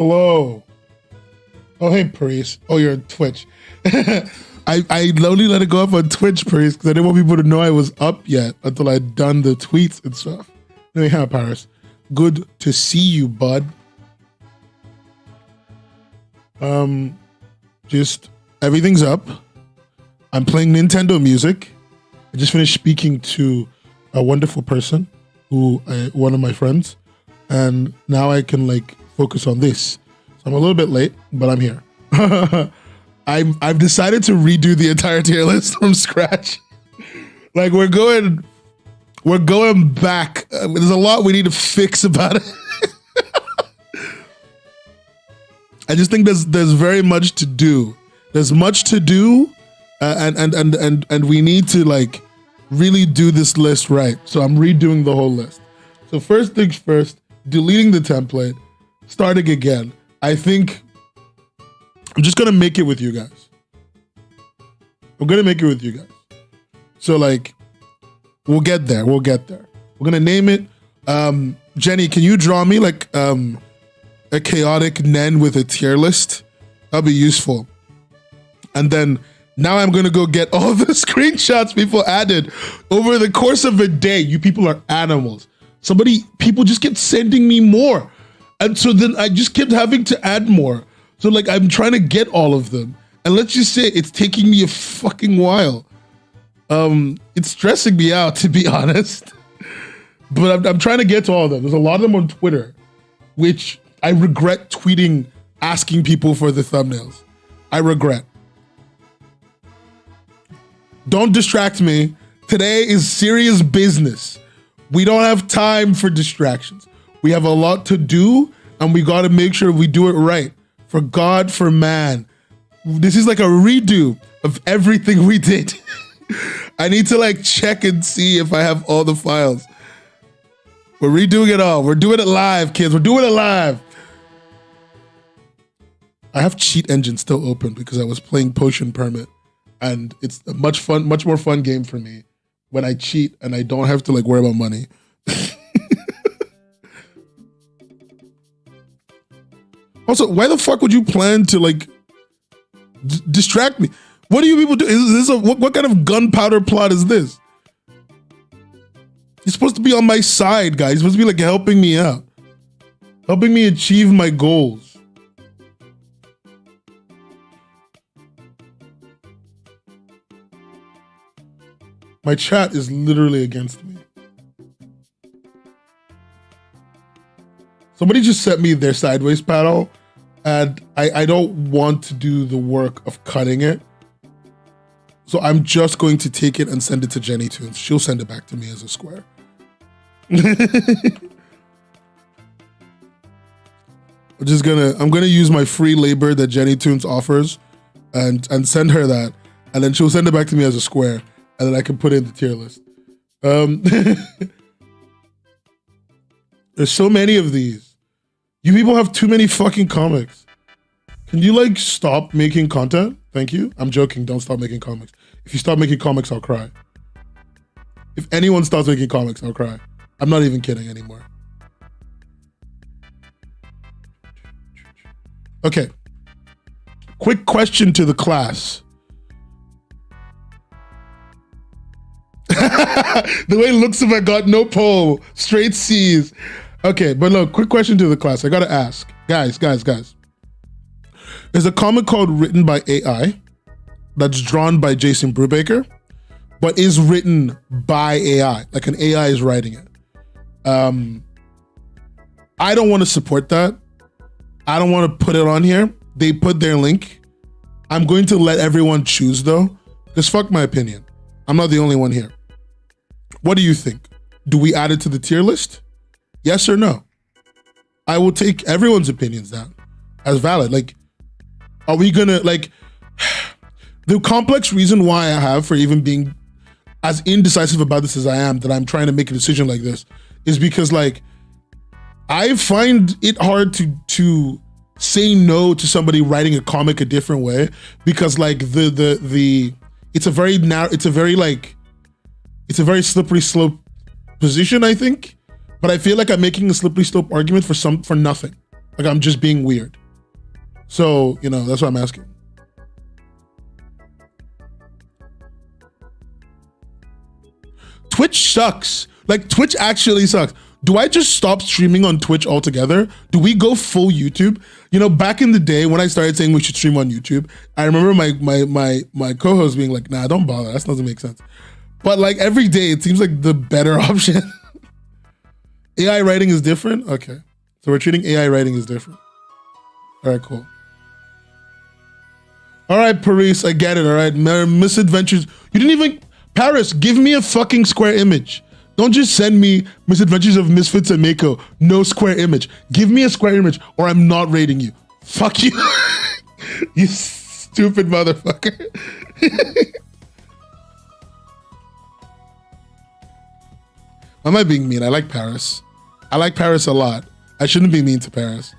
Hello. Oh, hey, Priest. Oh, you're on Twitch. I only let it go up on Twitch, Priest, because I didn't want people to know I was up yet until I'd done the tweets and stuff. Anyhow, Paris, good to see you, bud. Just everything's up. I'm playing Nintendo music. I just finished speaking to a wonderful person, one of my friends, and now I can like focus on this. So I'm a little bit late, but I'm here. I've decided to redo the entire tier list from scratch. Like we're going back. There's a lot we need to fix about it. I just think there's very much to do. There's much to do, and we need to like really do this list right. So I'm redoing the whole list. So first things first, deleting the template, starting again. I think I'm just gonna make it with you guys. I'm gonna make it with you guys. So like, we'll get there. We're gonna name it. Jenny, can you draw me like a chaotic Nen with a tier list? That'll be useful. And then now I'm gonna go get all the screenshots people added over the course of a day. You people are animals. People just kept sending me more. And so then I just kept having to add more. So like I'm trying to get all of them. And let's just say it's taking me a fucking while. It's stressing me out, to be honest. But I'm trying to get to all of them. There's a lot of them on Twitter, which I regret tweeting, asking people for the thumbnails. I regret. Don't distract me. Today is serious business. We don't have time for distractions. We have a lot to do, and we got to make sure we do it right. For God, for man. This is like a redo of everything we did. I need to like check and see if I have all the files. We're redoing it all. We're doing it live, kids. We're doing it live. I have Cheat Engine still open because I was playing Potion Permit, and it's a much more fun game for me when I cheat and I don't have to like worry about money. Also, why the fuck would you plan to like distract me? What do you people do? Is this what kind of gunpowder plot is this? You're supposed to be on my side, guys. You're supposed to be like helping me out, helping me achieve my goals. My chat is literally against me. Somebody just sent me their sideways paddle, and I don't want to do the work of cutting it. So I'm just going to take it and send it to Jenny Toons. She'll send it back to me as a square. I'm gonna use my free labor that Jenny Toons offers and send her that. And then she'll send it back to me as a square. And then I can put it in the tier list. There's so many of these. You people have too many fucking comics. Can you like stop making content? Thank you. I'm joking. Don't stop making comics. If you stop making comics, I'll cry. If anyone starts making comics, I'll cry. I'm not even kidding anymore. Okay. Quick question to the class. The way it looks if I got no poll, straight C's. Okay, but look, quick question to the class. I gotta ask. Guys. There's a comic called Written by AI that's drawn by Jason Brubaker, but is written by AI. Like an AI is writing it. I don't want to support that. I don't want to put it on here. They put their link. I'm going to let everyone choose though, because fuck my opinion. I'm not the only one here. What do you think? Do we add it to the tier list? Yes or no? I will take everyone's opinions down as valid. Like, are we gonna, like, the complex reason why I have for even being as indecisive about this as I am, that I'm trying to make a decision like this, is because like, I find it hard to say no to somebody writing a comic a different way, because like it's a very slippery slope position, I think. But I feel like I'm making a slippery slope argument for nothing. Like I'm just being weird. So, you know, that's what I'm asking. Twitch sucks. Like Twitch actually sucks. Do I just stop streaming on Twitch altogether? Do we go full YouTube? You know, back in the day when I started saying we should stream on YouTube, I remember my co-host being like, nah, don't bother. That doesn't make sense. But like every day, it seems like the better option. AI writing is different? Okay. So we're treating AI writing as different. All right, cool. All right, Paris, I get it. All right, misadventures. You didn't even, Paris, give me a fucking square image. Don't just send me Misadventures of Misfits and Mako. No square image. Give me a square image or I'm not rating you. Fuck you. You stupid motherfucker. Am I being mean? I like Paris. I like Paris a lot. I shouldn't be mean to Paris.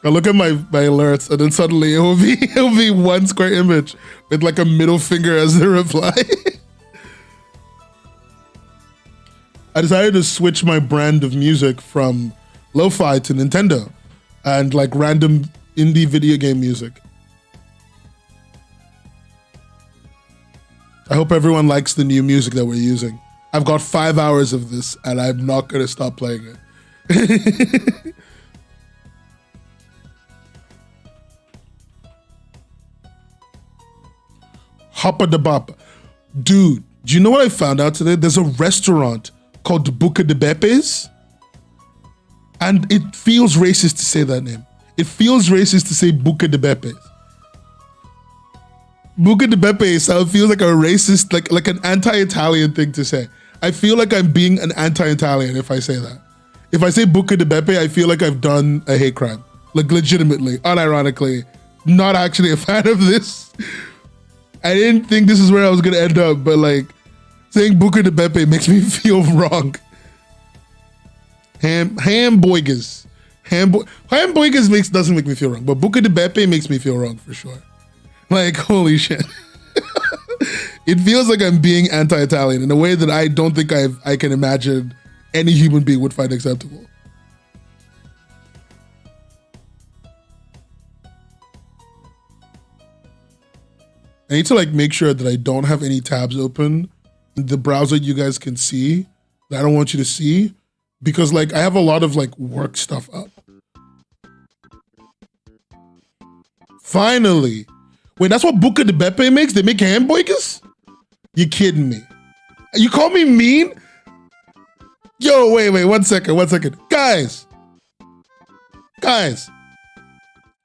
I look at my alerts and then suddenly it'll be one square image with like a middle finger as the reply. I decided to switch my brand of music from lo-fi to Nintendo and like random indie video game music. I hope everyone likes the new music that we're using. I've got 5 hours of this and I'm not gonna stop playing it. Hoppa da Bop. Dude, do you know what I found out today? There's a restaurant called Buca de Bepes. And it feels racist to say that name. It feels racist to say Buca de Bepes. Buca de Bepes feels like a racist, like an anti-Italian thing to say. I feel like I'm being an anti-Italian if I say that. If I say Buca de Beppe, I feel like I've done a hate crime. Like legitimately, unironically, not actually a fan of this. I didn't think this is where I was gonna end up, but like saying Buca de Beppe makes me feel wrong. Hamburgers doesn't make me feel wrong, but Buca de Beppe makes me feel wrong for sure. Like holy shit. It feels like I'm being anti-Italian in a way that I don't think I can imagine any human being would find acceptable. I need to like make sure that I don't have any tabs open in the browser you guys can see that I don't want you to see, because like I have a lot of like work stuff up. Finally. Wait, that's what Buca de Beppe makes? They make hamburgers? You kidding me? You call me mean? Yo, wait, one second. Guys.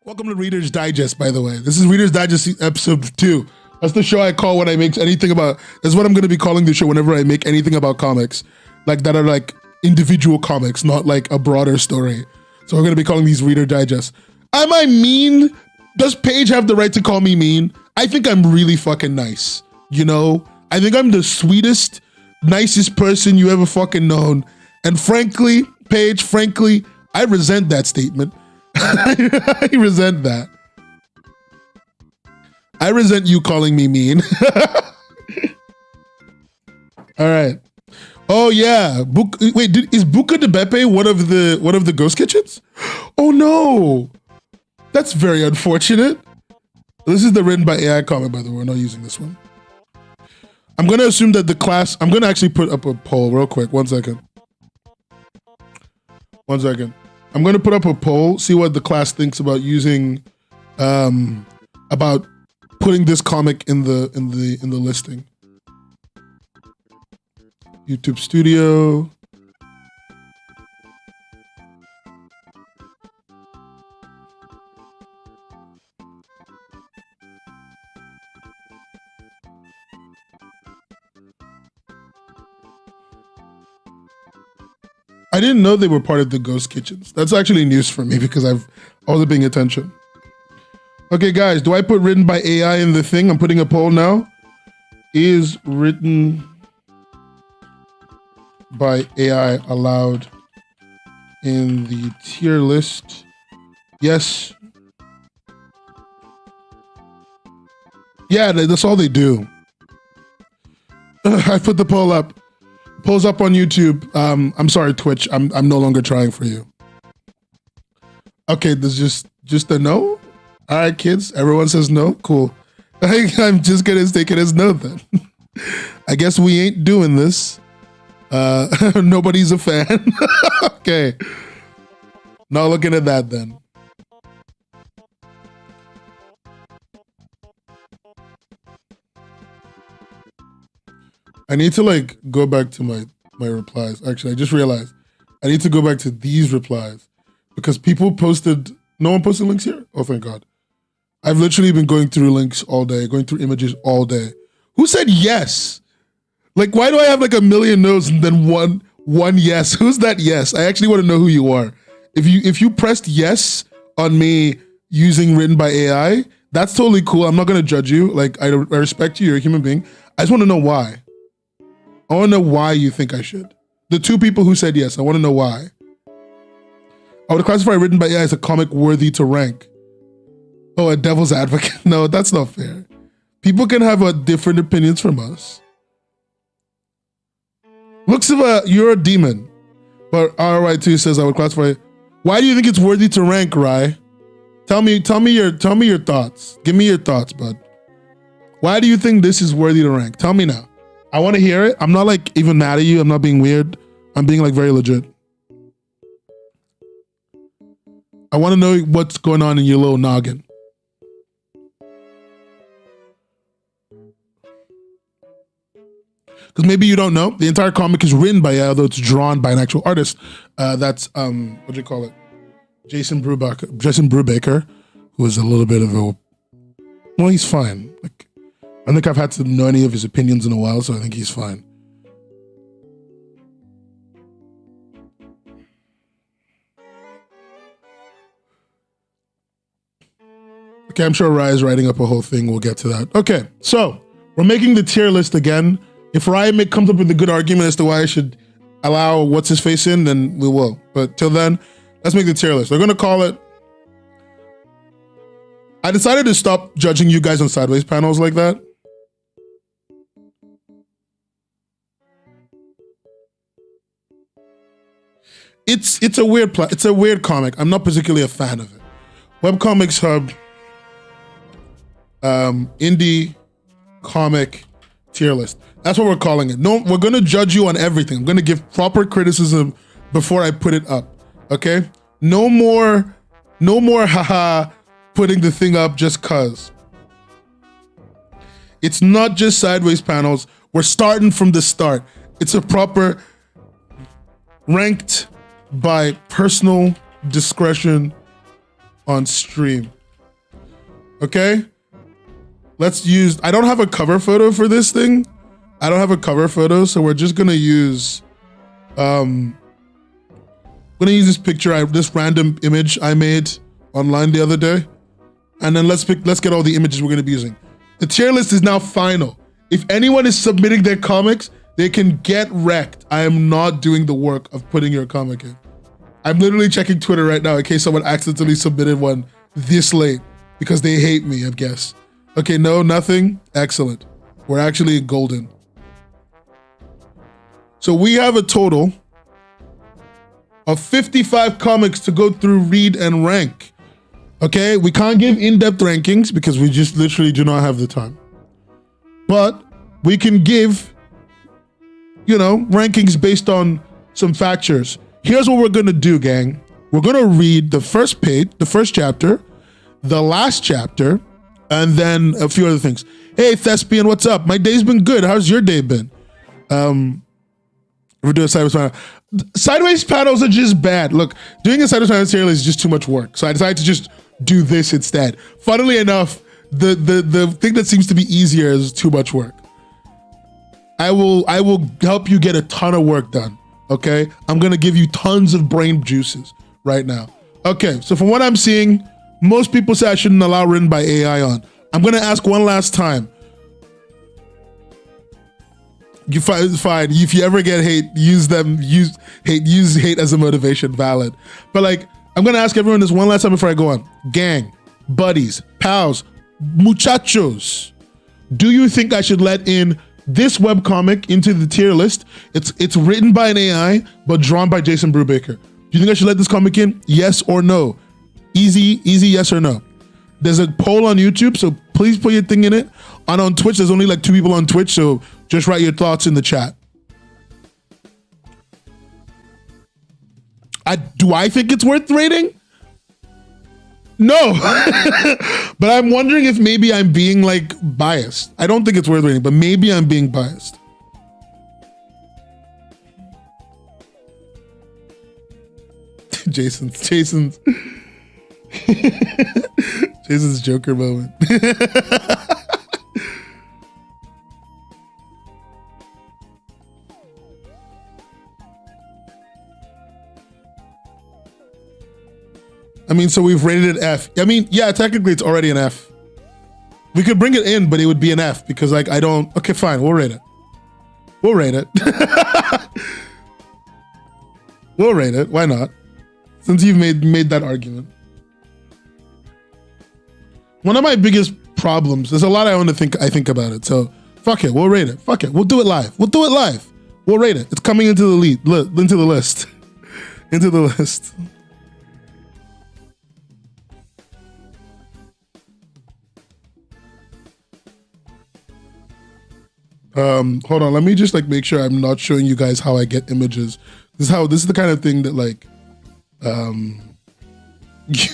Welcome to Reader's Digest, by the way. This is Reader's Digest episode 2. That's the show I call when I make anything about, that's what I'm going to be calling the show whenever I make anything about comics. Like that are like individual comics, not like a broader story. So we're going to be calling these Reader Digests. Am I mean? Does Paige have the right to call me mean? I think I'm really fucking nice. You know? I think I'm the sweetest, nicest person you ever fucking known. And frankly, Paige, I resent that statement. I resent that. I resent you calling me mean. All right. Oh yeah. Is Buca de Beppe one of the ghost kitchens? Oh no. That's very unfortunate. This is the written by AI comic, by the way. We're not using this one. I'm going to assume that the class, I'm going to actually put up a poll real quick. 1 second. I'm going to put up a poll, see what the class thinks about using, about putting this comic in the listing. YouTube Studio. I didn't know they were part of the ghost kitchens. That's actually news for me because I wasn't paying attention. Okay, guys, do I put written by AI in the thing? I'm putting a poll now. Is written by AI allowed in the tier list? Yes. Yeah, that's all they do. I put the poll up. Pulls up on YouTube. I'm sorry, Twitch. I'm no longer trying for you. Okay, there's just a no. All right, kids. Everyone says no. Cool. I'm just gonna take it as no then. I guess we ain't doing this. Nobody's a fan. Okay. Not looking at that then. I need to like go back to my replies. Actually, I just realized I need to go back to these replies because people posted, no one posted links here? Oh, thank God. I've literally been going through links all day, going through images all day. Who said yes? Like, why do I have like a million no's and then one yes? Who's that yes? I actually want to know who you are. If you pressed yes on me using written by AI, that's totally cool. I'm not going to judge you. Like, I respect you. You're a human being. I just want to know why. I want to know why you think I should. The two people who said yes, I want to know why. I would classify written by AI as a comic worthy to rank. Oh, a devil's advocate. No, that's not fair. People can have different opinions from us. Looks of you're a demon. But RY2 says I would classify. Why do you think it's worthy to rank, Rye? Tell me your thoughts. Give me your thoughts, bud. Why do you think this is worthy to rank? Tell me now. I want to hear it. I'm not like even mad at you. I'm not being weird. I'm being like very legit. I want to know what's going on in your little noggin. Because maybe you don't know. The entire comic is written by AI, although it's drawn by an actual artist. That's, what do you call it? Jason Brubaker, who is a little bit of a, well, he's fine. Like, I don't think I've had to know any of his opinions in a while, so I think he's fine. Okay, I'm sure Rye is writing up a whole thing. We'll get to that. Okay, so we're making the tier list again. If Rye comes up with a good argument as to why I should allow what's his face in, then we will. But till then, let's make the tier list. We're gonna call it. I decided to stop judging you guys on sideways panels like that. It's a weird comic. I'm not particularly a fan of it. Webcomics Hub, indie comic tier list. That's what we're calling it. No, we're gonna judge you on everything. I'm gonna give proper criticism before I put it up. Okay? No more haha putting the thing up just cause. It's not just sideways panels. We're starting from the start. It's a proper ranked by personal discretion on stream. Okay? Let's use, I don't have a cover photo for this thing. I don't have a cover photo, so we're just gonna use, this picture, this random image I made online the other day. And then let's get all the images we're gonna be using. The tier list is now final. If anyone is submitting their comics, they can get wrecked. I am not doing the work of putting your comic in. I'm literally checking Twitter right now in case someone accidentally submitted one this late because they hate me, I guess. Okay, no, nothing. Excellent. We're actually golden. So we have a total of 55 comics to go through, read, and rank. Okay, we can't give in-depth rankings because we just literally do not have the time. But we can give, rankings based on some factors. Here's what we're gonna do, gang. We're gonna read the first page, the first chapter, the last chapter, and then a few other things. Hey, Thespian, what's up? My day's been good. How's your day been? We're doing sideways panel. Sideways panels are just bad. Look, doing a sideways panel serial is just too much work. So I decided to just do this instead. Funnily enough, the thing that seems to be easier is too much work. I will help you get a ton of work done. Okay? I'm gonna give you tons of brain juices right now. Okay, so from what I'm seeing, most people say I shouldn't allow written by AI on. I'm gonna ask one last time. You fine. If you ever get hate, use hate as a motivation. Valid. But I'm gonna ask everyone this one last time before I go on. Gang, buddies, pals, muchachos. Do you think I should let in this webcomic into the tier list. It's written by an AI, but drawn by Jason Brubaker. Do you think I should let this comic in? Yes or no? Easy yes or no. There's a poll on YouTube, so please put your thing in it. And on Twitch, there's only like 2 people on Twitch, so just write your thoughts in the chat. Do I think it's worth rating? No. But I'm wondering if maybe I'm being like biased. I don't think it's worth rating, but maybe I'm being biased. Jason's Joker moment. I mean, so we've rated it F. I mean, yeah, technically it's already an F. We could bring it in, but it would be an F because like I don't, okay, fine, we'll rate it. We'll rate it. We'll rate it, why not? Since you've made that argument. One of my biggest problems, there's a lot I think about it, so fuck it, we'll rate it. Fuck it, we'll do it live. We'll do it live. We'll rate it. It's coming into the into the list. Into the list. Hold on, let me just like make sure I'm not showing you guys how I get images. This is the kind of thing that like this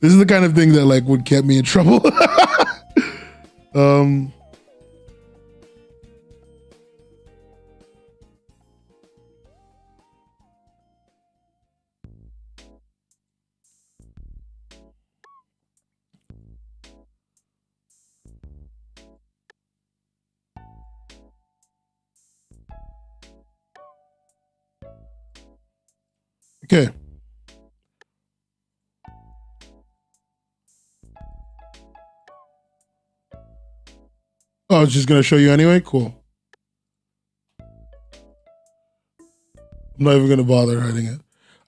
is the kind of thing that like would get me in trouble. Okay. Oh, I was just gonna show you anyway? Cool. I'm not even gonna bother hiding it.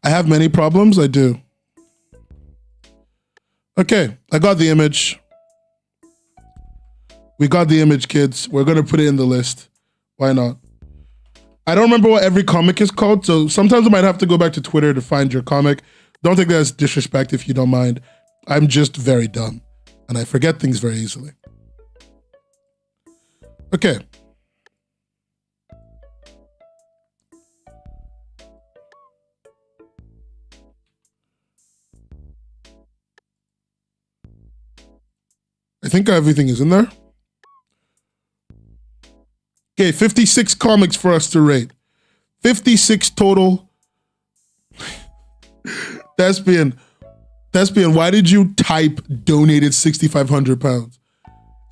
I have many problems, I do. Okay, I got the image. We got the image, kids. We're gonna put it in the list. Why not? I don't remember what every comic is called, so sometimes I might have to go back to Twitter to find your comic. Don't take that as disrespect if you don't mind. I'm just very dumb, and I forget things very easily. Okay. I think everything is in there. Okay, 56 comics for us to rate. 56 total. Thespian, why did you type donated 6,500 pounds?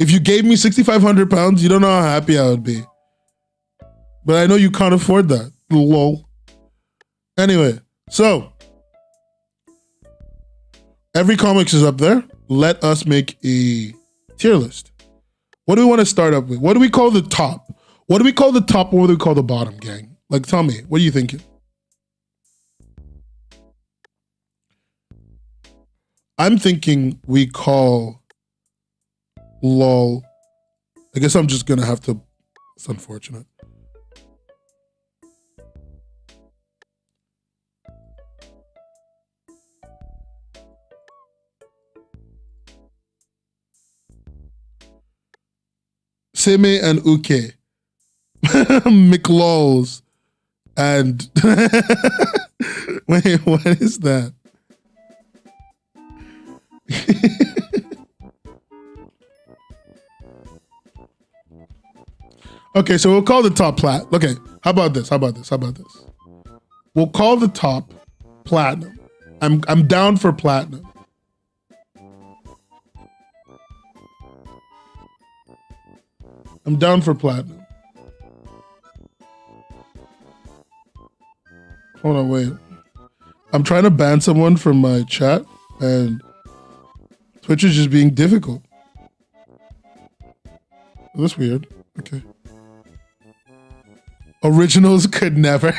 If you gave me 6,500 pounds, you don't know how happy I would be. But I know you can't afford that. Lol. Anyway, so every comics is up there. Let us make a tier list. What do we want to start up with? What do we call the top? What do we call the top? What do we call the bottom, gang? Like, tell me, what are you thinking? I'm thinking we call lol. I guess I'm just gonna have to, it's unfortunate. Seme and Uke. McLaws. And wait, what is that? Okay, so we'll call the top plat. Okay, how about this? We'll call the top platinum. I'm down for platinum. I'm down for platinum. Hold on, wait. I'm trying to ban someone from my chat and Twitch is just being difficult. Oh, that's weird. Okay. Originals could never.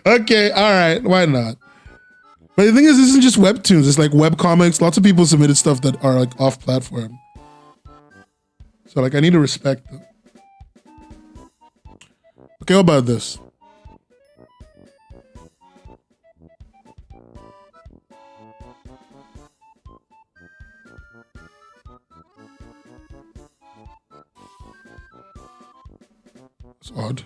Okay, all right, why not? But the thing is, this isn't just Webtoons. It's like webcomics. Lots of people submitted stuff that are like off platform. So like, I need to respect them. Okay, what about this? It's odd.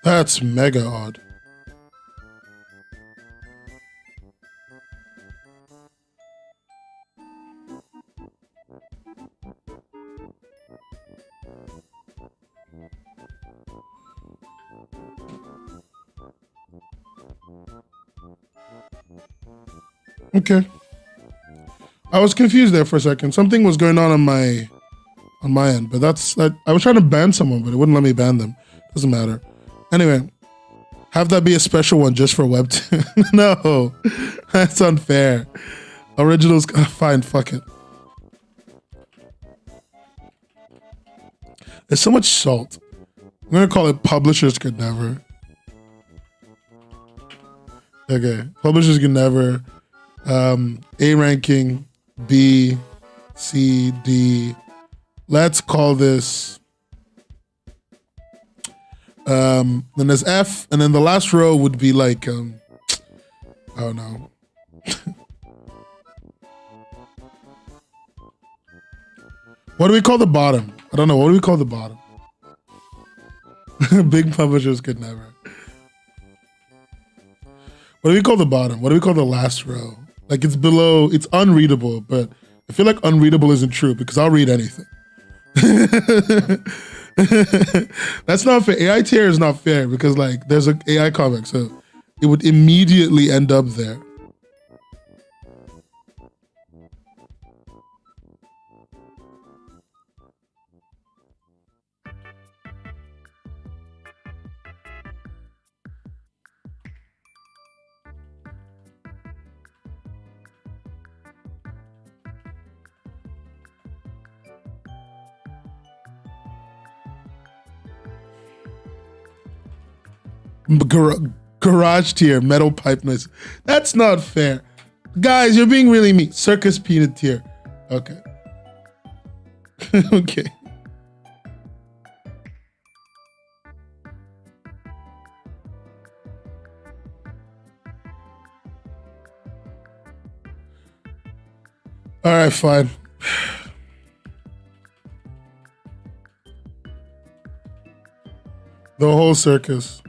That's mega odd. Okay. I was confused there for a second. Something was going on my end, but I was trying to ban someone, but it wouldn't let me ban them. Doesn't matter. Anyway, have that be a special one just for Webtoon. No, that's unfair. Originals, fine, fuck it. There's so much salt. I'm gonna call it Publishers Could Never. Okay, Publishers Could Never. A ranking, B, C, D. Let's call this. Then there's F, and then the last row would be like, I don't know. What do we call the bottom? I don't know. What do we call the bottom? Big Publishers Could Never. What do we call the bottom? What do we call the last row? Like it's below, it's unreadable, but I feel like unreadable isn't true because I'll read anything. That's not fair. AI tier is not fair because like there's an AI comic, so it would immediately end up there. Garage tier, metal pipe noise. That's not fair. Guys, you're being really mean. Circus peanut tier. Okay. Okay. All right, fine. The whole circus.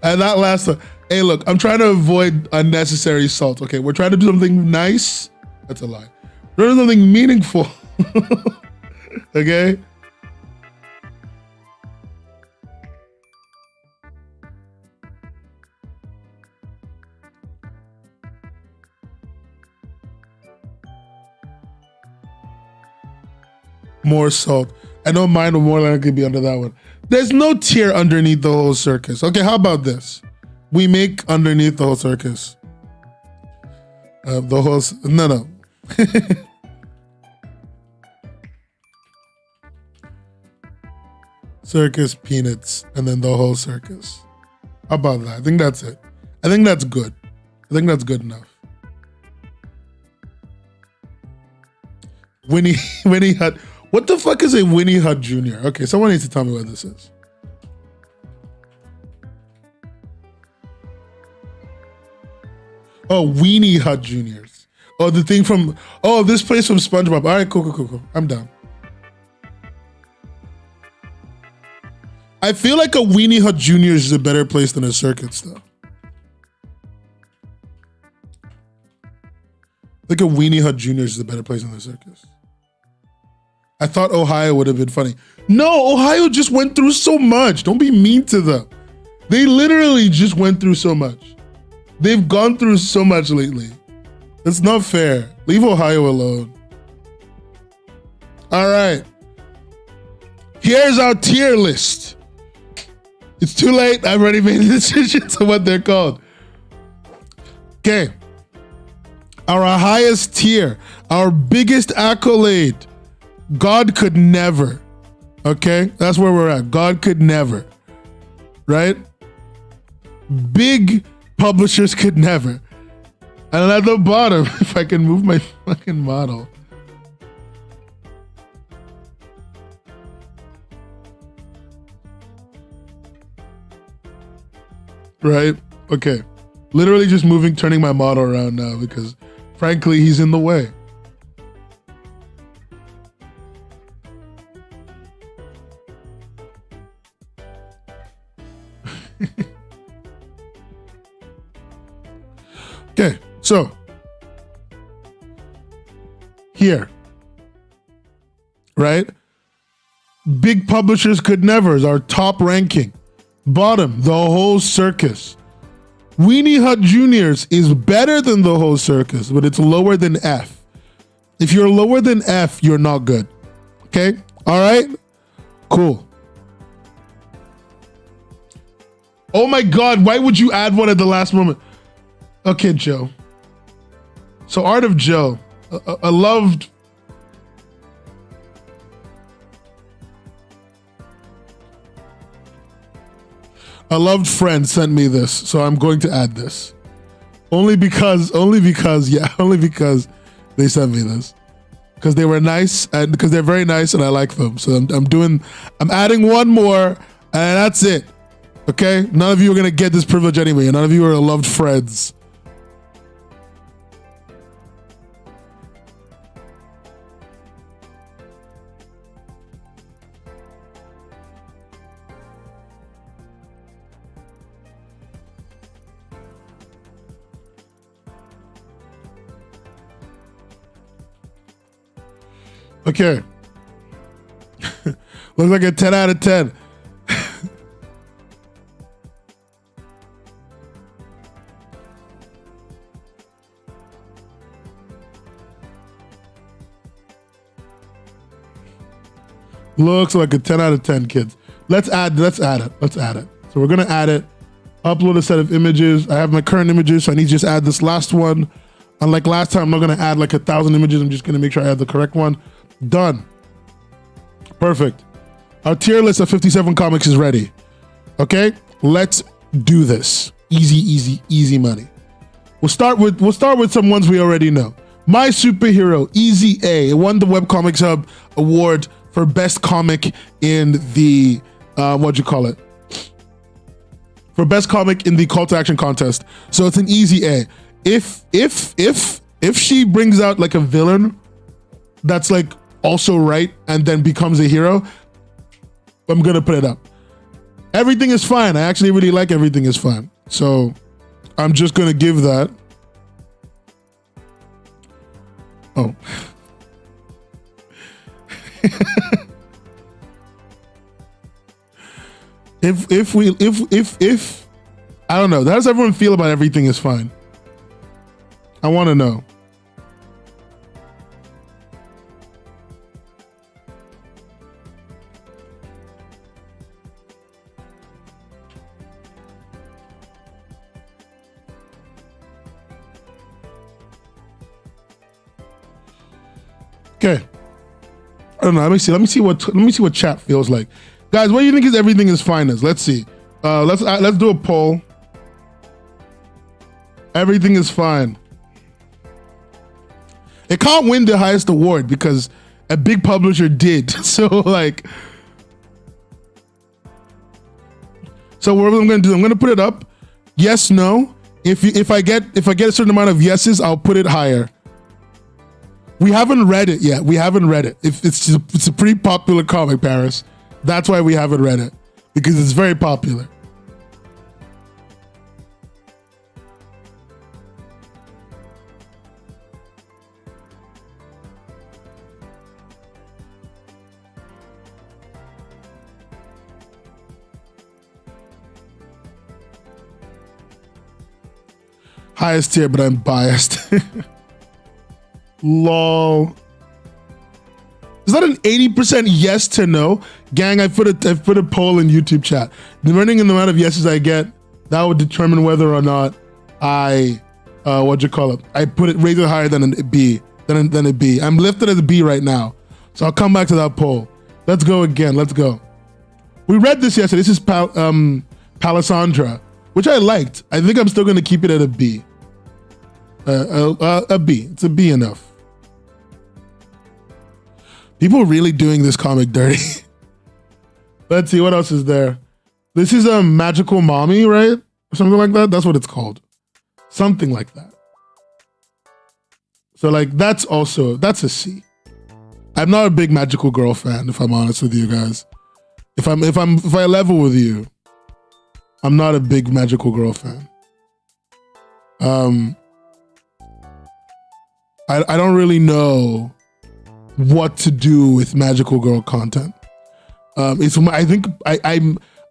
And that last one. Hey, look, I'm trying to avoid unnecessary salt. Okay, we're trying to do something nice. That's a lie. We're doing something meaningful. Okay? More salt. I know mine will more likely be under that one. There's no tier underneath the whole circus. Okay, how about this? We make underneath the whole circus. No. Circus peanuts, and then the whole circus. How about that? I think that's it. I think that's good. I think that's good enough. Winnie Hut. What the fuck is a Winnie Hut Jr.? Okay, someone needs to tell me what this is. Oh, Weenie Hut Juniors. Oh, the thing from, oh, this place from SpongeBob. All right, cool. I'm down. I feel like a Weenie Hut Juniors is a better place than a circus, though. Like a Weenie Hut Juniors is a better place than the circus. I thought Ohio would have been funny. No, Ohio just went through so much. Don't be mean to them. They literally just went through so much. They've gone through so much lately. It's not fair. Leave Ohio alone. All right. Here's our tier list. It's too late. I've already made a decision to what they're called. Okay. Our highest tier, our biggest accolade, God Could Never. Okay? That's where we're at. God Could Never. Right? Big publishers could never. And at the bottom, if I can move my fucking model. Right? Okay. Literally just turning my model around now because frankly, he's in the way. Okay, so here, right? Big publishers could never is our top ranking. Bottom, the whole circus. Weenie Hut Juniors is better than the whole circus, but it's lower than F. If you're lower than F, you're not good. Okay? All right? Cool. Oh my God, why would you add one at the last moment? Okay, Joe. So Art of Joe. I loved... Friend sent me this, so I'm going to add this. Only because they sent me this. Because they were nice, and because they're very nice and I like them. So I'm adding one more, and that's it. Okay? None of you are gonna get this privilege anyway. None of you are loved friends. Okay. Looks like a 10 out of 10. Looks like a 10 out of 10, kids. Let's add it. So we're gonna add it. Upload a set of images. I have my current images, so I need to just add this last one. Unlike last time, I'm not gonna add like 1,000 images. I'm just gonna make sure I add the correct one. Done. Perfect. Our tier list of 57 comics is ready. Okay, let's do this. Easy money. We'll start with some ones we already know. My Superhero, Easy A. It won the Webcomics Hub award for best comic in the for best comic in the call to action contest. So it's an easy A. If she brings out like a villain that's like also right and then becomes a hero, I'm gonna put it up. Everything is fine. I actually really like Everything is Fine. So I'm just gonna give that. Oh. if I don't know, how does everyone feel about Everything is Fine? I want to know. Okay. I don't know. Let me see what chat feels like. Guys, what do you think is Everything is Fine as? Let's see. Let's do a poll. Everything is Fine. It can't win the highest award because a big publisher did. So like, so what I'm gonna do, I'm gonna put it up. Yes, no. If I get a certain amount of yeses, I'll put it higher. We haven't read it yet. We haven't read it. It's a pretty popular comic, Paris. That's why we haven't read it, because it's very popular. Highest tier, but I'm biased. Lol. Is that an 80% yes to no? Gang, I've put a poll in YouTube chat. Depending on the amount of yeses I get, that would determine whether or not I I put it raise it higher than a B. Than a B. I'm lifted as a B right now. So I'll come back to that poll. Let's go again. Let's go. We read this yesterday. This is Palisandra, which I liked. I think I'm still going to keep it at a B. A B. It's a B enough. People really doing this comic dirty. Let's see, what else is there? This is a Magical Mommy, right? Or something like that. That's what it's called. Something like that. So like that's a C. I'm not a big Magical Girl fan, if I'm honest with you guys. If I level with you, I'm not a big Magical Girl fan. I don't really know what to do with Magical Girl content. I think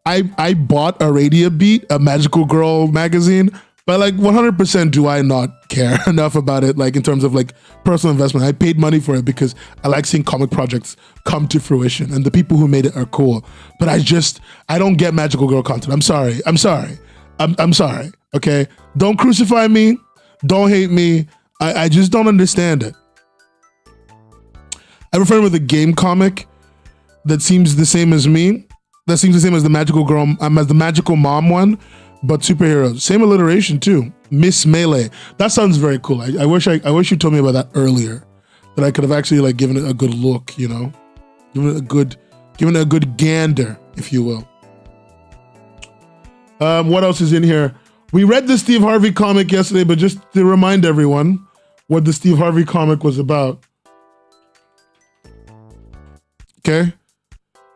I bought a Radio Beat, a Magical Girl magazine, but like 100% do I not care enough about it, like in terms of like personal investment. I paid money for it because I like seeing comic projects come to fruition and the people who made it are cool. But I don't get Magical Girl content. I'm sorry. I'm sorry. Okay. Don't crucify me. Don't hate me. I just don't understand it. I prefer with a game comic that seems the same as me. That seems the same as the Magical Girl, as the Magical Mom one, but superheroes. Same alliteration too. Miss Melee. That sounds very cool. I wish you told me about that earlier. That I could have actually like given it a good look, you know, given it a good gander, if you will. What else is in here? We read the Steve Harvey comic yesterday, but just to remind everyone what the Steve Harvey comic was about. Okay?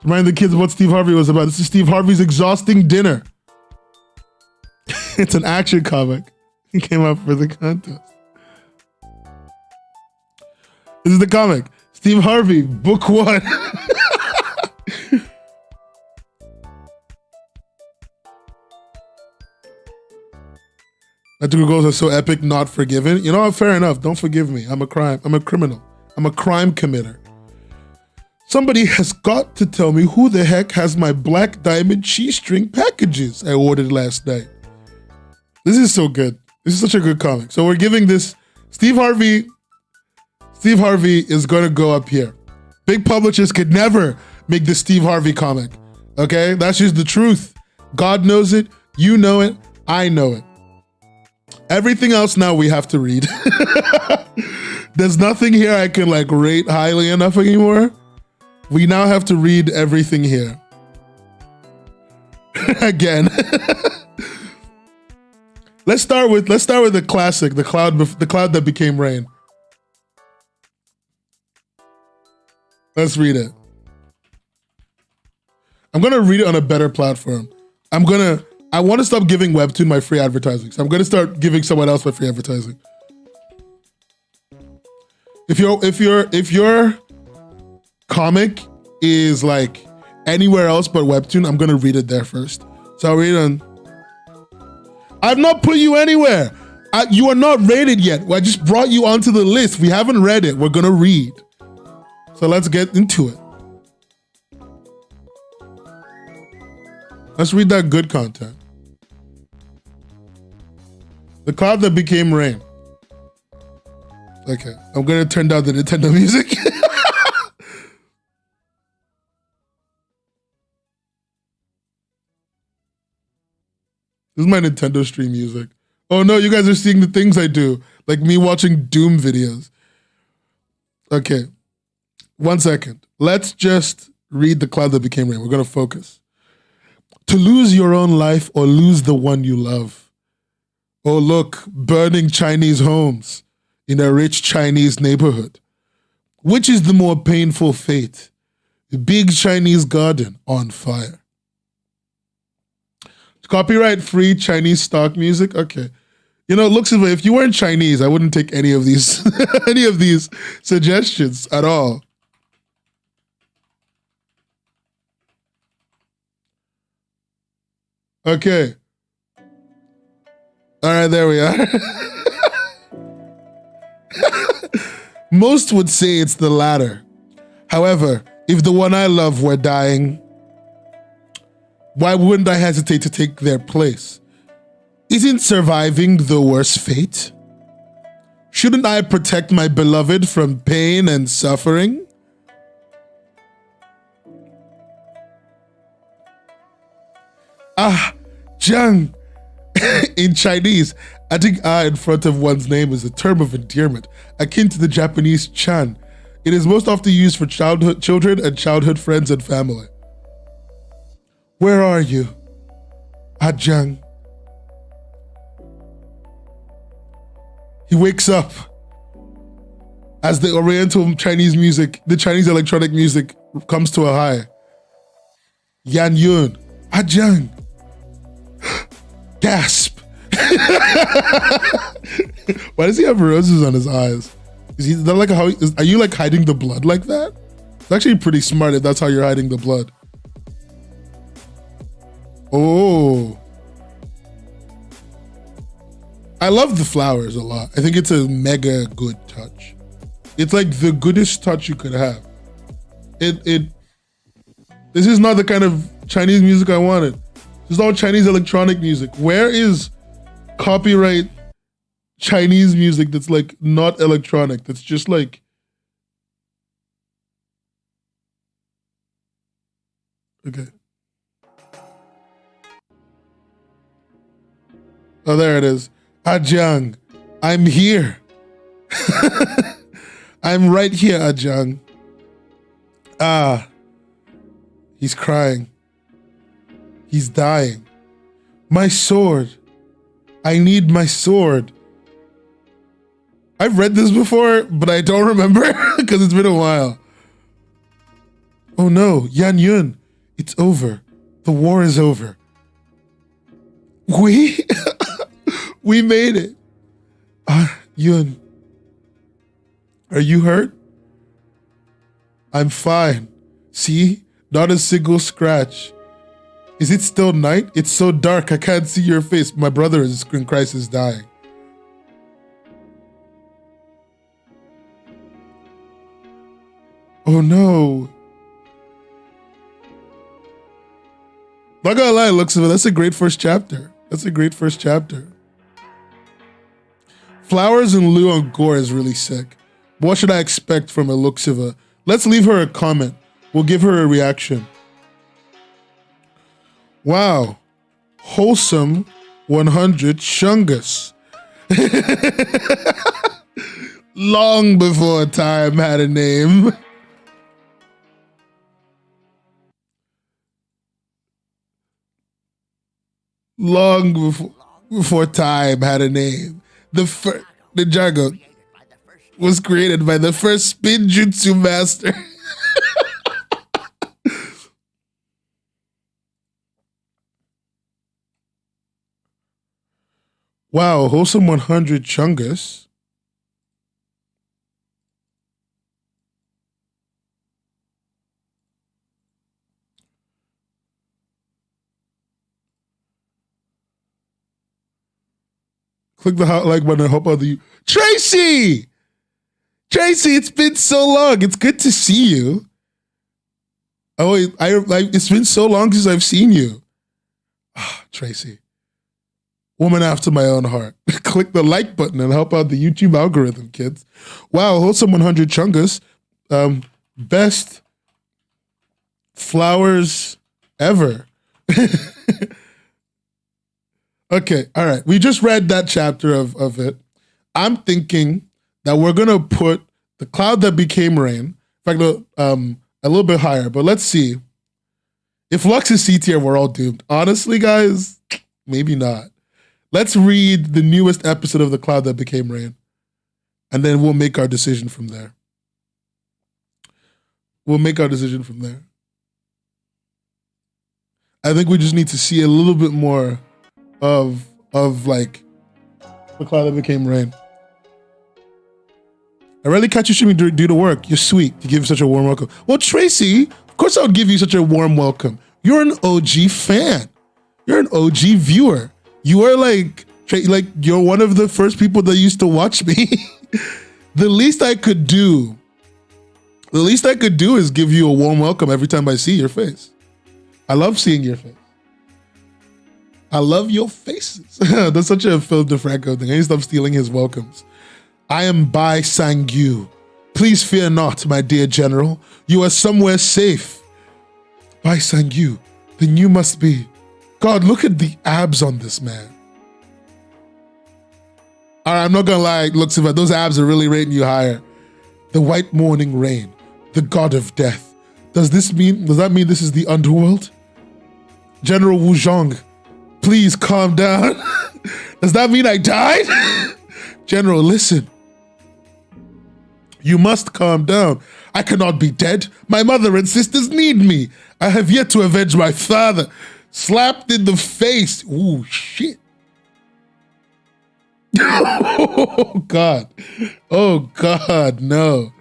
Remind the kids what Steve Harvey was about. This is Steve Harvey's Exhausting Dinner. It's an action comic. He came up for the contest. This is the comic. Steve Harvey, book 1. Magical Girls are so epic, not forgiven. You know what? Fair enough. Don't forgive me. I'm a criminal. I'm a crime committer. Somebody has got to tell me who the heck has my black diamond cheese string packages I ordered last night. This is so good. This is such a good comic. So we're giving this Steve Harvey is going to go up here. Big publishers could never make the Steve Harvey comic. Okay? That's just the truth. God knows it. You know it. I know it. Everything else now we have to read. There's nothing here I can like rate highly enough anymore. We now have to read everything here. Again. Let's start with the classic, the cloud that became rain. Let's read it. I'm gonna read it on a better platform. I want to stop giving Webtoon my free advertising. So I'm gonna start giving someone else my free advertising. If your comic is like anywhere else but Webtoon, I'm gonna read it there first. So I'll read it on. I've not put you anywhere. You are not rated yet. I just brought you onto the list. We haven't read it. We're gonna read. So let's get into it. Let's read that good content. The cloud that became rain. Okay, I'm gonna turn down the Nintendo music. This is my Nintendo stream music. Oh no, you guys are seeing the things I do, like me watching Doom videos. Okay, 1 second. Let's just read the cloud that became rain. We're gonna focus. To lose your own life or lose the one you love. Oh look, burning Chinese homes in a rich Chinese neighborhood. Which is the more painful fate? A big Chinese garden on fire. Copyright free Chinese stock music. Okay, you know, looks as if you weren't Chinese, I wouldn't take any of these any of these suggestions at all. Okay. All right, there we are. Most would say it's the latter. However, if the one I love were dying, why wouldn't I hesitate to take their place? Isn't surviving the worst fate? Shouldn't I protect my beloved from pain and suffering? Ah, Jung, In Chinese, adding "a" in front of one's name is a term of endearment, akin to the Japanese "chan." It is most often used for children and childhood friends and family. Where are you, Ajang? He wakes up as the Oriental Chinese music, the Chinese electronic music comes to a high. Yan Yun, Ajang. Gasp. Why does he have roses on his eyes? Is that like are you like hiding the blood like that? It's actually pretty smart if that's how you're hiding the blood. Oh. I love the flowers a lot. I think it's a mega good touch. It's like the goodest touch you could have. This is not the kind of Chinese music I wanted. This is all Chinese electronic music. Where is copyright Chinese music that's like not electronic? That's just like, okay. Oh, there it is. Ajang, I'm here. I'm right here, Ajang. Ah, he's crying. He's dying. My sword. I need my sword. I've read this before, but I don't remember because it's been a while. Oh no, Yan Yun, it's over. The war is over. We made it. Yun, are you hurt? I'm fine. See, not a single scratch. Is it still night? It's so dark, I can't see your face. My brother is in crisis dying. Oh no. Not gonna lie, looks of it, that's a great first chapter. That's a great first chapter. Flowers in lieu of gore is really sick. What should I expect from a Luxiva? Let's leave her a comment. We'll give her a reaction. Wow. Wholesome 100 Shungus. Long before time had a name. Long before time had a name. The jargon was created by the first spin jutsu master. Wow, wholesome 100 Chungus. Click the hot like button and help other you. Tracy! Tracy, it's been so long. It's good to see you. Oh, it's been so long since I've seen you. Ah, Tracy. Woman after my own heart. Click the like button and help out the YouTube algorithm, kids. Wow, wholesome 100 Chungus. Best flowers ever. Okay, all right. We just read that chapter of it. I'm thinking that we're gonna put the cloud that became rain, in fact, a little bit higher, but let's see. If Lux is C tier, we're all doomed. Honestly, guys, maybe not. Let's read the newest episode of The Cloud That Became Rain, and then we'll make our decision from there. We'll make our decision from there. I think we just need to see a little bit more of like The Cloud That Became Rain. I rarely catch you streaming do the work. You're sweet to give such a warm welcome. Well, Tracy, of course I would give you such a warm welcome. You're an OG fan. You're an OG viewer. You are like you're one of the first people that used to watch me. The least I could do is give you a warm welcome every time I see your face. I love seeing your face. I love your faces. That's such a Phil DeFranco thing. I need to stop stealing his welcomes. I am Bai Sangyu. Please fear not, my dear general. You are somewhere safe. Bai Sangyu, then you must be. God, look at the abs on this man. All right, I'm not gonna lie, Lucifer, those abs are really rating you higher. The white morning rain, the god of death. Does that mean this is the underworld? General Wu Zhong, please calm down. Does that mean I died? General, listen. You must calm down. I cannot be dead. My mother and sisters need me. I have yet to avenge my father. Slapped in the face. Ooh, shit. Oh, God. Oh, God, no.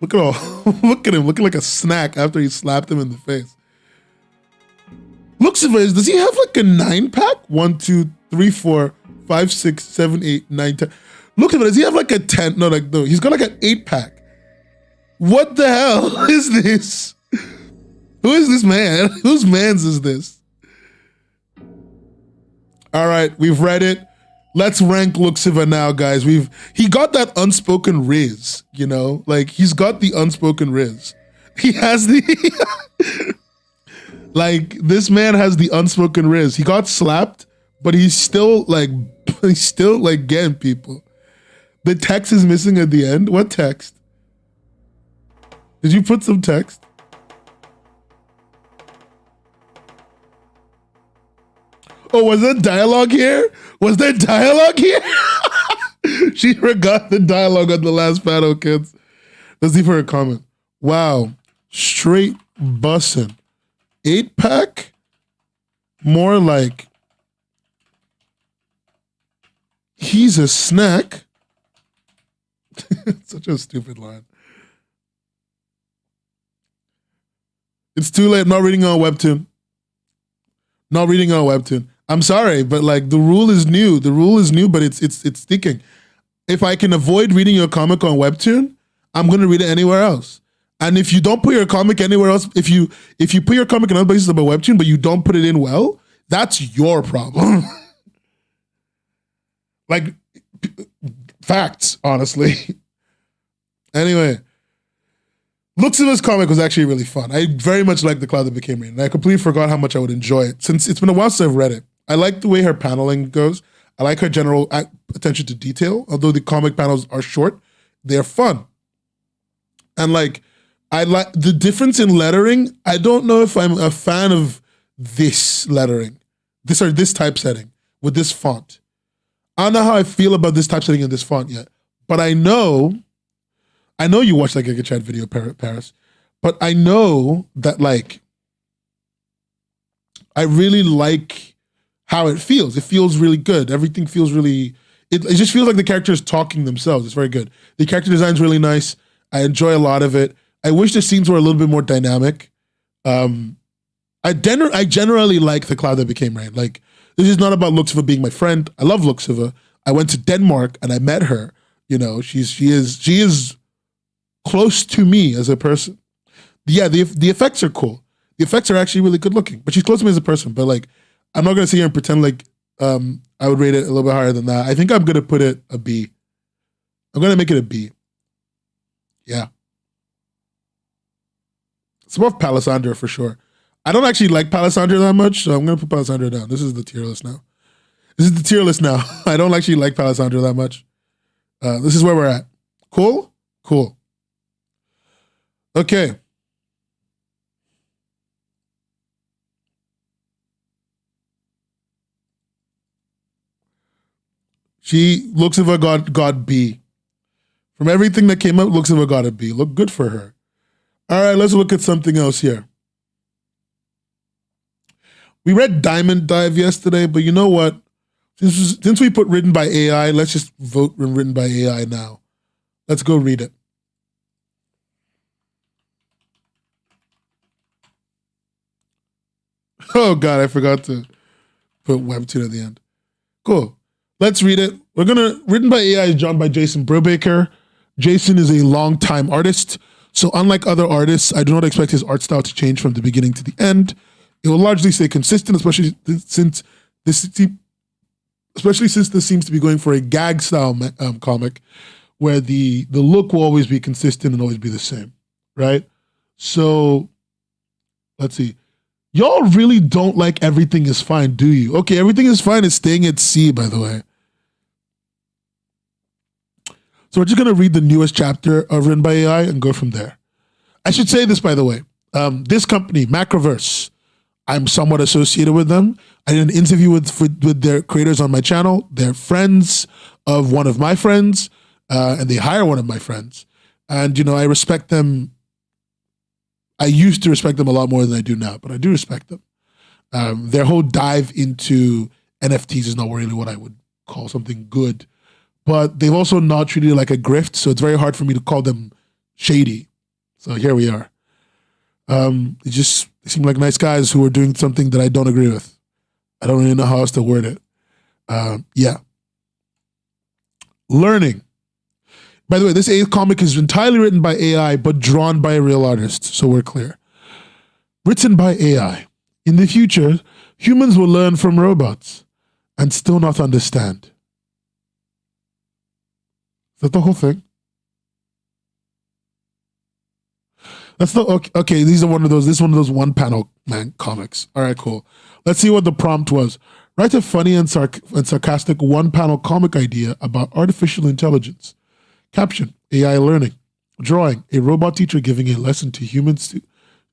Look at him, looking like a snack after he slapped him in the face. Lucifer, does he have like a 9-pack? 1, 2, 3, 4, 5, 6, 7, 8, 9, 10. Lucifer, does he have like a 10? No, he's got like an 8-pack. What the hell is this? Who is this man? Whose man's is this? All right, we've read it. Let's rank Lucifer now, guys. He got that unspoken riz, you know? Like, he's got the unspoken riz. He has the... like, this man has the unspoken riz. He got slapped, but he's still getting people. The text is missing at the end. What text? Did you put some text? Oh, was there dialogue here? Was there dialogue here? She forgot the dialogue on the last panel, kids. Let's see for a comment. Wow. Straight bussin'. 8-pack? More like he's a snack. Such a stupid line. It's too late. I'm not reading on Webtoon. Not reading on Webtoon. I'm sorry, but like the rule is new. The rule is new, but it's sticking. If I can avoid reading your comic on Webtoon, I'm gonna read it anywhere else. And if you don't put your comic anywhere else, if you put your comic in other places about Webtoon, but you don't put it in well, that's your problem. Like facts, honestly. Anyway, Lucifer's comic was actually really fun. I very much liked The Cloud That Became Rain, and I completely forgot how much I would enjoy it since it's been a while since I've read it. I like the way her paneling goes. I like her general attention to detail. Although the comic panels are short, they're fun. And like, I like the difference in lettering. I don't know if I'm a fan of this lettering, this typesetting with this font. I don't know how I feel about this typesetting in this font yet, but I know you watched like a Giga Chat video, Paris, but I know that like, I really like how it feels. It feels really good. Everything feels really, it just feels like the characters talking themselves. It's very good. The character design's really nice. I enjoy a lot of it. I wish the scenes were a little bit more dynamic. I generally like The Cloud That Became Rain. Like, this is not about Lucifer being my friend. I love Lucifer. I went to Denmark and I met her. You know, she is close to me as a person. Yeah, the effects are cool. The effects are actually really good looking, but she's close to me as a person. But like, I'm not gonna sit here and pretend like I would rate it a little bit higher than that. I think I'm gonna put it a B. I'm gonna make it a B. Yeah. It's above Palisandra for sure. I don't actually like Palisandra that much, so I'm gonna put Palisandra down. This is the tier list now. I don't actually like Palisandra that much. This is where we're at. Cool? Cool. Okay. Lucifer got B. From everything that came up, Lucifer got a B. Look good for her. All right, let's look at something else here. We read Diamond Dive yesterday, but you know what? Since we put written by AI, let's just vote written by AI now. Let's go read it. Oh God, I forgot to put Webtoon at the end. Cool. Let's read it. Written by AI is drawn by Jason Brubaker. Jason is a longtime artist, so unlike other artists, I do not expect his art style to change from the beginning to the end. It will largely stay consistent, especially since this seems to be going for a gag style comic, where the look will always be consistent and always be the same, right? So, let's see. Y'all really don't like Everything is Fine, do you? Okay, Everything is Fine is staying at sea, by the way. So we're just going to read the newest chapter of Written by AI and go from there. I should say this, by the way. This company, Macroverse, I'm somewhat associated with them. I did an interview with their creators on my channel. They're friends of one of my friends, and they hire one of my friends. And, you know, I respect them. I used to respect them a lot more than I do now, but I do respect them. Their whole dive into NFTs is not really what I would call something good, but they've also not treated it like a grift, so it's very hard for me to call them shady. So here we are. They seem like nice guys who are doing something that I don't agree with. I don't really know how else to word it. Yeah. Learning. By the way, this comic is entirely written by AI, but drawn by a real artist, so we're clear. Written by AI. In the future, humans will learn from robots and still not understand. Is that the whole thing? That's the okay. This is one of those one panel comics. All right, cool. Let's see what the prompt was. Write a funny and sarcastic one panel comic idea about artificial intelligence. Caption: AI learning. Drawing: a robot teacher giving a lesson to humans.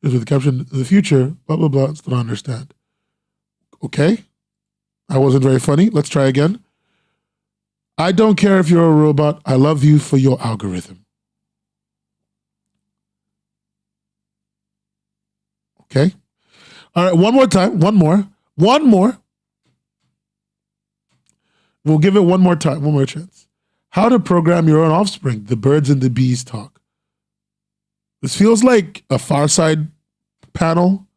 With the caption: in the future, blah blah blah. Still don't understand. Okay, I wasn't very funny. Let's try again. I don't care if you're a robot. I love you for your algorithm. Okay. All right, one more time. One more. We'll give it one more time, one more chance. How to program your own offspring. The birds and the bees talk. This feels like a Far Side panel.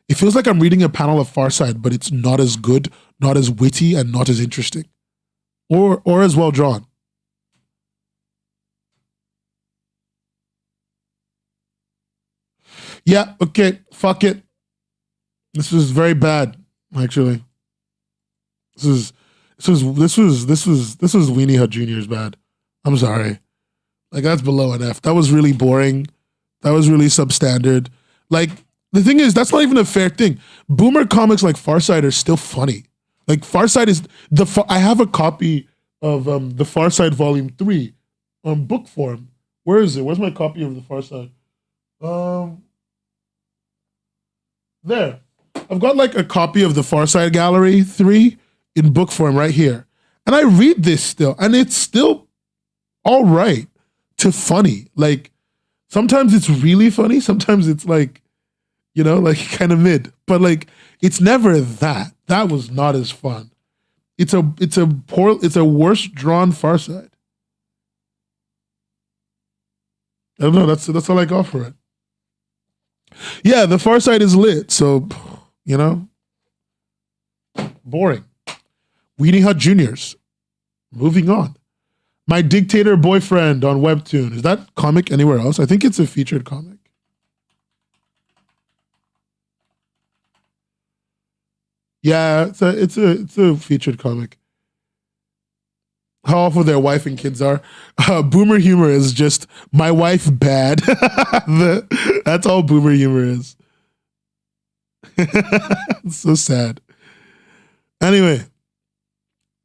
It feels like I'm reading a panel of Far Side, but it's not as good, not as witty, and not as interesting. Or as well drawn. Yeah, okay, fuck it. This was very bad, actually. This was Weenie Hut Jr.'s bad. I'm sorry. Like, that's below an F. That was really boring. That was really substandard. Like, the thing is, that's not even a fair thing. Boomer comics like Farside are still funny. Like, Farside is I have a copy of the Farside Volume 3 on book form. Where is it? Where's my copy of the Farside? There. I've got like a copy of the Farside Gallery 3 in book form right here. And I read this still, and it's still all right to funny. Like, sometimes it's really funny. Sometimes it's like, you know, like kind of mid. But like, it's never that. That was not as fun. It's a worse drawn Farside. I don't know. That's all I got for it. Yeah, the Farside is lit. So, you know, boring. Weenie Hut Juniors. Moving on. My Dictator Boyfriend on Webtoon. Is that comic anywhere else? I think it's a featured comic. Yeah, it's a featured comic. How awful their wife and kids are. Boomer humor is just my wife bad. That's all boomer humor is. It's so sad. Anyway,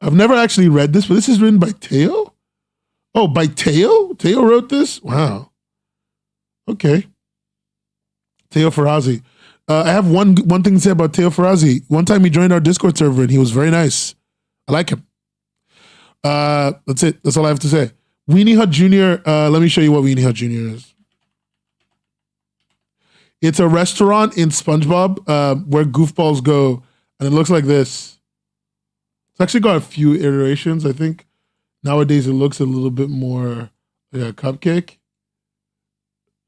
I've never actually read this, but this is written by Teo? Oh, by Teo? Teo wrote this? Wow. Okay. Teo Farazi. I have one thing to say about Teo Farazi. One time he joined our Discord server and he was very nice. I like him. That's it. That's all I have to say. Weenie Hut Jr. Let me show you what Weenie Hut Jr. is. It's a restaurant in SpongeBob where goofballs go, and it looks like this. It's actually got a few iterations. I think nowadays it looks a little bit more like a cupcake.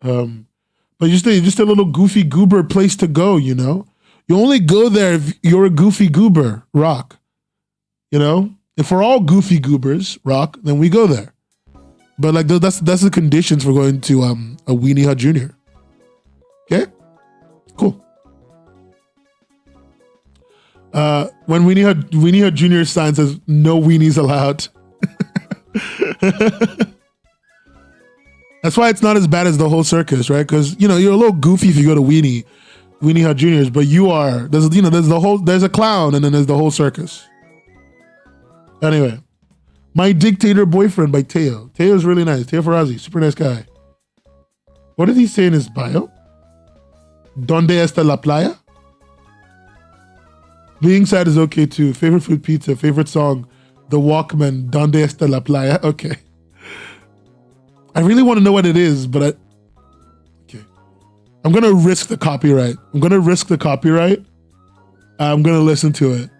But just a little goofy goober place to go, you know? You only go there if you're a goofy goober, Rock. You know? If we're all goofy goobers, Rock, then we go there. But like that's the conditions for going to a Weenie Hut Jr. Okay? Cool. When Weenie Hut Jr. sign says no weenies allowed. That's why it's not as bad as the whole circus, right? Because, you know, you're a little goofy if you go to Weenie. Weenie Hut Juniors, but you are there's a clown and then there's the whole circus. Anyway, My Dictator Boyfriend by Teo. Teo's really nice. Teo Farazi, super nice guy. What did he say in his bio? Donde está la playa? Being sad is okay too. Favorite food, pizza. Favorite song, The Walkman, Donde está la playa? Okay. I really want to know what it is, but okay. I'm going to risk the copyright. I'm going to listen to it.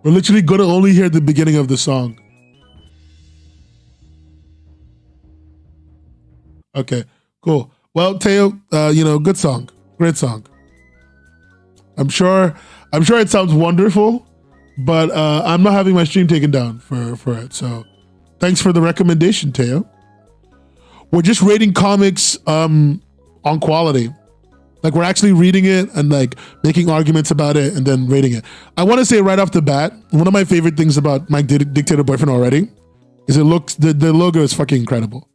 We're literally going to only hear the beginning of the song. Okay, cool. Well, Teo, good song. Great song. I'm sure it sounds wonderful, but I'm not having my stream taken down for it. So thanks for the recommendation, Teo. We're just rating comics on quality. Like, we're actually reading it and like making arguments about it and then rating it. I want to say right off the bat, one of my favorite things about My Dictator Boyfriend already is the logo is fucking incredible.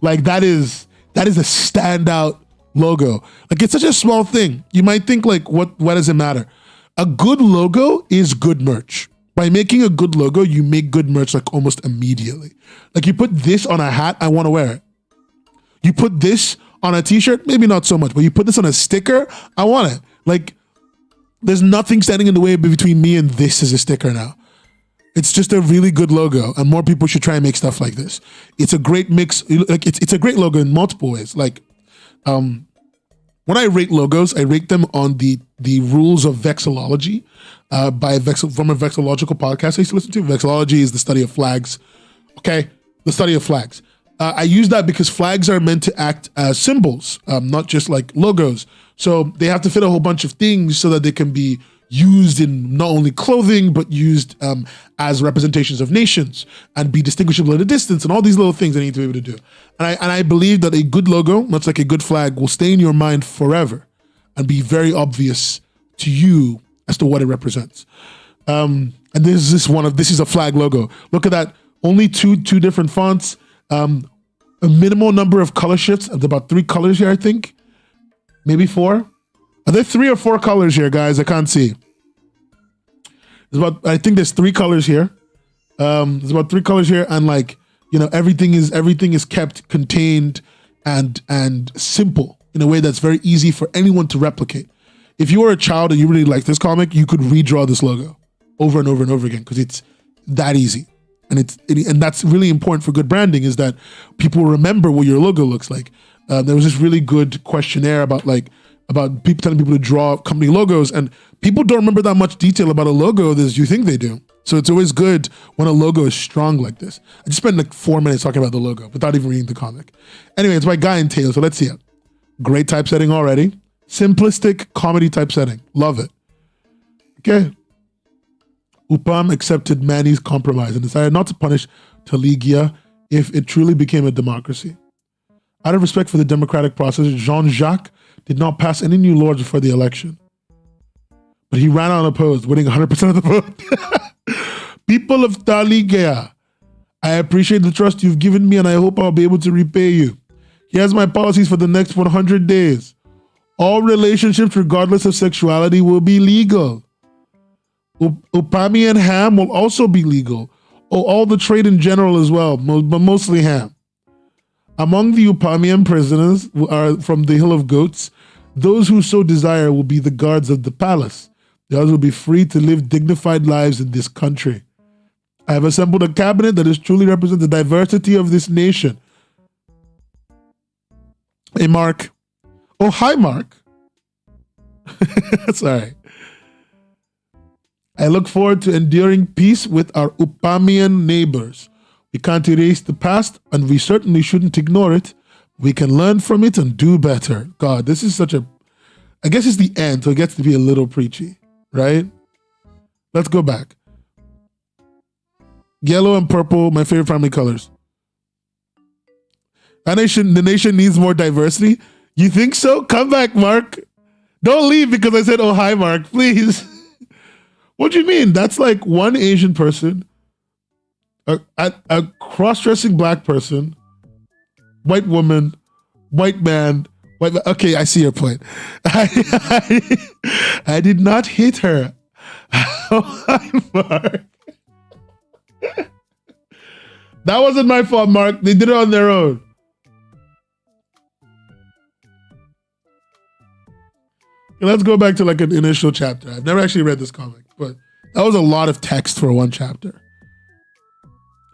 Like, that is a standout logo. Like, it's such a small thing. You might think like, what does it matter? A good logo is good merch. By making a good logo, you make good merch like almost immediately. Like, you put this on a hat, I want to wear it. You put this on a t-shirt, maybe not so much, but you put this on a sticker, I want it. Like, there's nothing standing in the way between me and this as a sticker now. It's just a really good logo, and more people should try and make stuff like this. It's a great mix. Like, it's a great logo in multiple ways. Like, when I rate logos, I rate them on the rules of vexillology from a vexillological podcast I used to listen to. Vexillology is the study of flags. Okay, the study of flags. I use that because flags are meant to act as symbols, not just like logos. So they have to fit a whole bunch of things so that they can be used in not only clothing, but used as representations of nations and be distinguishable at a distance, and all these little things I need to be able to do. And I believe that a good logo, much like a good flag, will stay in your mind forever and be very obvious to you as to what it represents. And this is a flag logo. Look at that. Only two different fonts. A minimal number of color shifts. There's about 3 colors here, I think. Maybe 4. Are there 3 or 4 colors here, guys? I can't see. I think there's 3 colors here. There's about 3 colors here, and like, everything is kept contained and simple in a way that's very easy for anyone to replicate. If you were a child and you really like this comic, you could redraw this logo over and over and over again because it's that easy. And that's really important for good branding, is that people remember what your logo looks like. There was this really good questionnaire about people telling people to draw company logos, and people don't remember that much detail about a logo as you think they do. So it's always good when a logo is strong like this. I just spent like 4 minutes talking about the logo without even reading the comic. Anyway, it's by Guy and Teo, so let's see it. Great typesetting already. Simplistic comedy typesetting. Love it. Okay. Upam accepted Manny's compromise and decided not to punish Taligia if it truly became a democracy. Out of respect for the democratic process, Jean-Jacques did not pass any new laws before the election. But he ran unopposed, winning 100% of the vote. People of Taligia, I appreciate the trust you've given me, and I hope I'll be able to repay you. Here's my policies for the next 100 days. All relationships, regardless of sexuality, will be legal. Upami and ham will also be legal. All the trade in general as well, but mostly ham. Among the Upamian prisoners are from the Hill of Goats. Those who so desire will be the guards of the palace. The others will be free to live dignified lives in this country. I have assembled a cabinet that is truly represents the diversity of this nation. Hey, Mark. Oh, hi, Mark. Sorry. I look forward to enduring peace with our Upamian neighbors. We can't erase the past, and we certainly shouldn't ignore it. We can learn from it and do better. God, this is I guess it's the end, so it gets to be a little preachy, right? Let's go back. Yellow and purple, my favorite family colors. The nation needs more diversity. You think so? Come back, Mark. Don't leave because I said, oh, hi, Mark, please. What do you mean? That's like one Asian person, a cross-dressing black person, white woman, White man. Okay, I see your point. I did not hit her. Mark. That wasn't my fault, Mark. They did it on their own. Let's go back to like an initial chapter. I've never actually read this comic, but that was a lot of text for one chapter.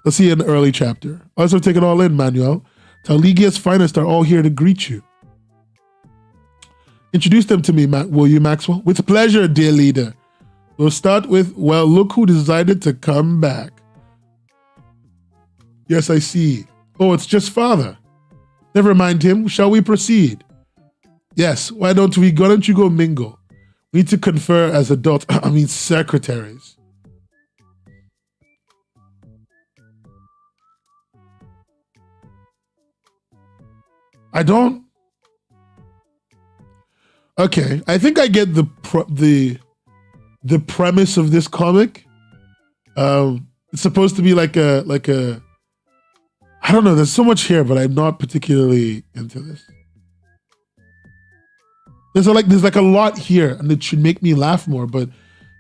Let's see an early chapter. Also take it all in, Manuel. Taligia's finest are all here to greet you. Introduce them to me, will you, Maxwell? With pleasure, dear leader. We'll start with, well, look who decided to come back. Yes, I see. Oh, it's just father. Never mind him. Shall we proceed? Yes, why don't you go mingle? We need to confer as adults, secretaries. I don't. Okay, I think I get the premise of this comic. It's supposed to be like a I don't know. There's so much here, but I'm not particularly into this. There's like a lot here, and it should make me laugh more. But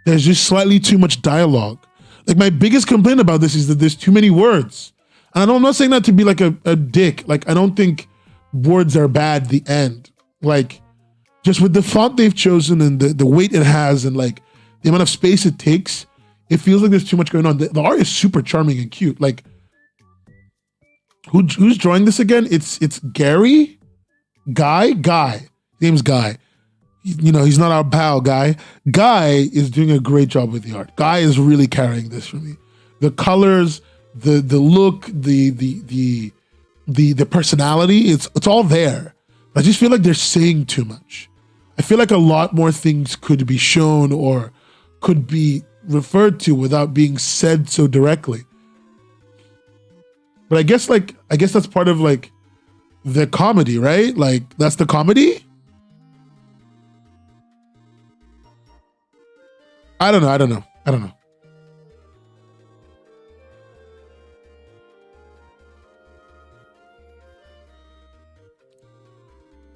there's just slightly too much dialogue. Like my biggest complaint about this is that there's too many words. And I'm not saying that to be like a dick. Like I don't think words are bad. The end. Like just with the font they've chosen and the weight it has and like the amount of space it takes, it feels like there's too much going on. The art is super charming and cute. Like. Who's drawing this again? It's Gary? Guy? His name's Guy. He's not our pal, Guy. Guy is doing a great job with the art. Guy is really carrying this for me. The colors, the look, the personality, it's all there. I just feel like they're saying too much. I feel like a lot more things could be shown or could be referred to without being said so directly. But I guess that's part of like the comedy, right? Like that's the comedy. I don't know.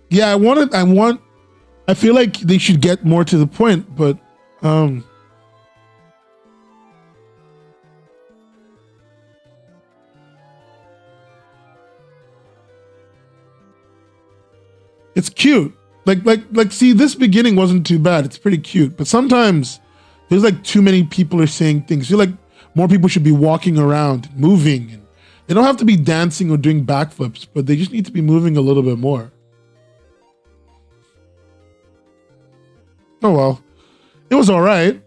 Yeah, I feel like they should get more to the point, but it's cute. Like see, this beginning wasn't too bad. It's pretty cute. But sometimes there's like too many people are saying things. I feel like more people should be walking around, moving. And they don't have to be dancing or doing backflips, but they just need to be moving a little bit more. Oh well. It was all right.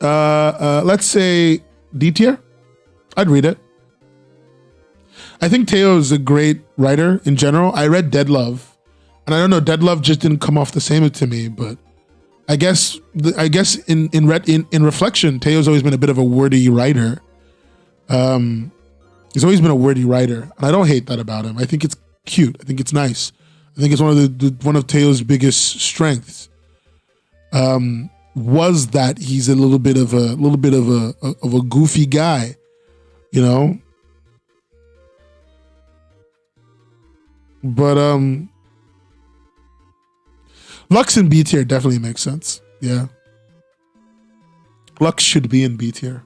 Let's say D tier. I'd read it. I think Teo is a great writer in general. I read Dead Love, and I don't know, Dead Love just didn't come off the same to me. But I guess in reflection, Teo's always been a bit of a wordy writer. He's always been a wordy writer, and I don't hate that about him. I think it's cute. I think it's nice. I think it's one of Teo's biggest strengths. Was that he's a little bit of a goofy guy, you know. But Lux in B tier definitely makes sense. Yeah. Lux should be in B tier.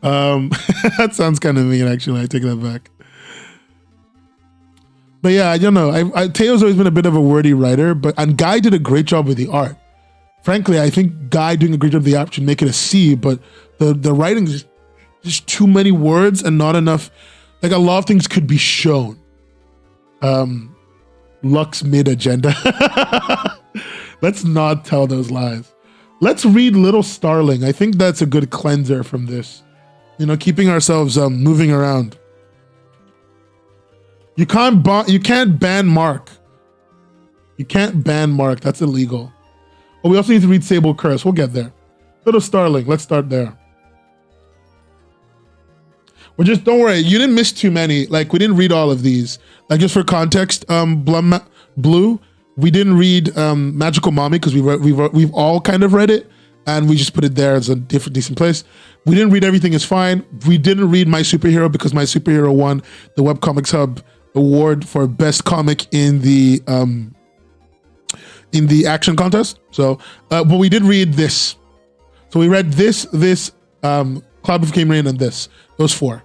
That sounds kind of mean, actually. I take that back. But yeah, I don't know. Teo's always been a bit of a wordy writer, and Guy did a great job with the art. Frankly, I think Guy doing a great job with the art should make it a C, but the writing is just too many words and not enough. Like a lot of things could be shown. Lux mid agenda. Let's not tell those lies. Let's read Little Starling. I think that's a good cleanser from this. You know, keeping ourselves moving around. You can't ban Mark. You can't ban Mark. That's illegal. Oh, we also need to read Sable Curse. We'll get there. Little Starling. Let's start there. Don't worry, you didn't miss too many. Like, we didn't read all of these. Like, just for context, Blue, we didn't read Magical Mommy because we've all kind of read it, and we just put it there as a decent place. We didn't read Everything Is Fine. We didn't read My Superhero because My Superhero won the Webcomics Hub award for best comic in the action contest. So, but we did read this. So we read this, Cloud Became Rain, and those 4.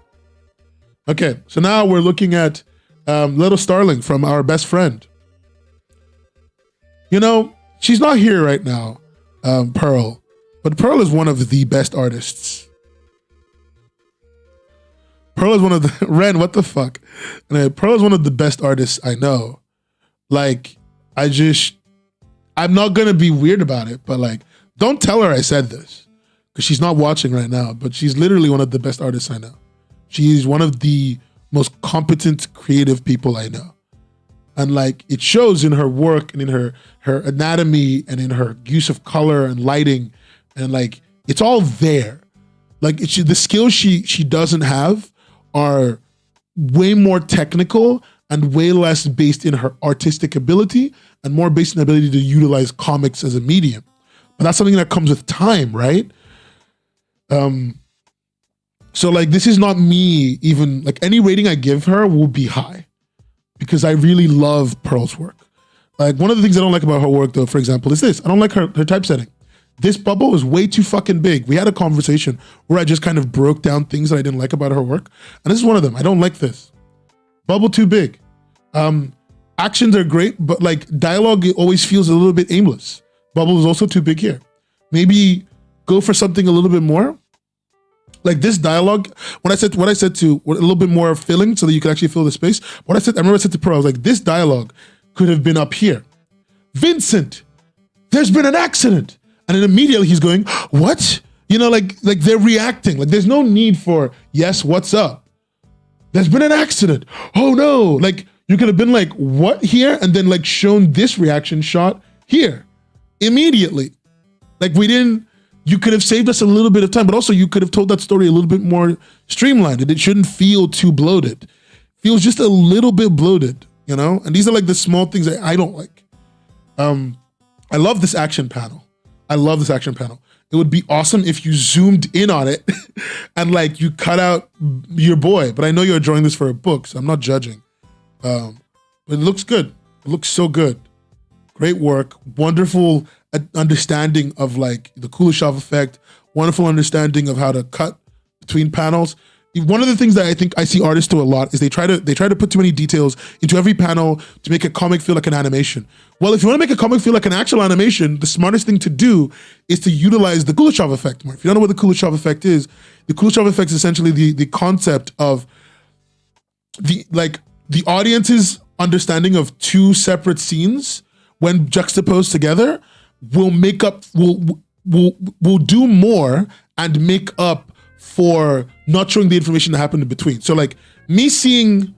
Okay, so now we're looking at Little Starling from our best friend. You know, she's not here right now, Pearl, but Pearl is one of the best artists. Pearl is one of the, Ren, what the fuck? Pearl is one of the best artists I know. Like, I'm not gonna be weird about it, but like, don't tell her I said this, because she's not watching right now, but she's literally one of the best artists I know. She's one of the most competent, creative people I know. And like, it shows in her work and in her anatomy and in her use of color and lighting, and like, it's all there. Like, the skills she doesn't have are way more technical and way less based in her artistic ability and more based in the ability to utilize comics as a medium. But that's something that comes with time, right? So like, this is not me even, like, any rating I give her will be high because I really love Pearl's work. Like, one of the things I don't like about her work though, for example, is this. I don't like her typesetting. This bubble is way too fucking big. We had a conversation where I just kind of broke down things that I didn't like about her work. And this is one of them. I don't like this. Bubble too big. Actions are great, but like, dialogue always feels a little bit aimless. Bubble is also too big here. Maybe go for something a little bit more. Like this dialogue, what I said to a little bit more filling so that you could actually fill the space. I remember I said to Pearl, I was like, this dialogue could have been up here. Vincent, there's been an accident. And then immediately he's going, what? You know, like they're reacting. Like, there's no need for, yes, what's up? There's been an accident. Oh no. Like, you could have been like, what here? And then like shown this reaction shot here immediately. Like, you could have saved us a little bit of time, but also you could have told that story a little bit more streamlined, and it shouldn't feel too bloated. It feels just a little bit bloated, you know? And these are like the small things that I don't like. I love this action panel. It would be awesome if you zoomed in on it and like you cut out your boy, but I know you're drawing this for a book, so I'm not judging. But it looks good. It looks so good. Great work. Wonderful understanding of like the Kuleshov effect. Wonderful understanding of how to cut between panels. One of the things that I think I see artists do a lot is they try to put too many details into every panel to make a comic feel like an animation. Well, if you want to make a comic feel like an actual animation, the smartest thing to do is to utilize the Kuleshov effect more. If you don't know what the Kuleshov effect is, the Kuleshov effect is essentially the concept of the audience's understanding of two separate scenes when juxtaposed together will do more and make up for not showing the information that happened in between. So like me seeing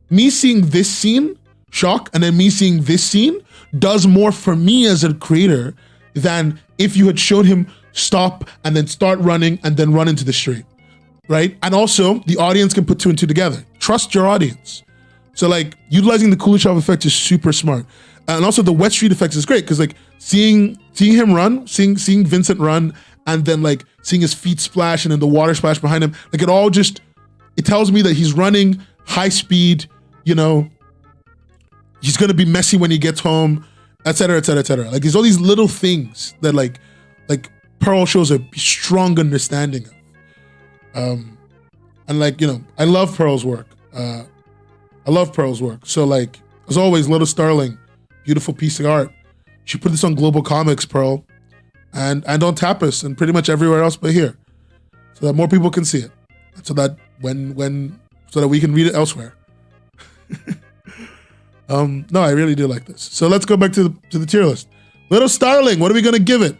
this scene, shock, and then me seeing this scene does more for me as a creator than if you had showed him stop and then start running and then run into the street, right? And also the audience can put 2 and 2 together. Trust your audience. So like utilizing the Kuleshov effect is super smart. And also the wet street effects is great because like seeing him run, seeing Vincent run, and then like seeing his feet splash and then the water splash behind him, like it tells me that he's running high speed, you know, he's gonna be messy when he gets home, etc., etc., etc. Like there's all these little things that like Pearl shows a strong understanding of. And like, you know, I love Pearl's work. So like, as always, Little Starling, beautiful piece of art. She put this on Global Comics, Pearl, and on Tapas and pretty much everywhere else but here, so that more people can see it, so that so that we can read it elsewhere. No, I really do like this. So let's go back to the tier list. Little Starling, what are we gonna give it?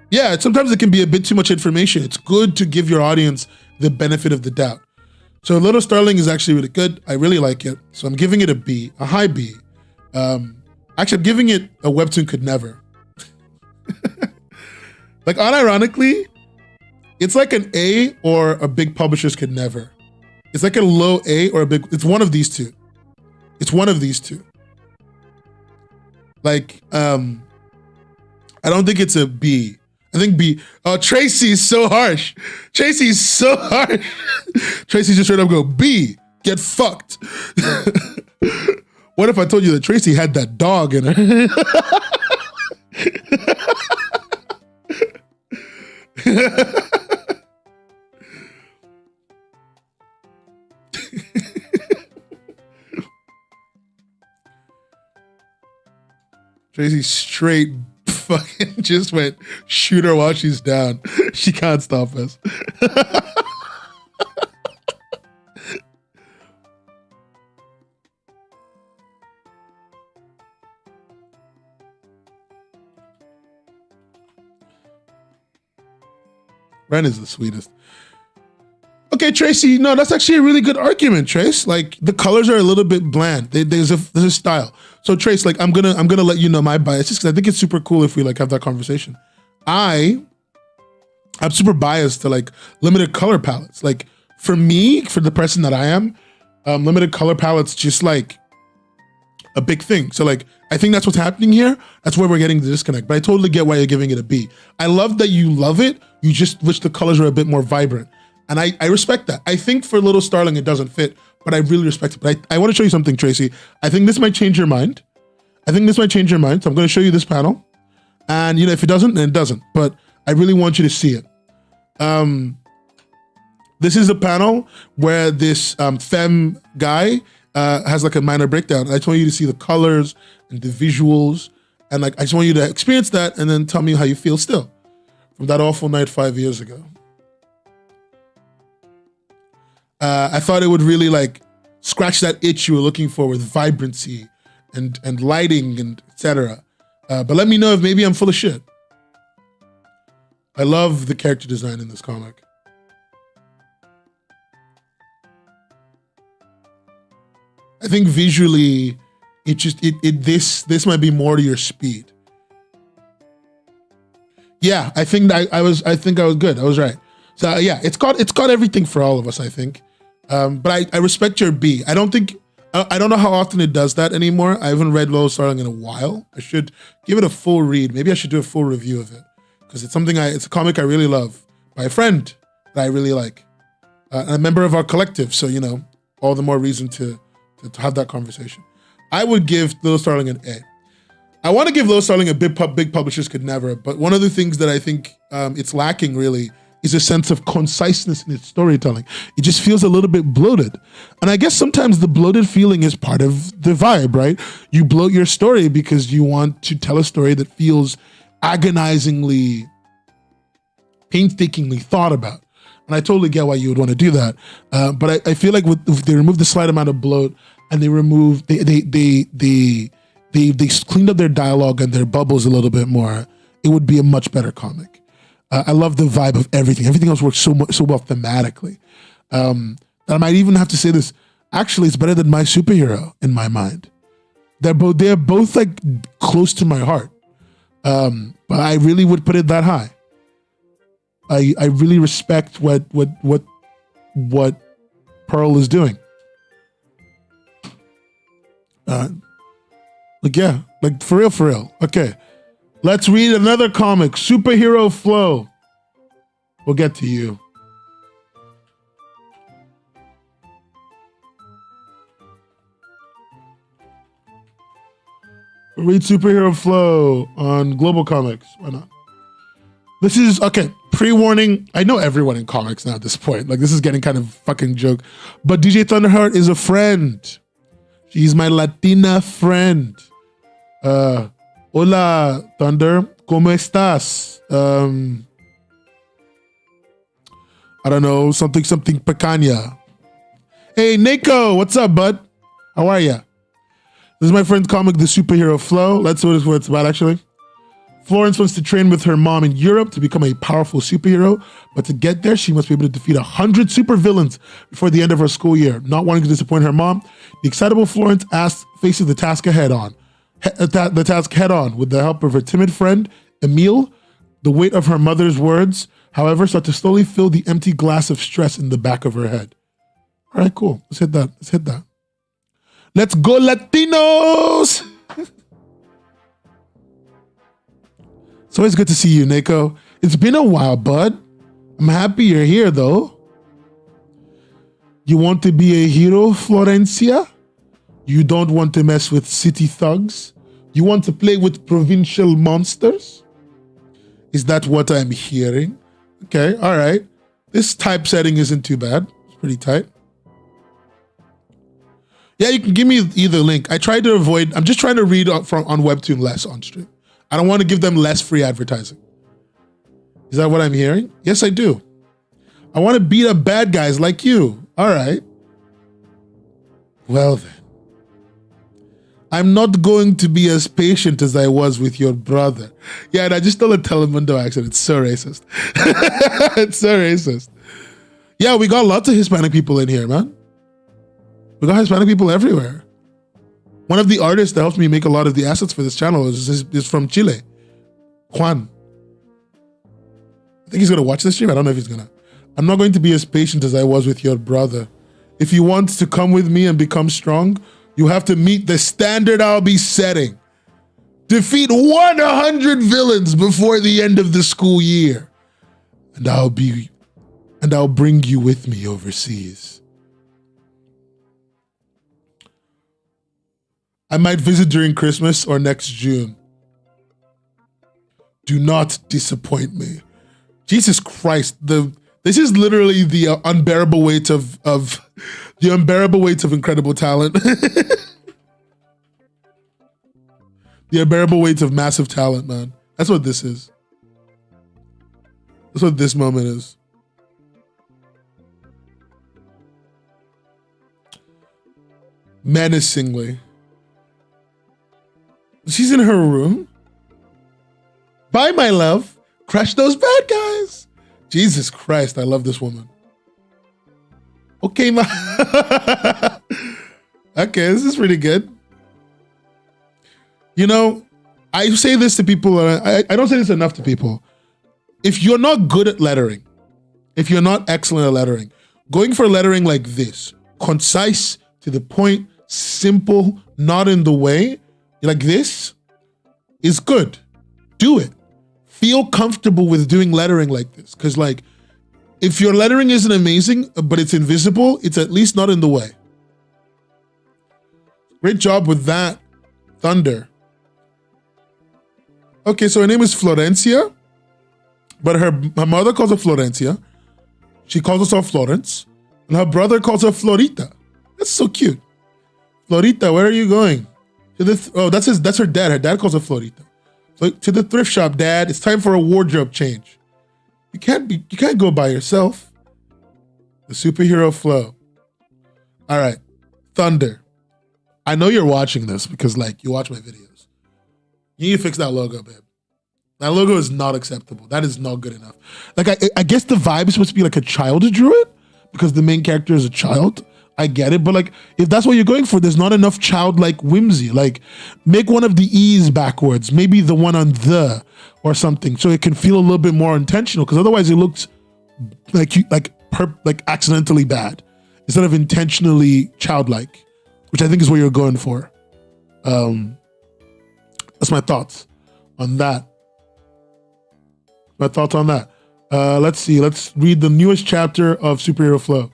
Yeah, sometimes it can be a bit too much information. It's good to give your audience the benefit of the doubt. So Little Starling is actually really good. I really like it. So I'm giving it a B, a high B. Actually, I'm giving it a Webtoon could never. Like, unironically, it's like an A or a big publishers could never. It's like a low A or a big, it's one of these two. Like, I don't think it's a B. And think B. Oh, Tracy's so harsh. Tracy's so harsh. Tracy just straight up go, B, get fucked. What if I told you that Tracy had that dog in her? Tracy straight fucking just went, shoot her while she's down. She can't stop us. Ren is the sweetest. Okay, Tracy, no, that's actually a really good argument, Trace. Like the colors are a little bit bland. There's a style. So Trace, like I'm gonna let you know my bias just because I think it's super cool if we like have that conversation. I'm super biased to like limited color palettes. Like for me, for the person that I am, limited color palettes just like a big thing. So like I think that's what's happening here. That's where we're getting the disconnect. But I totally get why you're giving it a B. I love that you love it. You just wish the colors were a bit more vibrant. And I respect that. I think for Little Starling, it doesn't fit, but I really respect it. But I want to show you something, Tracy. I think this might change your mind. So I'm going to show you this panel. And you know, if it doesn't, then it doesn't. But I really want you to see it. This is a panel where this femme guy has like a minor breakdown. I just want you to see the colors and the visuals. And like, I just want you to experience that and then tell me how you feel still from that awful night 5 years ago. I thought it would really like scratch that itch you were looking for with vibrancy and lighting and etc. But let me know if maybe I'm full of shit. I love the character design in this comic. I think visually, this might be more to your speed. Yeah, I think I was good. I was right. So yeah, it's got everything for all of us, I think. But I respect your B. I don't know how often it does that anymore. I haven't read Little Starling in a while. I should give it a full read. Maybe I should do a full review of it because it's it's a comic I really love by a friend that I really like, and a member of our collective. So you know, all the more reason to have that conversation. I would give Little Starling an A. I want to give Little Starling a big publishers could never, but one of the things that I think it's lacking really is a sense of conciseness in its storytelling. It just feels a little bit bloated. And I guess sometimes the bloated feeling is part of the vibe, right? You bloat your story because you want to tell a story that feels agonizingly, painstakingly thought about. And I totally get why you would want to do that. But I feel like if they remove the slight amount of bloat and they cleaned up their dialogue and their bubbles a little bit more, it would be a much better comic. I love the vibe of everything. Everything else works so well thematically. That I might even have to say this. Actually, it's better than My Superhero in my mind. They're both like close to my heart. But I really would put it that high. I really respect what Pearl is doing. Like for real. Okay. Let's read another comic, Superhero Flow. We'll get to you. We'll read Superhero Flow on Global Comics. Why not? This is, okay, pre-warning. I know everyone in comics now at this point. Like, this is getting kind of fucking joke. But DJ Thunderheart is a friend. She's my Latina friend. Hola, Thunder. ¿Cómo estás? I don't know, something picanha. Hey, Nico, what's up, bud? How are ya? This is my friend's comic, The Superhero Flow. Let's see what it's about, actually. Florence wants to train with her mom in Europe to become a powerful superhero, but to get there, she must be able to defeat 100 supervillains before the end of her school year. Not wanting to disappoint her mom, the excitable Florence faces the task head on with the help of her timid friend, Emile. The weight of her mother's words, however, start to slowly fill the empty glass of stress in the back of her head. All right, cool. Let's hit that. Let's go, Latinos! It's always good to see you, Nico. It's been a while, bud. I'm happy you're here, though. You want to be a hero, Florencia? You don't want to mess with city thugs? You want to play with provincial monsters? Is that what I'm hearing? Okay, all right. This typesetting isn't too bad. It's pretty tight. Yeah, you can give me either link. I try to avoid, I'm just trying to read on Webtoon less on stream. I don't want to give them less free advertising. Is that what I'm hearing? Yes, I do. I want to beat up bad guys like you. All right. Well then. I'm not going to be as patient as I was with your brother. Yeah, and I just stole a Telemundo accent. It's so racist. It's so racist. Yeah, we got lots of Hispanic people in here, man. We got Hispanic people everywhere. One of the artists that helps me make a lot of the assets for this channel is from Chile, Juan. I think he's gonna watch this stream. I don't know if he's gonna. I'm not going to be as patient as I was with your brother. If you want to come with me and become strong, you have to meet the standard I'll be setting. Defeat 100 villains before the end of the school year. And I'll bring you with me overseas. I might visit during Christmas or next June. Do not disappoint me. Jesus Christ, this is literally the unbearable weight of incredible talent. The unbearable weight of massive talent, man. That's what this is. That's what this moment is. Menacingly. She's in her room. Bye, my love. Crush those bad guys. Jesus Christ, I love this woman. Okay, okay, this is pretty good. You know, I say this to people, I don't say this enough to people. If you're not good at lettering, if you're not excellent at lettering, going for lettering like this, concise, to the point, simple, not in the way, like this, is good. Do it. Feel comfortable with doing lettering like this. Because like, if your lettering isn't amazing, but it's invisible, it's at least not in the way. Great job with that, Thunder. Okay, so her name is Florencia, but her mother calls her Florencia. She calls herself Florence, and her brother calls her Florita. That's so cute. Florita, where are you going? To the that's her dad. Her dad calls her Florita. So to the thrift shop, Dad. It's time for a wardrobe change. You can't go by yourself. The superhero flow. All right, Thunder. I know you're watching this because like you watch my videos. You need to fix that logo, babe. That logo is not acceptable. That is not good enough. Like I guess the vibe is supposed to be like a child drew it because the main character is a child. I get it, but like if that's what you're going for, there's not enough childlike whimsy. Like make one of the E's backwards, maybe the one on the or something, so it can feel a little bit more intentional. Because otherwise, it looks like accidentally bad instead of intentionally childlike, which I think is what you're going for. That's my thoughts on that. Let's see. Let's read the newest chapter of Superhero Flow.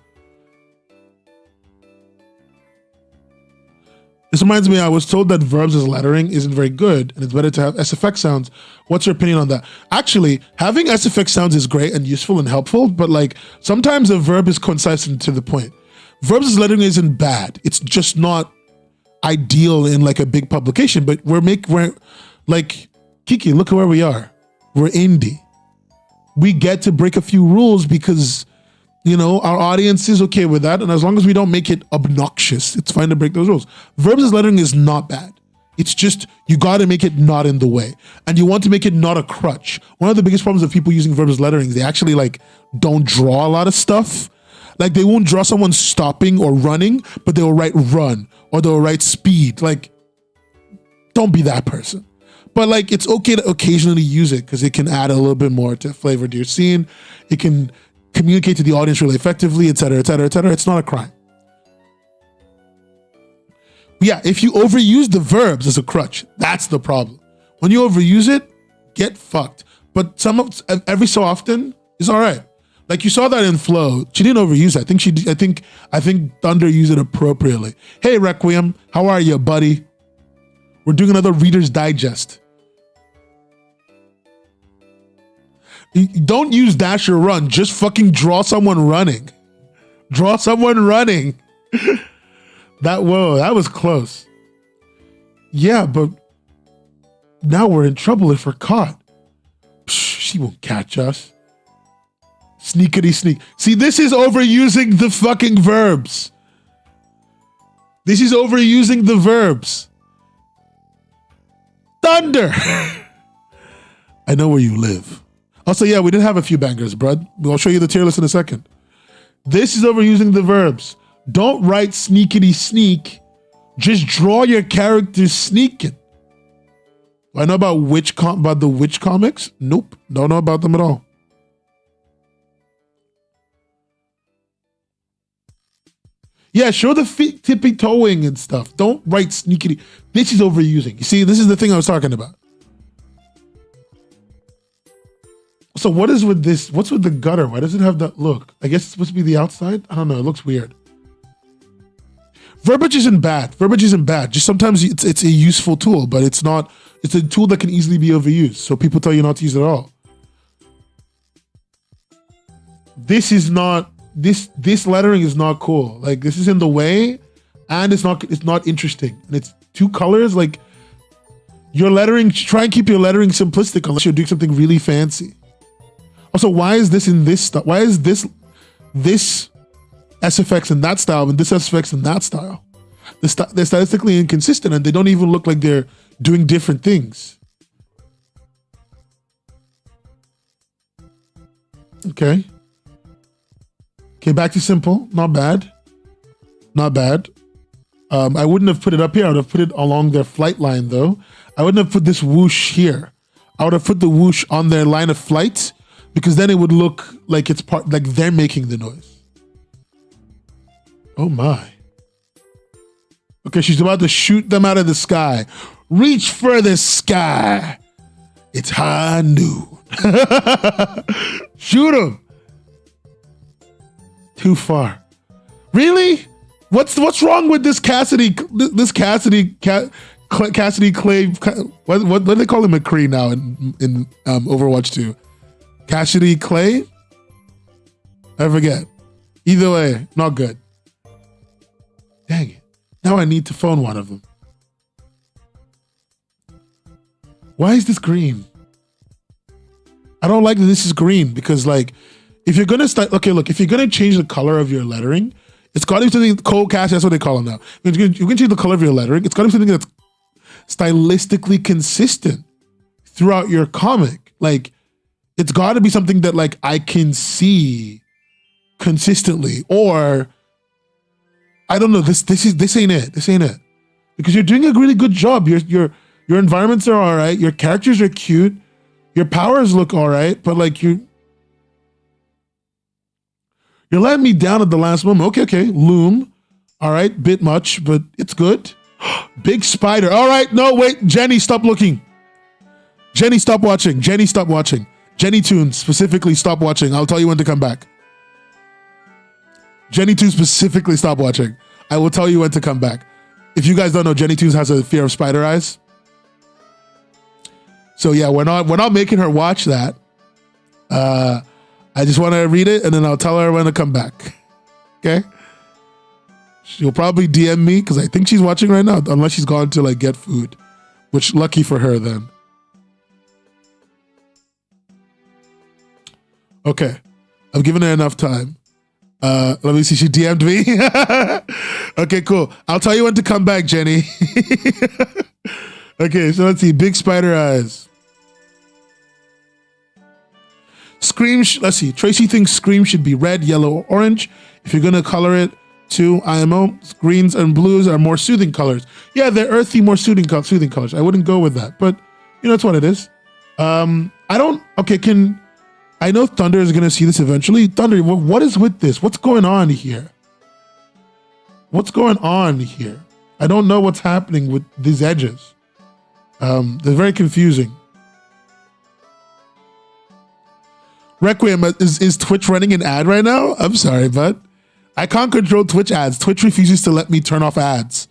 This reminds me, I was told that verbs as lettering isn't very good and it's better to have SFX sounds. What's your opinion on that? Actually, having SFX sounds is great and useful and helpful, but like sometimes a verb is concise and to the point. Verbs as lettering isn't bad. It's just not ideal in like a big publication, but we're like, Kiki, look at where we are. We're indie. We get to break a few rules because, you know, our audience is okay with that. And as long as we don't make it obnoxious, it's fine to break those rules. Verbs as lettering is not bad. It's just, you got to make it not in the way. And you want to make it not a crutch. One of the biggest problems of people using verbs as lettering is they actually like don't draw a lot of stuff. Like they won't draw someone stopping or running, but they'll write run or they'll write speed. Like, don't be that person. But like, it's okay to occasionally use it because it can add a little bit more to flavor to your scene. It can communicate to the audience really effectively, et cetera, et cetera, et cetera. It's not a crime. But yeah, if you overuse the verbs as a crutch, that's the problem. When you overuse it, get fucked. But every so often, it's all right. Like you saw that in Flow. She didn't overuse it. I think Thunder used it appropriately. Hey, Requiem, how are you, buddy? We're doing another Reader's Digest. Don't use dash or run. Just fucking draw someone running. Draw someone running. That was close. Yeah, but now we're in trouble if we're caught. Psh, she won't catch us. Sneakity sneak. See, this is overusing the fucking verbs. This is overusing the verbs. Thunder. I know where you live. Also, yeah, we did have a few bangers, bud. I'll show you the tier list in a second. This is overusing the verbs. Don't write sneakity sneak. Just draw your characters sneaking. Do I know about the witch comics? Nope. Don't know about them at all. Yeah, show the feet tippy toeing and stuff. Don't write sneakity. This is overusing. You see, this is the thing I was talking about. So what is with this? What's with the gutter? Why does it have that look? I guess it's supposed to be the outside? I don't know. It looks weird. Verbiage isn't bad. Verbiage isn't bad. Just sometimes it's a useful tool, but it's not. It's a tool that can easily be overused. So people tell you not to use it at all. This is not. This lettering is not cool. Like this is in the way, and it's not interesting. And it's two colors. Like your lettering. Try and keep your lettering simplistic unless you're doing something really fancy. Also, why is this in this stuff? Why is this SFX in that style and this SFX in that style? They're stylistically inconsistent and they don't even look like they're doing different things. Okay. Okay, back to simple. Not bad. Not bad. I wouldn't have put it up here. I would have put it along their flight line though. I wouldn't have put this whoosh here. I would have put the whoosh on their line of flight because then it would look like it's like they're making the noise. Oh my. Okay, she's about to shoot them out of the sky. Reach for the sky. It's high noon. Shoot them. Too far. Really? What's wrong with this Cassidy Clay? What do they call him McCree now in Overwatch 2? Cassidy Clay? I forget. Either way, not good. Dang it. Now I need to phone one of them. Why is this green? I don't like that this is green because like, if you're gonna start, okay, look, if you're gonna change the color of your lettering, it's gotta be something, cold cast, that's what they call them now. You can change the color of your lettering, it's gotta be something that's stylistically consistent throughout your comic. Like, it's gotta be something that like I can see consistently, or I don't know, this ain't it. This ain't it. Because you're doing a really good job. Your environments are all right, your characters are cute, your powers look all right, but like you're letting me down at the last moment. Okay, Loom. All right, bit much, but it's good. Big spider. All right, no, wait, Jenny, stop looking. Jenny, stop watching. Jenny, stop watching. Jenny Toon, specifically, stop watching. I'll tell you when to come back. Jenny Toon, specifically, stop watching. I will tell you when to come back. If you guys don't know, Jenny Toon has a fear of spider eyes. So yeah, we're not making her watch that. I just want to read it and then I'll tell her when to come back. Okay? She'll probably DM me because I think she's watching right now, unless she's gone to like get food, which lucky for her then. Okay. I've given her enough time. Let me see. She DM'd me. Okay, cool. I'll tell you when to come back, Jenny. Okay, so let's see. Big spider eyes. Scream, let's see. Tracy thinks Scream should be red, yellow, or orange. If you're going to color it to IMO, greens and blues are more soothing colors. Yeah, they're earthy, more soothing colors. I wouldn't go with that, but you know, that's what it is. I know Thunder is going to see this eventually. Thunder, what is with this? What's going on here? What's going on here? I don't know what's happening with these edges. They're very confusing. Requiem, is Twitch running an ad right now? I'm sorry, but I can't control Twitch ads. Twitch refuses to let me turn off ads.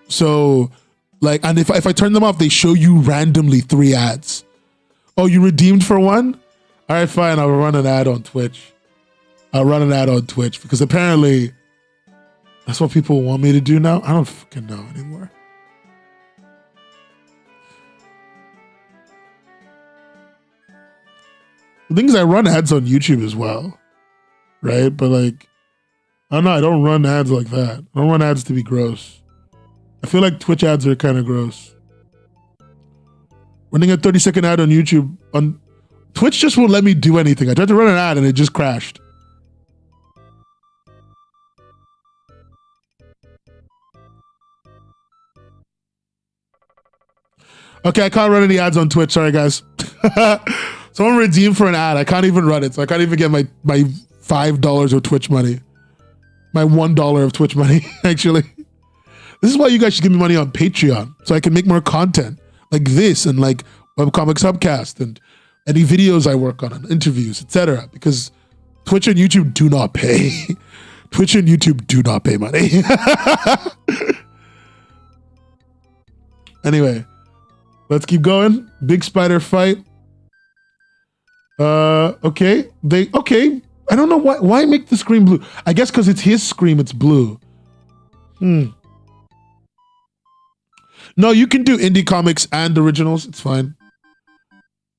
So like, and if I turn them off, they show you randomly 3 ads. Oh, you redeemed for one? All right, fine. I'll run an ad on Twitch. I'll run an ad on Twitch because apparently that's what people want me to do now. I don't fucking know anymore. The thing is, I run ads on YouTube as well, right? But like, I don't know. I don't run ads like that. I don't run ads to be gross. I feel like Twitch ads are kind of gross. Running a 30-second ad on YouTube on Twitch just won't let me do anything. I tried to run an ad and it just crashed. Okay, I can't run any ads on Twitch. Sorry, guys. Someone redeemed for an ad. I can't even run it, so I can't even get my $5 of Twitch money. My $1 of Twitch money, actually. This is why you guys should give me money on Patreon, so I can make more content like this and like Webcomics Hubcast and any videos I work on and interviews, etc. Because Twitch and YouTube do not pay. Twitch and YouTube do not pay money. Anyway, let's keep going. Big spider fight. Okay. I don't know why make the screen blue. I guess because it's his screen, it's blue. No, you can do indie comics and originals. It's fine.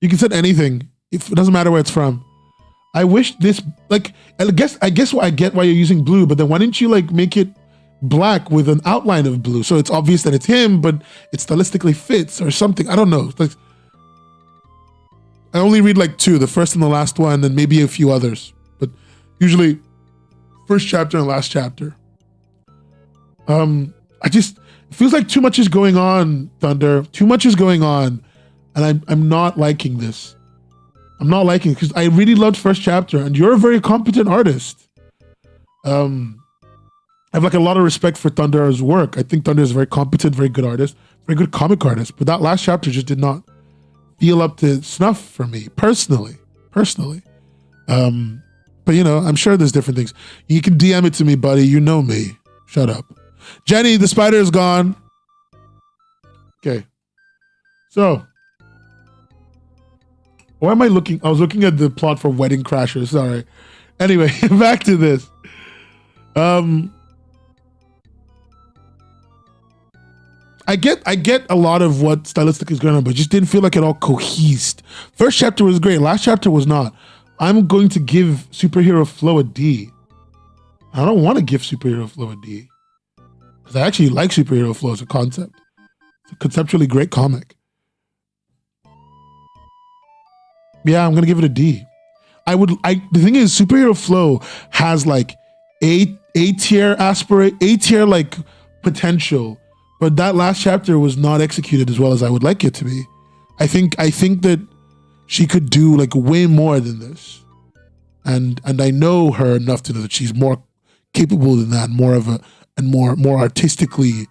You can set anything. If it doesn't matter where it's from. I wish this, like, I guess I get why you're using blue, but then why didn't you like make it black with an outline of blue so it's obvious that it's him, but it stylistically fits or something? I don't know. Like, I only read like 2, the first and the last one, and maybe a few others, but usually first chapter and last chapter. It feels like too much is going on, Thunder. Too much is going on, and I'm not liking this. I'm not liking it because I really loved first chapter, and you're a very competent artist. I have like a lot of respect for Thunder's work. I think Thunder is a very competent, very good artist, very good comic artist. But that last chapter just did not feel up to snuff for me personally. But you know, I'm sure there's different things. You can DM it to me, buddy. You know me. Shut up. Jenny, the spider is gone. Okay. So, why am I looking? I was looking at the plot for Wedding Crashers. Sorry. Anyway, back to this. I get a lot of what stylistic is going on, but it just didn't feel like it all cohesed. First chapter was great. Last chapter was not. I'm going to give Superhero Flow a D. I don't want to give Superhero Flow a D. Because I actually like Superhero Flow as a concept. It's a conceptually great comic. Yeah, I'm going to give it a D. The thing is, Superhero Flow has like A tier like potential. But that last chapter was not executed as well as I would like it to be. I think that she could do like way more than this. And I know her enough to know that she's more capable than that, more artistically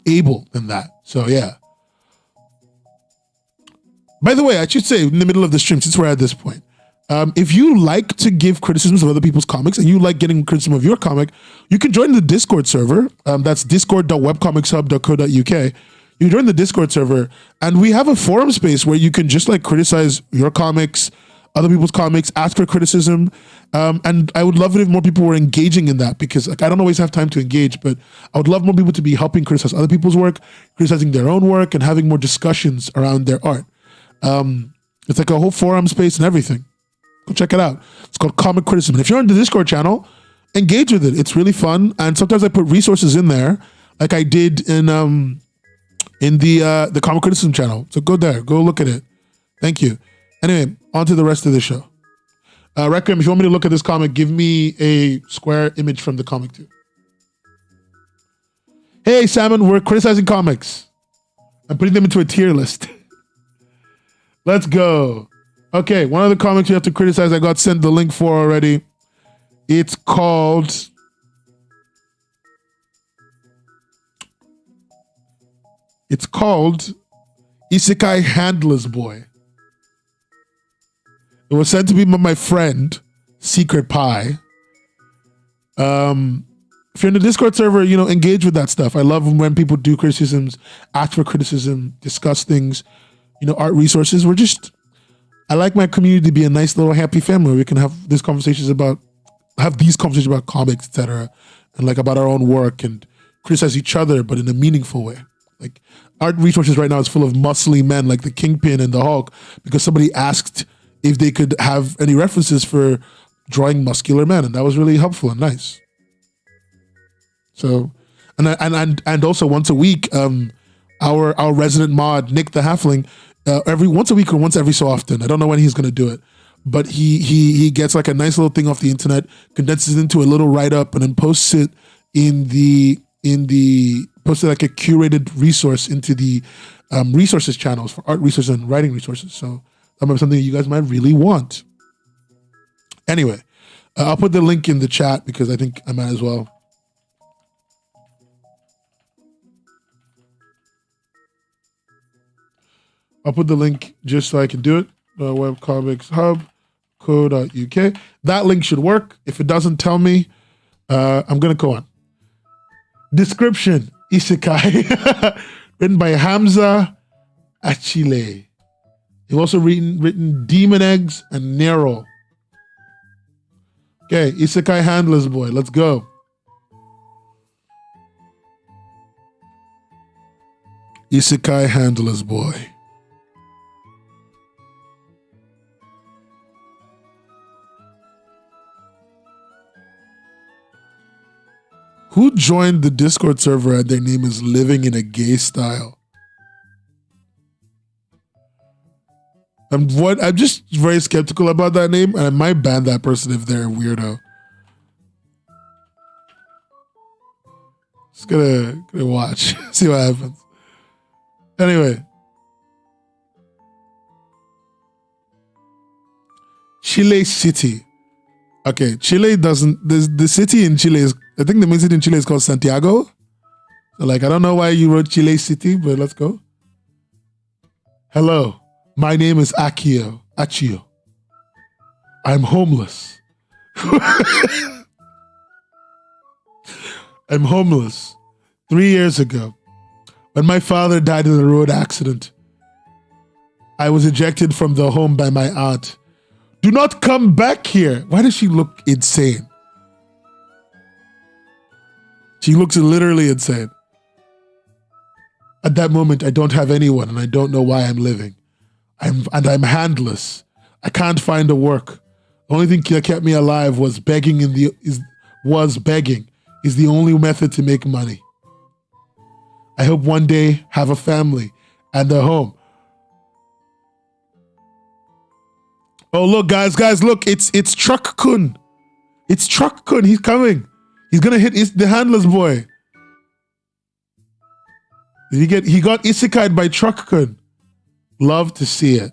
able than that. So yeah. By the way, I should say in the middle of the stream, since we're at this point, if you like to give criticisms of other people's comics and you like getting criticism of your comic, you can join the Discord server. That's discord.webcomicshub.co.uk. You join the Discord server, and we have a forum space where you can just like criticize your comics, other people's comics, ask for criticism. And I would love it if more people were engaging in that, because like I don't always have time to engage, but I would love more people to be helping criticize other people's work, criticizing their own work, and having more discussions around their art. It's like a whole forum space and everything. Go check it out. It's called Comic Criticism. And if you're on the Discord channel, engage with it. It's really fun. And sometimes I put resources in there, like I did in the Comic Criticism channel. So go there. Go look at it. Thank you. Anyway, on to the rest of the show. Requiem, if you want me to look at this comic, give me a square image from the comic too. Hey, Salmon, we're criticizing comics. I'm putting them into a tier list. Let's go. Okay, one of the comics you have to criticize, I got sent the link for already. It's called Isekai Handler's Boy. It was sent to me by my friend, Secret Pie. If you're in the Discord server, engage with that stuff. I love when people do criticisms, ask for criticism, discuss things, art resources. I like my community to be a nice little happy family where we can have these conversations about comics, etc., and like about our own work and criticize each other, but in a meaningful way. Like art resources right now is full of muscly men like the Kingpin and the Hulk because somebody asked if they could have any references for drawing muscular men, and that was really helpful and nice. So, and also once a week, our resident mod Nick the Halfling, once a week or once every so often. I don't know when he's going to do it, but he gets like a nice little thing off the internet, condenses it into a little write up, and then posts it posted like a curated resource into the resources channels for art resources and writing resources. So that might be something that you guys might really want. Anyway, I'll put the link in the chat because I think I might as well. I'll put the link just so I can do it. Webcomics Hub, co.uk. That link should work. If it doesn't, tell me. I'm going to go on. Description, Isekai. Written by Hamza Achille. You've also written Demon Eggs and Nero. Okay, Isekai Handlers Boy. Let's go. Isekai Handlers Boy. Who joined the Discord server and their name is Living in a Gay Style? I'm just very skeptical about that name, and I might ban that person if they're a weirdo. Just gonna watch, see what happens. Anyway. Chile City. Okay, Chile doesn't, the city in Chile is, I think the main city in Chile is called Santiago. So like, I don't know why you wrote Chile City, but let's go. Hello, my name is Achio. I'm homeless. I'm homeless. 3 years ago, when my father died in a road accident, I was ejected from the home by my aunt. Do not come back here. Why does she look insane? She looks literally insane. At that moment, I don't have anyone and I don't know why I'm living. I'm handless. I can't find a work. The only thing that kept me alive was begging begging is the only method to make money. I hope one day have a family and a home. Oh, look, guys, look, it's Truck Kun. It's Truck Kun. He's coming. He's gonna hit the Handler's Boy. He got isekai'd by Truck Kun. Love to see it.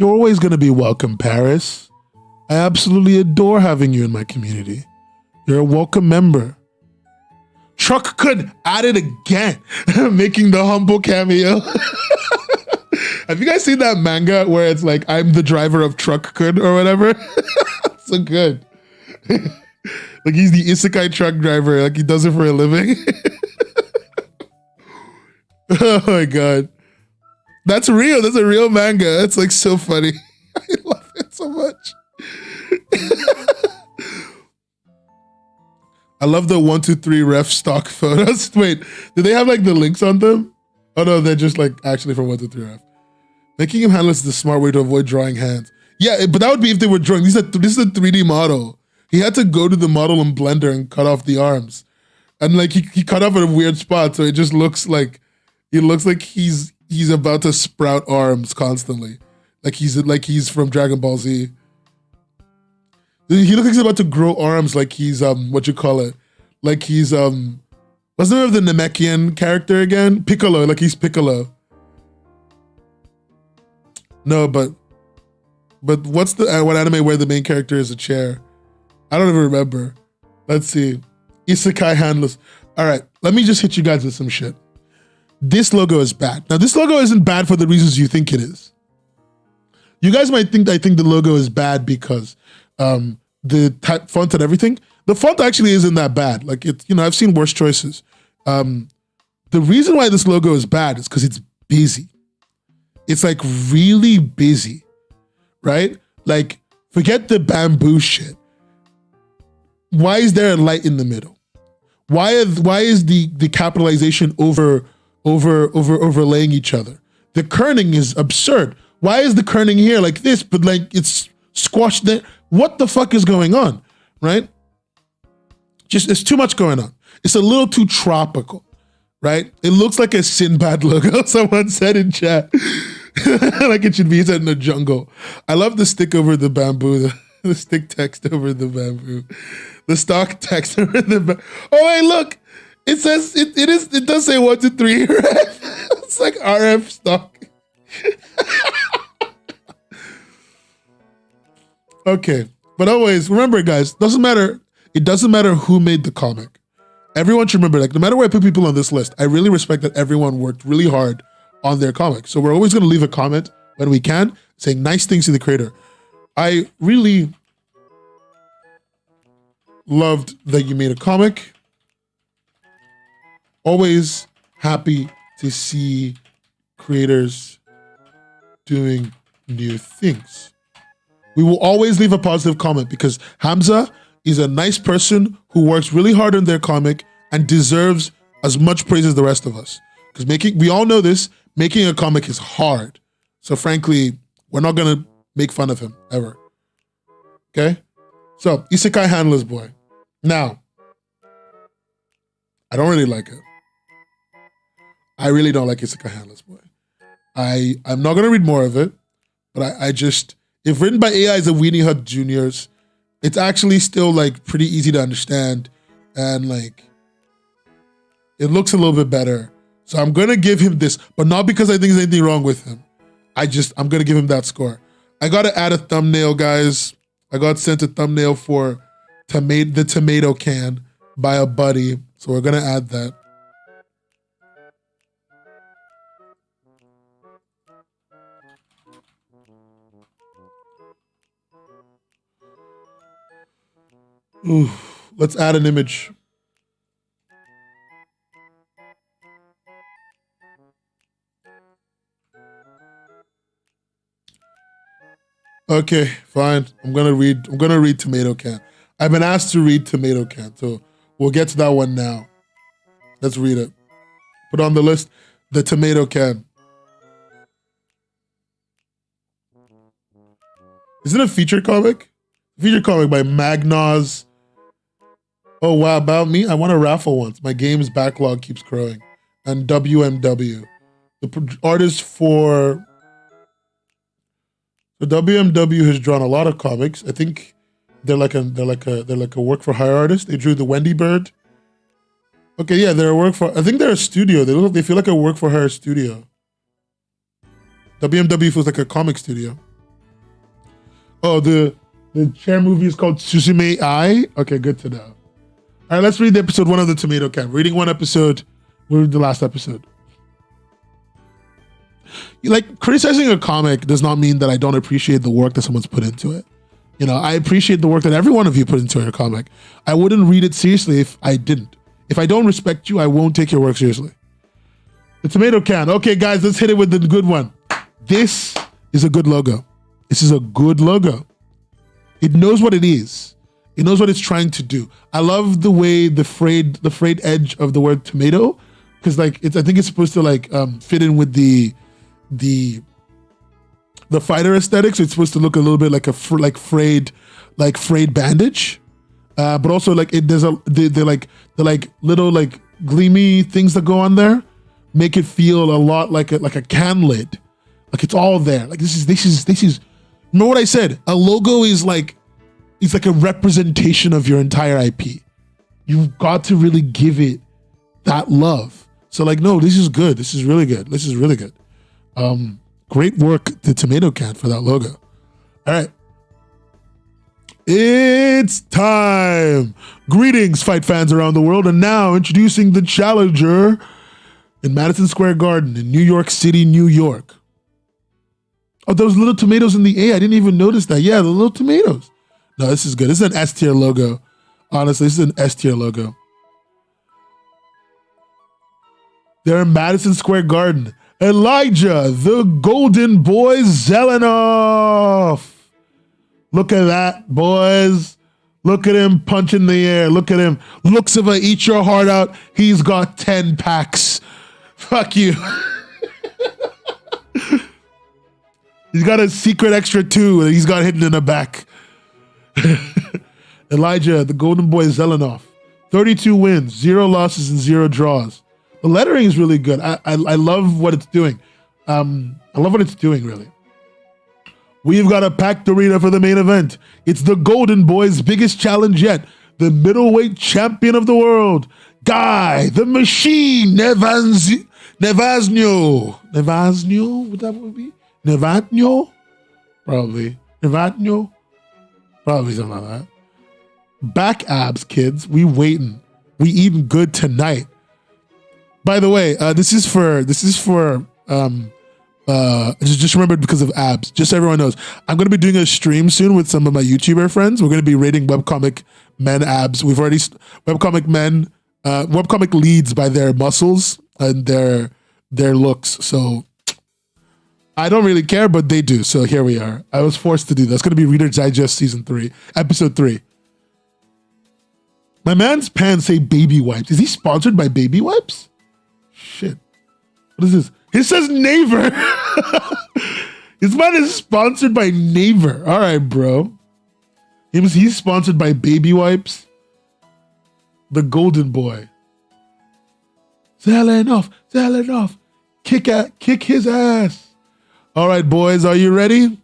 You're always gonna be welcome, Paris. I absolutely adore having you in my community. You're a welcome member. Truck Kun at it again, making the humble cameo. Have you guys seen that manga where it's like, I'm the driver of Truck Kun or whatever? So good. Like he's the isekai truck driver, like he does it for a living. Oh my God. That's real. That's a real manga. It's like so funny. I love it so much. I love the 1, 2, 3 ref stock photos. Wait, do they have like the links on them? Oh no, they're just like actually from 1, 2, 3 ref. Making him handless is the smart way to avoid drawing hands. Yeah, but that would be if they were drawing. This is a 3D model. He had to go to the model in Blender and cut off the arms. And like he cut off at a weird spot, so it just looks like he's about to sprout arms constantly. Like he's from Dragon Ball Z. He looks like he's about to grow arms like he's what you call it? Like he's what's the name of the Namekian character again? Piccolo, like he's Piccolo. No, but what's the what anime where the main character is a chair? I don't even remember. Let's see. Isekai handless. All right, let me just hit you guys with some shit. this logo is bad. Now, this logo isn't bad for the reasons you think it is. You guys might think I think the logo is bad because the font and everything. The font actually isn't that bad. Like, it's, you know, I've seen worse choices. The reason why this logo is bad is because it's busy. It's like really busy, right? Like, forget the bamboo shit. Why is there a light in the middle? Why is the capitalization overlaying each other? The kerning is absurd. Why is the kerning here like this, but like it's squashed there? What the fuck is going on, right? Just, there's too much going on. It's a little too tropical, right? It looks like a Sinbad logo, someone said in chat. Like it should be set in a jungle. I love the stick over the bamboo, the stick text over the bamboo, the stock text over the bamboo. Oh, hey, look, it says, it does say 1, 2, 3, right? It's like RF stock. Okay, but always remember, guys, it doesn't matter who made the comic. Everyone should remember, like, no matter where I put people on this list, I really respect that everyone worked really hard on their comic. So we're always going to leave a comment when we can, saying nice things to the creator. I really loved that you made a comic. Always happy to see creators doing new things. We will always leave a positive comment because Hamza is a nice person who works really hard on their comic and deserves as much praise as the rest of us. Because we all know this, making a comic is hard. So frankly, we're not gonna make fun of him ever. Okay? So, Isekai Handler's Boy. Now, I don't really like it. I really don't like Isekai Handler's Boy. I'm not gonna read more of it, but I just, if written by AIs and Weenie Hut Juniors, it's actually still like pretty easy to understand and like it looks a little bit better. So I'm gonna give him this, but not because I think there's anything wrong with him. I'm gonna give him that score. I gotta add a thumbnail, guys. I got sent a thumbnail for the tomato can by a buddy, so we're gonna add that. Ooh, let's add an image. Okay, fine. I'm gonna read Tomato Can. I've been asked to read Tomato Can, so we'll get to that one now. Let's read it. Put on the list, the Tomato Can. Is it a feature comic? Feature comic by Magnaz. Oh wow, about me? I won a raffle once. My game's backlog keeps growing. And WMW. The artist for... The WMW has drawn a lot of comics. I think they're like a work for hire artist. They drew the Wendy Bird. Okay, yeah, they're a work for... I think they're a studio. They feel like a work for hire studio. WMW feels like a comic studio. Oh, the chair movie is called Suzume Ai. Okay, good to know. All right, let's read the episode 1 of the Tomato Can. Reading one episode, we'll read the last episode. Like, criticizing a comic does not mean that I don't appreciate the work that someone's put into it. You know, I appreciate the work that every one of you put into your comic. I wouldn't read it seriously if I didn't. If I don't respect you, I won't take your work seriously. The Tomato Can. Okay, guys, let's hit it with the good one. This is a good logo. This is a good logo. It knows what it is. It knows what it's trying to do. I love the way the frayed edge of the word tomato, because like I think it's supposed to like fit in with the fighter aesthetic. So it's supposed to look a little bit like a frayed bandage, but also like there's the little like gleamy things that go on there, make it feel a lot like a can lid. Like it's all there. Like this is. Remember what I said? A logo is like, it's like a representation of your entire IP. You've got to really give it that love. So like, no, this is good. This is really good. This is really good. Great work, the Tomato Can, for that logo. All right. It's time. Greetings, fight fans around the world. And now introducing the challenger, in Madison Square Garden in New York City, New York. Oh, those little tomatoes in the A. I didn't even notice that. Yeah, the little tomatoes. No, this is good. This is an S tier logo. Honestly, this is an S tier logo. They're in Madison Square Garden. Elijah, the golden boy Zelenoff. Look at that, boys. Look at him punching the air. Look at him. Looks of a eat your heart out. He's got 10 packs. Fuck you. He's got a secret extra 2 that he's got hidden in the back. Elijah, the golden boy Zelenoff. 32 wins, 0 losses, and 0 draws. The lettering is really good. I love what it's doing. I love what it's doing, really. We've got a packed arena for the main event. It's the Golden Boy's biggest challenge yet. The middleweight champion of the world, Guy, the Machine, Nevazno. Nevazno? Would that be? Nevatno? Probably. Nevatno? Probably something like that. Back abs, kids. We waiting. We eating good tonight. By the way, this is for just remembered because of abs. Just so everyone knows, I'm going to be doing a stream soon with some of my YouTuber friends. We're going to be rating webcomic men abs. We've already webcomic men, webcomic leads by their muscles and their looks. So I don't really care, but they do. So here we are. I was forced to do that. It's going to be Reader's Digest season 3, episode 3. My man's pants say baby wipes. Is he sponsored by baby wipes? Shit. What is this? It says Naver. This man is sponsored by Naver. All right, bro. He's sponsored by baby wipes. The golden boy. Zelenoff. Kick his ass. All right, boys, are you ready?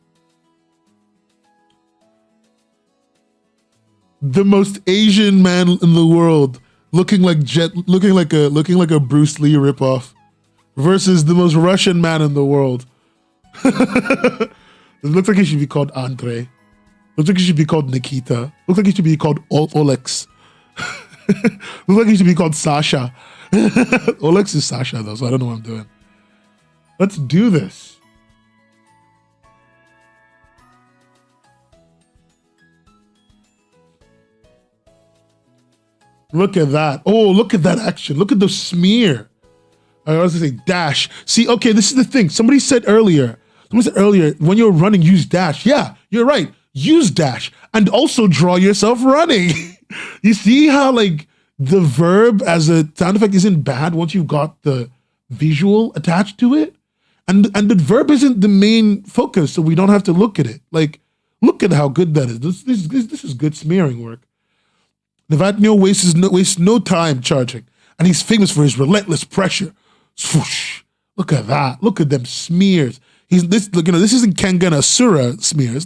The most Asian man in the world, looking like a Bruce Lee ripoff, versus the most Russian man in the world. It looks like he should be called Andre. Looks like he should be called Nikita. Looks like he should be called Olex. Looks like he should be called Sasha. Olex is Sasha though, so I don't know what I'm doing. Let's do this. Look at that. Oh, look at that action. Look at the smear. I was going to say dash. See, okay, this is the thing. Somebody said earlier, when you're running, use dash. Yeah, you're right. Use dash and also draw yourself running. You see how like the verb as a sound effect isn't bad once you've got the visual attached to it? And the verb isn't the main focus, so we don't have to look at it. Like, look at how good that is. This is good smearing work. Nevatno wastes no time charging, and he's famous for his relentless pressure. Swoosh! Look at that! Look at them smears. This isn't Kengan Asura smears,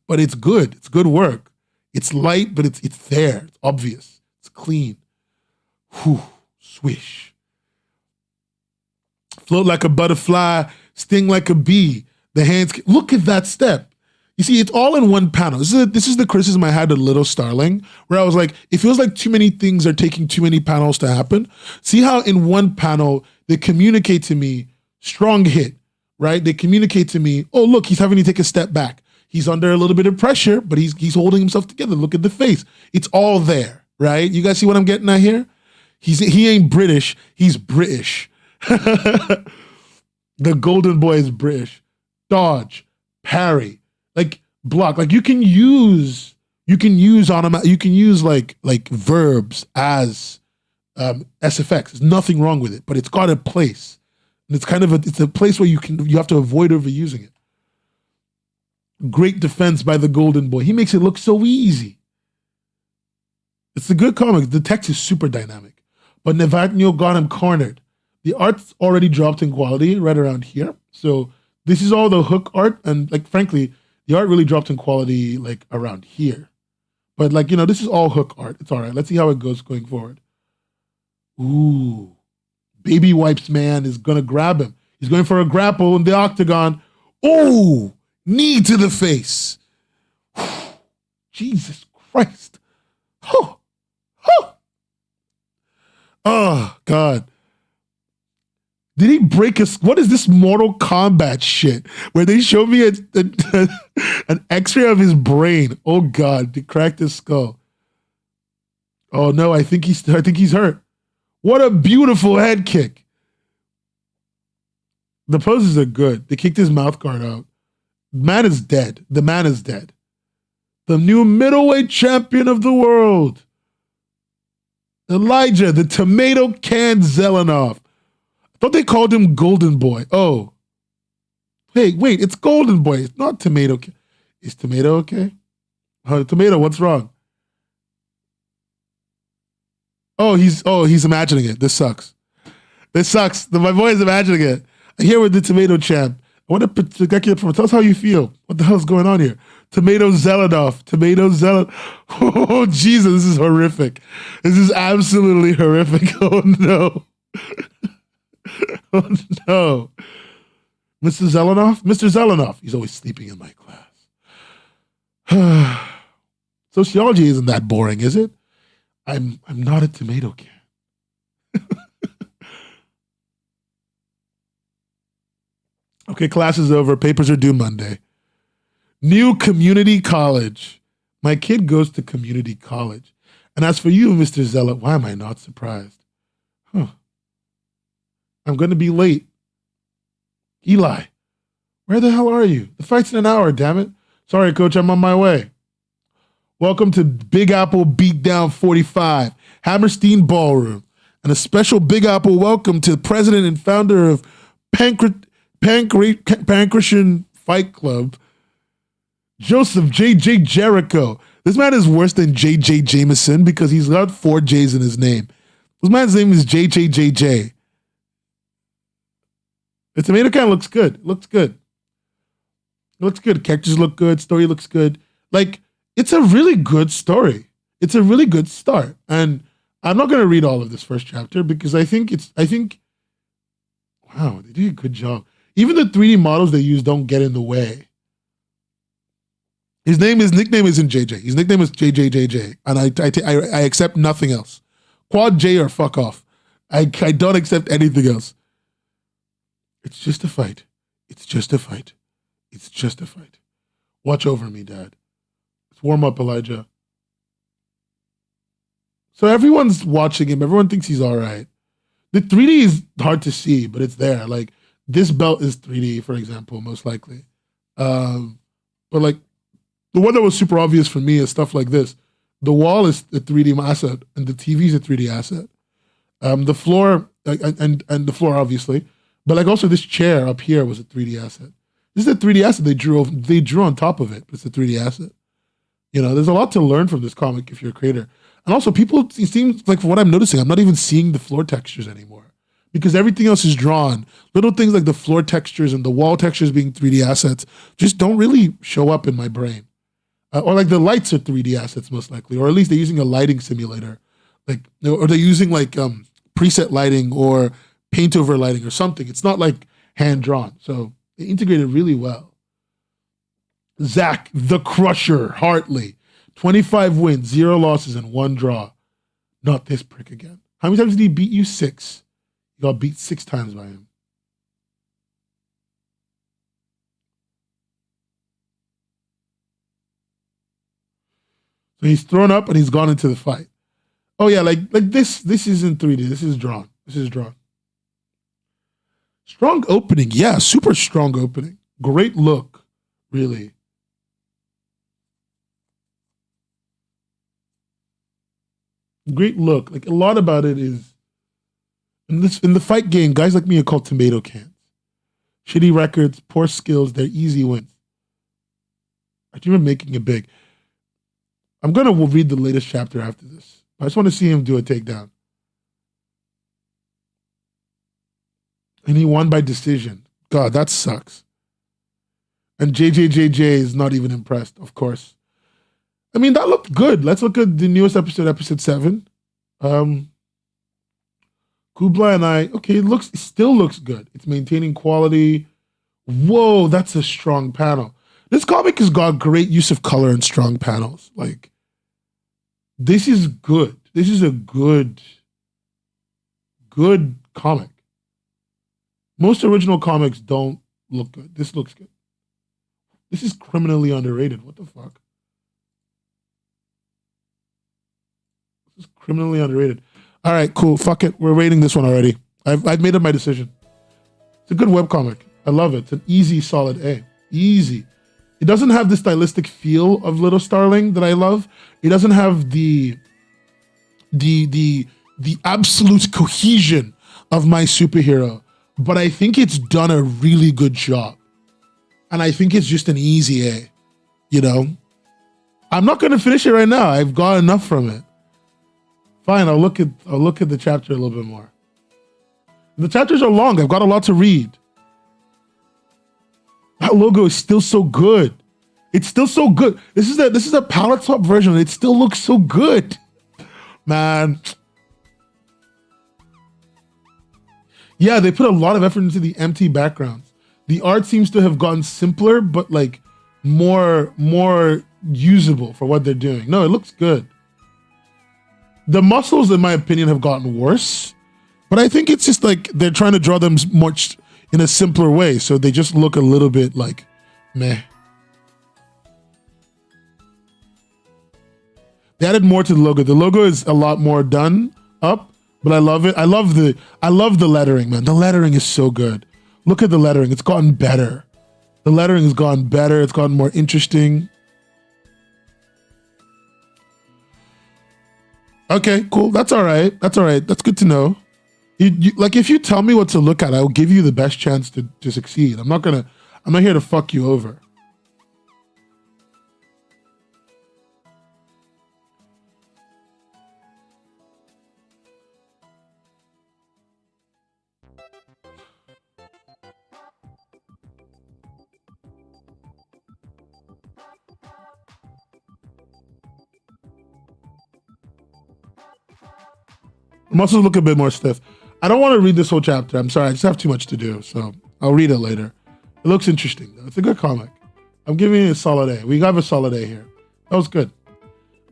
but it's good. It's good work. It's light, but it's there. It's obvious. It's clean. Whew! Swish! Float like a butterfly, sting like a bee. The hands. Look at that step. You see, it's all in one panel. This is the criticism I had of Little Starling, where I was like, it feels like too many things are taking too many panels to happen. See how in one panel, they communicate to me, strong hit, right? They communicate to me, oh, look, he's having to take a step back. He's under a little bit of pressure, but he's holding himself together. Look at the face. It's all there, right? You guys see what I'm getting at here? He ain't British, he's British. The golden boy is British. Dodge, parry, like block, like you can use like verbs as SFX. There's nothing wrong with it, but it's got a place, and it's a place where you have to avoid overusing it. Great defense by the golden boy. He makes it look so easy. It's a good comic. The text is super dynamic, but Nevatno got him cornered. The art's already dropped in quality right around here, so this is all the hook art, and like frankly, the art really dropped in quality like around here. But like, this is all hook art. It's all right. Let's see how it goes going forward. Ooh. Baby Wipes man is going to grab him. He's going for a grapple in the octagon. Ooh. Knee to the face. Jesus Christ. Oh, God. Did he break his? What is this Mortal Kombat shit? Where they show me an X-ray of his brain. Oh God, he cracked his skull. Oh no, I think he's hurt. What a beautiful head kick. The poses are good. They kicked his mouth guard out. Man is dead. The man is dead. The new middleweight champion of the world. Elijah, the tomato can Zelenoff. I thought they called him Golden Boy. Oh. Hey, wait, it's Golden Boy. It's not Tomato. Is Tomato okay? Tomato, what's wrong? Oh, he's imagining it. This sucks. This sucks. My boy is imagining it. Here with the Tomato Champ. I want to get you from. Tell us how you feel. What the hell's going on here? Tomato Zelenoff. Tomato Zelenoff. Oh, Jesus, this is horrific. This is absolutely horrific. Oh, no. Oh, no. Mr. Zelenoff? Mr. Zelenoff. He's always sleeping in my class. Sociology isn't that boring, is it? I'm not a tomato can. Okay, class is over. Papers are due Monday. New community college. My kid goes to community college. And as for you, Mr. Zealot, why am I not surprised? I'm going to be late. Eli, where the hell are you? The fight's in an hour, damn it. Sorry, coach, I'm on my way. Welcome to Big Apple Beatdown 45, Hammerstein Ballroom, and a special Big Apple welcome to the president and founder of Pancration Fight Club, Joseph J.J. Jericho. This man is worse than J.J. Jameson because he's got 4 J's in his name. This man's name is J.J. The tomato can looks good. Looks good. Characters look good. Story looks good. Like, it's a really good story. It's a really good start. And I'm not going to read all of this first chapter because I think, wow, they did a good job. Even the 3D models they use don't get in the way. His nickname isn't JJ. His nickname is JJJJ. And I accept nothing else. Quad J or fuck off. I don't accept anything else. It's just a fight. It's just a fight. It's just a fight. Watch over me, Dad. Let's warm up, Elijah. So everyone's watching him. Everyone thinks he's all right. The 3D is hard to see, but it's there. Like, this belt is 3D, for example, most likely. But like, the one that was super obvious for me is stuff like this. The wall is a 3D asset, and the TV is a 3D asset. The floor, and the floor, obviously. But like also this chair up here was a 3D asset. This is a 3D asset they drew on top of it, but it's a 3D asset. You know, there's a lot to learn from this comic if you're a creator. And also it seems like from what I'm noticing, I'm not even seeing the floor textures anymore because everything else is drawn. Little things like the floor textures and the wall textures being 3D assets just don't really show up in my brain. Or like the lights are 3D assets most likely, or at least they're using a lighting simulator. Or they're using like preset lighting or paint over lighting or something. It's not like hand drawn. So they integrated really well. Zach, the Crusher, Hartley, 25 wins, 0 losses, and 1 draw. Not this prick again. How many times did he beat you? 6. You got beat 6 times by him. So he's thrown up and he's gone into the fight. Oh yeah, like this isn't 3D. This is drawn. Strong opening. Yeah, super strong opening. Great look, really. Great look. Like a lot about it is in the fight game, guys like me are called tomato cans. Shitty records, poor skills, they're easy wins. I dream of making it big. I'm gonna read the latest chapter after this. I just want to see him do a takedown. And he won by decision. God, that sucks. And JJJJ is not even impressed, of course. I mean, that looked good. Let's look at the newest episode, episode 7. Kubla and I, okay, it still looks good. It's maintaining quality. Whoa, that's a strong panel. This comic has got great use of color and strong panels. Like, this is good. This is a good comic. Most original comics don't look good. This looks good. This is criminally underrated. What the fuck? This is criminally underrated. All right, cool. Fuck it. We're rating this one already. I've made up my decision. It's a good webcomic. I love it. It's an easy, solid A. Easy. It doesn't have the stylistic feel of Little Starling that I love. It doesn't have the absolute cohesion of My Superhero. But I think it's done a really good job. And I think it's just an easy A. You know? I'm not gonna finish it right now. I've got enough from it. Fine, I'll look at the chapter a little bit more. The chapters are long. I've got a lot to read. That logo is still so good. It's still so good. This is a palette top version. It still looks so good. Man. Yeah, they put a lot of effort into the empty backgrounds. The art seems to have gotten simpler, but like more usable for what they're doing. No, it looks good. The muscles, in my opinion, have gotten worse, but I think it's just like they're trying to draw them much in a simpler way, so they just look a little bit like meh. They added more to the logo. The logo is a lot more done up, but I love it. I love the lettering, man. The lettering is so good. Look at the lettering. It's gotten better. The lettering has gotten better. It's gotten more interesting. Okay, cool. That's all right. That's all right. That's good to know. Like, if you tell me what to look at, I'll give you the best chance to succeed. I'm not here to fuck you over. Muscles look a bit more stiff. I don't want to read this whole chapter. I'm sorry. I just have too much to do, so I'll read it later. It looks interesting, though. It's a good comic. I'm giving it a solid A. We got a solid A here. That was good.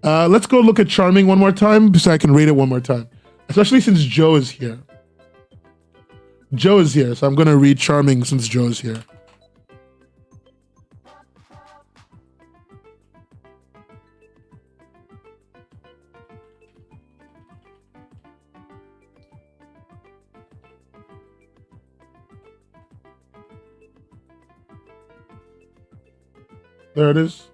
Let's go look at Charming one more time so I can rate it one more time, especially since Joe is here. Joe is here, so I'm going to read Charming since Joe is here. There it is.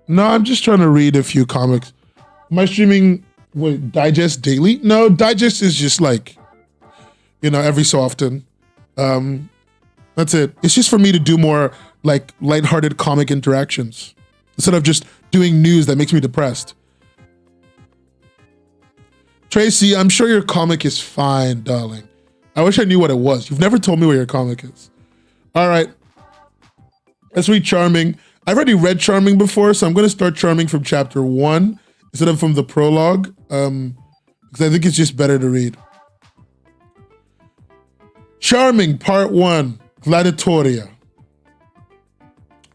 No, I'm just trying to read a few comics. Am I streaming with Digest daily? No, Digest is just like, every so often. That's it. It's just for me to do more like lighthearted comic interactions instead of just doing news that makes me depressed. Tracy, I'm sure your comic is fine, darling. I wish I knew what it was. You've never told me what your comic is. All right. Let's read Charming. I've already read Charming before, so I'm going to start Charming from chapter 1 instead of from the prologue, because I think it's just better to read. Charming, part 1, Gladiatoria.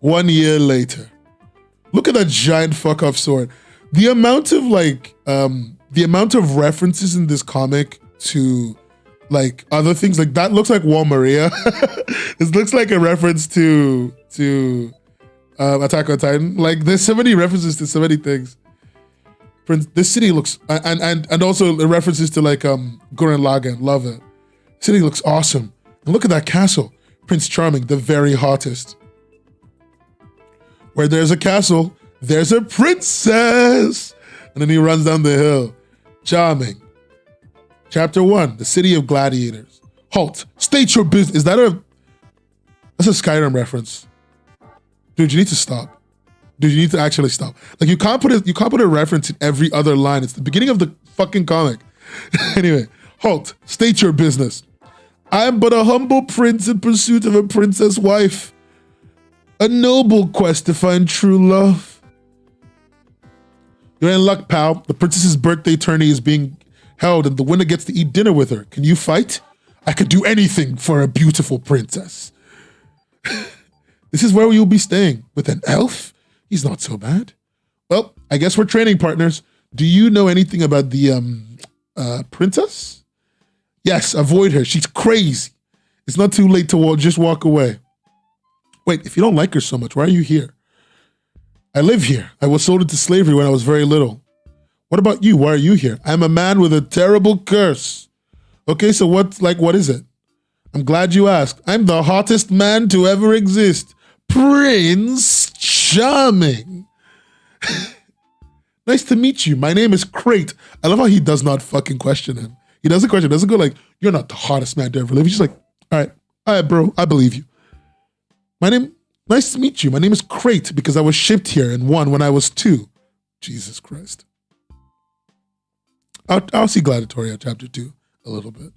1 year later. Look at that giant fuck-off sword. The amount of references in this comic to like other things, like that looks like Wall Maria. This looks like a reference to Attack on Titan. Like, there's so many references to so many things. This city looks, and also the references to like Gurren Lagann. Love it. City looks awesome. And look at that castle, Prince Charming, the very hottest. Where there's a castle, there's a princess. And then he runs down the hill. Charming. Chapter 1, the city of gladiators. Halt, state your business. That's a Skyrim reference. Dude, you need to stop. Dude, you need to actually stop. Like, you can't put a reference in every other line. It's the beginning of the fucking comic. Anyway, halt, state your business. I am but a humble prince in pursuit of a princess wife. A noble quest to find true love. You're in luck, pal. The princess's birthday tourney is being held and the winner gets to eat dinner with her. Can you fight? I could do anything for a beautiful princess. This is where you'll be staying. With an elf? He's not so bad. Well, I guess we're training partners. Do you know anything about the princess? Yes, avoid her. She's crazy. It's not too late to just walk away. Wait, if you don't like her so much, why are you here? I live here. I was sold into slavery when I was very little. What about you? Why are you here? I'm a man with a terrible curse. Okay, so what is it? I'm glad you asked. I'm the hottest man to ever exist. Prince Charming. Nice to meet you. My name is Crate. I love how he does not fucking question him. He doesn't question, doesn't go like, you're not the hottest man to ever live. He's just like, all right, bro, I believe you. Nice to meet you. My name is Crate because I was shipped here and won when I was 2. Jesus Christ. I'll see Gladiatoria chapter 2 a little bit.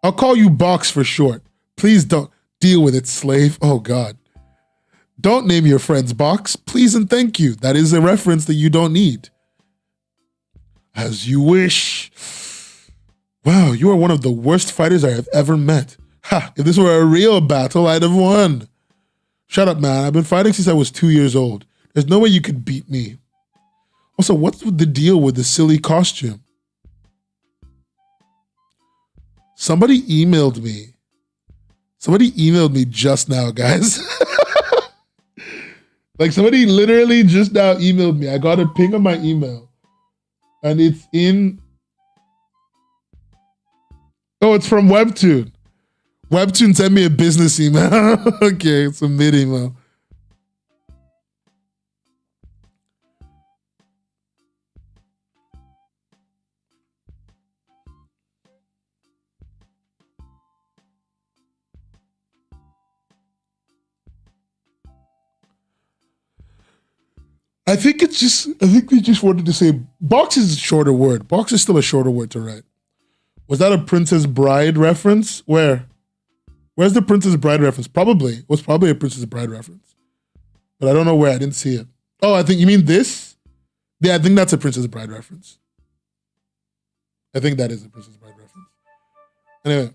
I'll call you Box for short. Please don't deal with it, slave. Oh God. Don't name your friends Box. Please and thank you. That is a reference that you don't need. As you wish. Wow, you are one of the worst fighters I have ever met. Ha, if this were a real battle, I'd have won. Shut up, man. I've been fighting since I was 2 years old. There's no way you could beat me. Also, what's the deal with the silly costume? Somebody emailed me. Somebody emailed me just now, guys. Like somebody literally just now emailed me. I got a ping on my email. And it's in... Oh, it's from Webtoon. Webtoon sent me a business email. Okay, it's a mid email. I think they just wanted to say box is a shorter word. Box is still a shorter word to write. Was that a Princess Bride reference? Where's the Princess Bride reference? It was probably a Princess Bride reference. But I don't know where. I didn't see it. Oh, I think you mean this? Yeah, I think that's a Princess Bride reference. I think that is a Princess Bride reference. Anyway.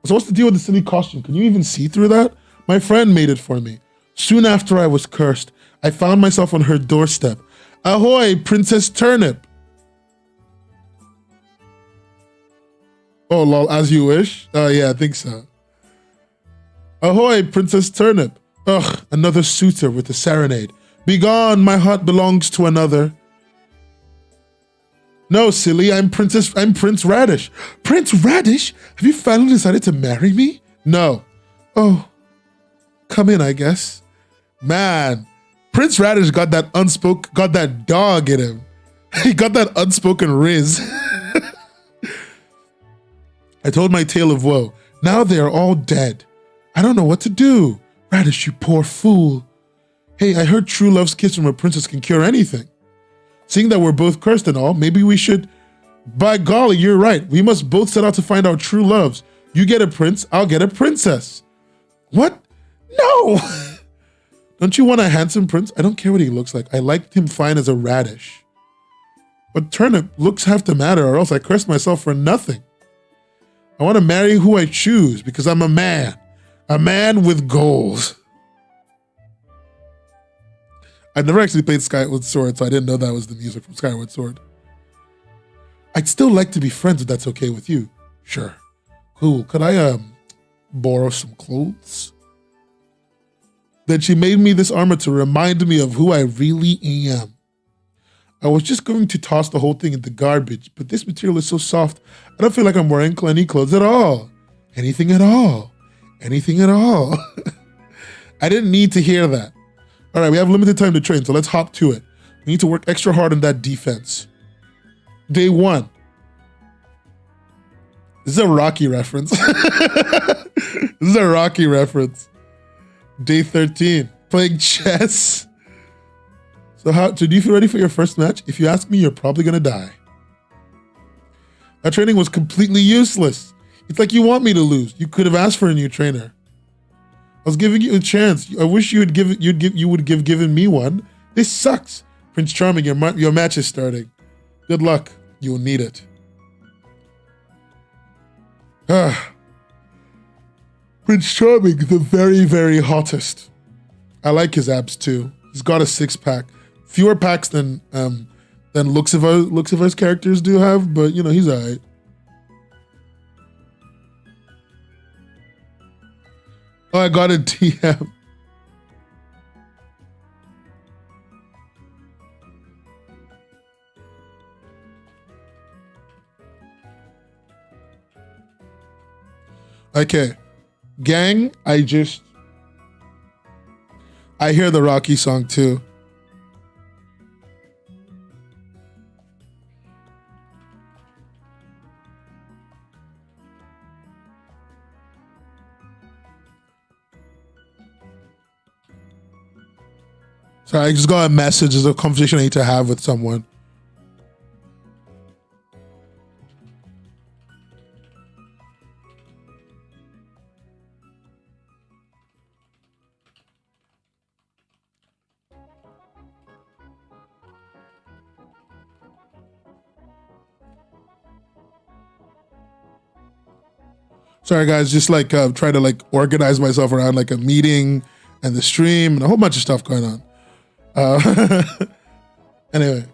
So what's the deal with the silly costume? Can you even see through that? My friend made it for me. Soon after I was cursed, I found myself on her doorstep. Ahoy, Princess Turnip. Oh, lol, as you wish? Oh, yeah, I think so. Ahoy, Princess Turnip. Ugh, another suitor with a serenade. Begone, my heart belongs to another. No, silly, I'm Prince Radish. Prince Radish? Have you finally decided to marry me? No. Oh, come in, I guess. Man, Prince Radish got that dog in him. He got that unspoken riz. I told my tale of woe. Now they are all dead. I don't know what to do. Radish, you poor fool. Hey, I heard true love's kiss from a princess can cure anything. Seeing that we're both cursed and all, maybe we should... By golly, you're right. We must both set out to find our true loves. You get a prince, I'll get a princess. What? No! Don't you want a handsome prince? I don't care what he looks like. I liked him fine as a radish. But Turnip, looks have to matter or else I curse myself for nothing. I want to marry who I choose because I'm a man. A man with goals. I've never actually played Skyward Sword, so I didn't know that was the music from Skyward Sword. I'd still like to be friends if that's okay with you. Sure. Cool. Could I borrow some clothes? Then she made me this armor to remind me of who I really am. I was just going to toss the whole thing in the garbage, but this material is so soft, I don't feel like I'm wearing any clothes at all. Anything at all. Anything at all. I didn't need to hear that. All right, we have limited time to train, so let's hop to it. We need to work extra hard on that defense. Day 1. This is a Rocky reference. This is a Rocky reference. Day 13, playing chess. So do you feel ready for your first match? If you ask me, you're probably gonna die. That training was completely useless. It's like you want me to lose. You could have asked for a new trainer. I was giving you a chance. I wish you would given me one. This sucks. Prince Charming, your match is starting. Good luck. You'll need it. Prince Charming, the very, very hottest. I like his abs too. He's got a 6-pack. Fewer packs than than Lucifer's characters do have, but you know, he's alright. Oh, I got a DM. Okay, gang, I hear the Rocky song too. Sorry, I just got a message. There's a conversation I need to have with someone. Sorry guys, just like try to like organize myself around like a meeting and the stream and a whole bunch of stuff going on. Anyway,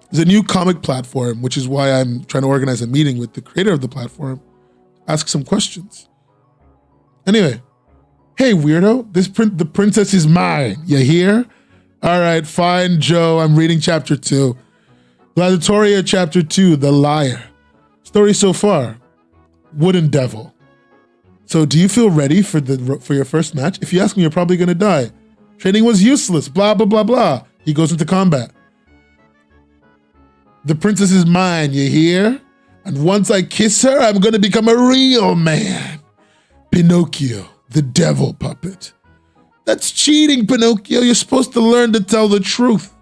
there's a new comic platform, which is why I'm trying to organize a meeting with the creator of the platform, ask some questions. Anyway, hey weirdo, the princess is mine. You hear? All right, fine, Joe. I'm reading chapter 2. Gladiatoria chapter 2, The Liar. Story so far. Wooden Devil. So do you feel ready for your first match? If you ask me, you're probably gonna die. Training was useless, blah, blah, blah, blah. He goes into combat. The princess is mine, you hear? And once I kiss her, I'm gonna become a real man. Pinocchio, the devil puppet. That's cheating, Pinocchio. You're supposed to learn to tell the truth.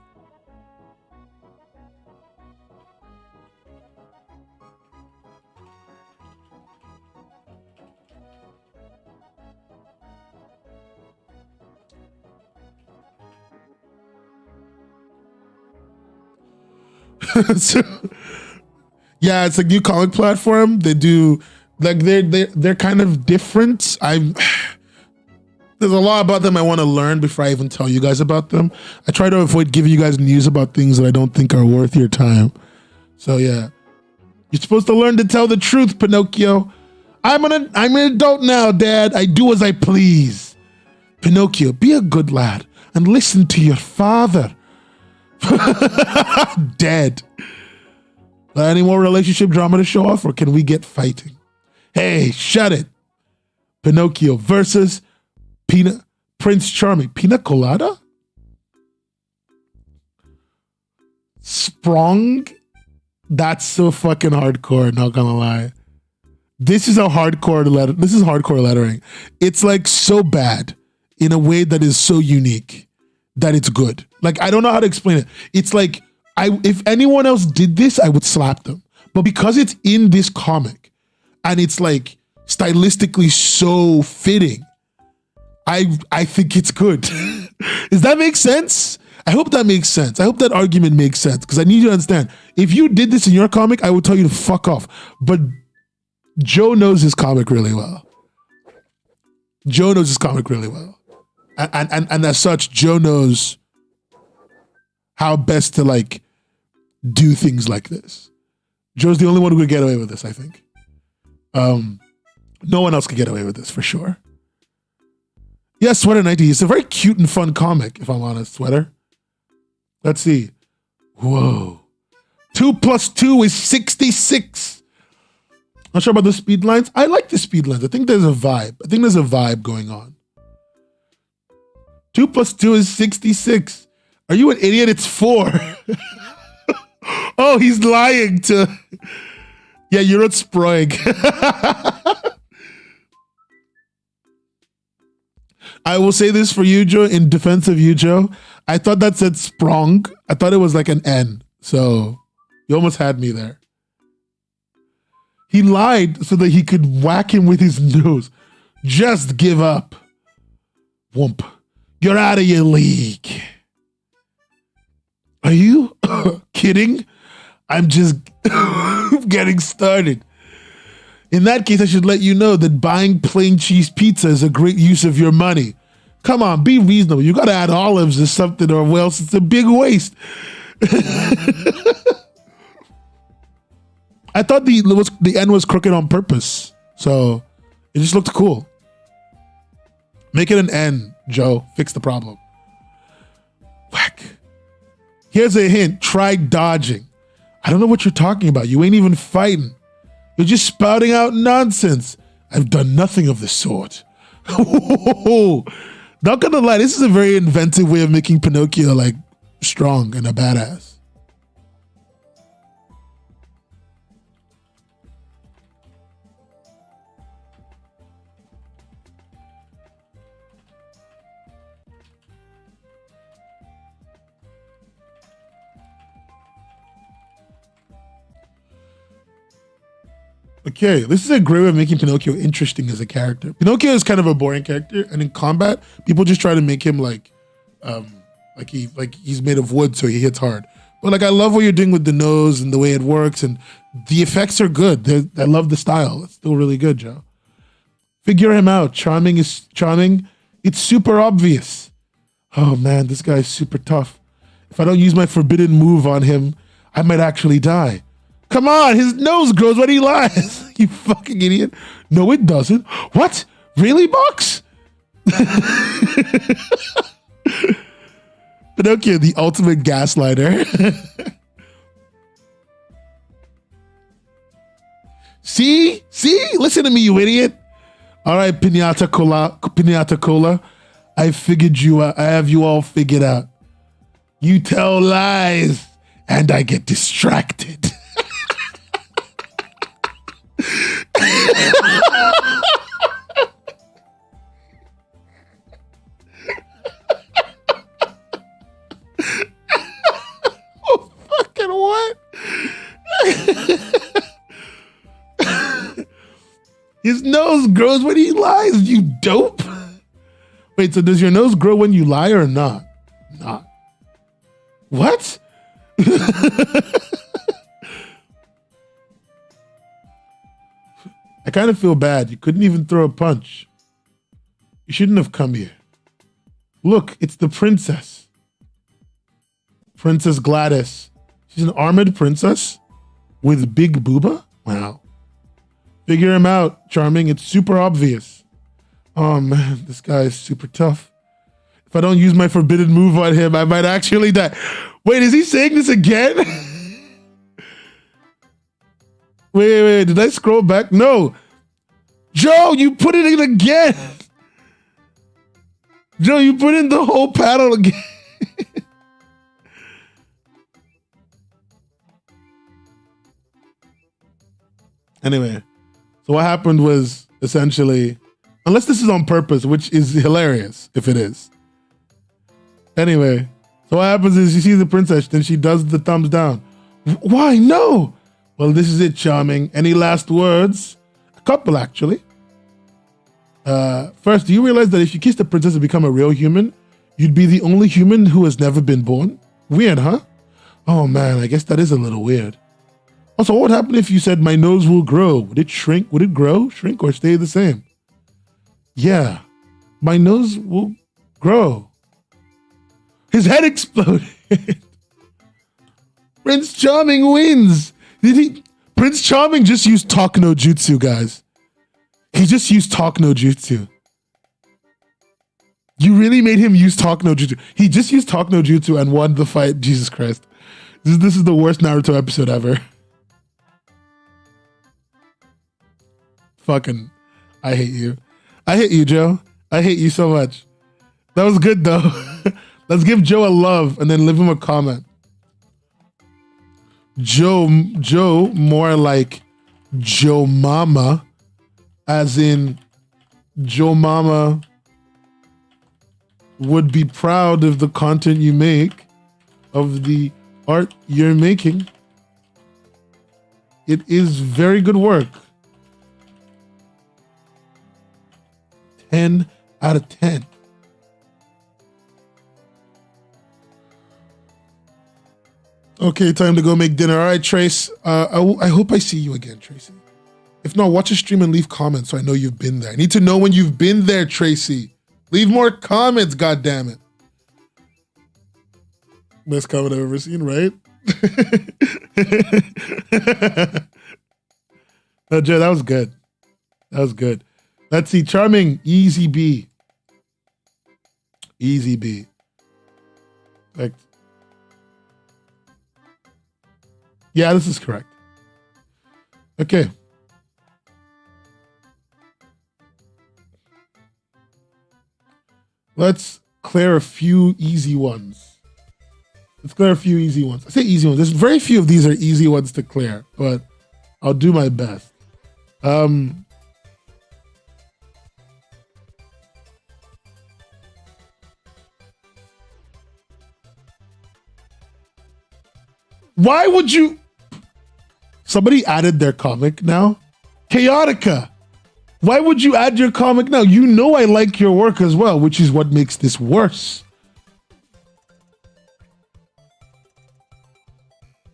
So, yeah, it's a new comic platform. They do like they're kind of different. There's a lot about them I want to learn before I even tell you guys about them. I try to avoid giving you guys news about things that I don't think are worth your time. So yeah, you're supposed to learn to tell the truth, Pinocchio. I'm an adult now, Dad. I do as I please. Pinocchio, be a good lad and listen to your father. Dead. Any more relationship drama to show off, or can we get fighting? Hey, shut it. Pinocchio versus Prince Charming. Pina Colada? Sprung? That's so fucking hardcore, not gonna lie. This is hardcore lettering. It's like so bad in a way that is so unique that it's good. Like, I don't know how to explain it. It's like, if anyone else did this, I would slap them. But because it's in this comic and it's like stylistically so fitting, I think it's good. Does that make sense? I hope that makes sense. I hope that argument makes sense, because I need you to understand. If you did this in your comic, I would tell you to fuck off. But Joe knows his comic really well. And as such, Joe knows how best to like do things like this. Joe's the only one who could get away with this, I think. No one else could get away with this for sure. Yeah, Sweater 90. It's a very cute and fun comic, if I'm honest, Sweater. Let's see. Whoa. 2 plus 2 is 66. Not sure about the speed lines. I like the speed lines. I think there's a vibe going on. 2 plus 2 is 66. Are you an idiot? It's 4. Oh, he's lying to... Yeah, you're not Sprague. I will say this for you, Joe, in defense of you, Joe. I thought that said sprung. I thought it was like an N. So you almost had me there. He lied so that he could whack him with his nose. Just give up. Whoomp. You're out of your league. Are you kidding? I'm just getting started. In that case, I should let you know that buying plain cheese pizza is a great use of your money. Come on, be reasonable. You got to add olives or something, or else it's a big waste. I thought the end was crooked on purpose, so it just looked cool. Make it an N, Joe. Fix the problem. Whack. Here's a hint. Try dodging. I don't know what you're talking about. You ain't even fighting. You're just spouting out nonsense. I've done nothing of the sort. Not gonna lie, this is a very inventive way of making Pinocchio like strong and a badass. Okay, this is a great way of making Pinocchio interesting as a character. Pinocchio is kind of a boring character, and in combat, people just try to make him like he's made of wood, so he hits hard. But like, I love what you're doing with the nose and the way it works, and the effects are good. I love the style. It's still really good, Joe. Figure him out. Charming is charming. It's super obvious. Oh man, this guy is super tough. If I don't use my forbidden move on him, I might actually die. Come on, his nose grows when he lies. You fucking idiot. No, it doesn't. What? Really, Box? Pinocchio, the ultimate gaslighter. See? Listen to me, you idiot. All right, Pinata Cola. I figured you out. I have you all figured out. You tell lies, and I get distracted. Oh, fucking what? His nose grows when he lies, you dope. Wait, so does your nose grow when you lie or not? Not. What? I kind of feel bad. You couldn't even throw a punch. You shouldn't have come here. Look, it's the princess. Princess Gladys. She's an armored princess with big booba? Wow. Figure him out, Charming. It's super obvious. Oh man, this guy is super tough. If I don't use my forbidden move on him, I might actually die. Wait, is he saying this again? Wait, did I scroll back? No. Joe, you put it in again. Joe, you put in the whole paddle again. Anyway, so what happened was essentially, unless this is on purpose, which is hilarious if it is. Anyway, so what happens is you see the princess, then she does the thumbs down. Why? No. Well, this is it, Charming. Any last words? A couple, actually. First, do you realize that if you kiss the princess and become a real human, you'd be the only human who has never been born? Weird, huh? Oh man, I guess that is a little weird. Also, what would happen if you said my nose will grow? Would it shrink? Would it grow, shrink, or stay the same? Yeah, my nose will grow. His head exploded. Prince Charming wins. Prince Charming just used talk no jutsu, guys. He just used talk no jutsu. You really made him use talk no jutsu. He just used talk no jutsu and won the fight. Jesus Christ. This is the worst Naruto episode ever. Fucking, I hate you. I hate you, Joe. I hate you so much. That was good though. Let's give Joe a love and then leave him a comment. Joe, more like Joe Mama, as in Joe Mama would be proud of the content you make, of the art you're making. It is very good work. 10 out of 10. Okay, time to go make dinner. All right, Trace. I hope I see you again, Tracy. If not, watch a stream and leave comments so I know you've been there. I need to know when you've been there, Tracy. Leave more comments, goddammit. Best comment I've ever seen, right? No, Joe, that was good. That was good. Let's see. Charming, Easy B. Easy B. Like, yeah, this is correct. Okay. Let's clear a few easy ones. Let's clear a few easy ones. I say easy ones. There's very few of these are easy ones to clear, but I'll do my best. Why would you? Somebody added their comic now. Chaotica. Why would you add your comic now? You know I like your work as well, which is what makes this worse.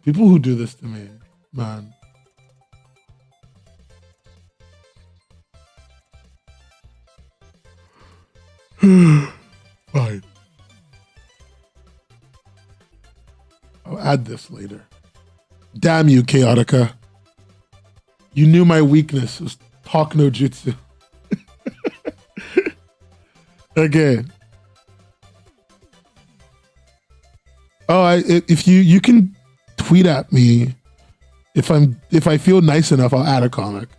People who do this to me, man. Fine. I'll add this later. Damn you, Chaotica. You knew my weakness was talk no jutsu. Okay. Oh, if you can tweet at me if I feel nice enough, I'll add a comic.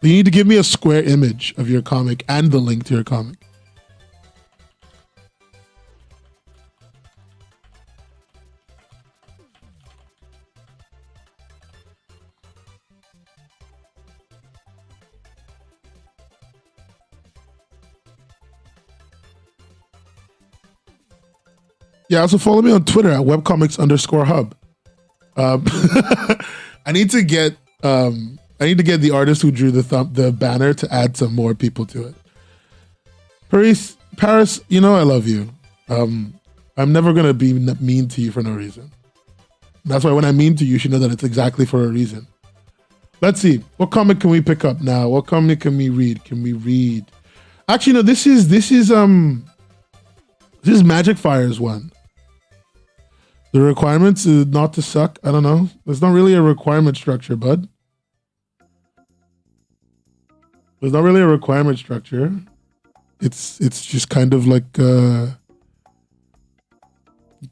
You need to give me a square image of your comic and the link to your comic. Yeah, also follow me on Twitter at webcomics_hub. I need to get the artist who drew the banner to add some more people to it. Paris, you know I love you. I'm never gonna be mean to you for no reason. That's why when I'm mean to you, you should know that it's exactly for a reason. Let's see. What comic can we pick up now? What comic can we read? Actually, no. This is Magic Fire's one. The requirements is not to suck. I don't know. There's not really a requirement structure, bud. There's not really a requirement structure. It's just kind of like you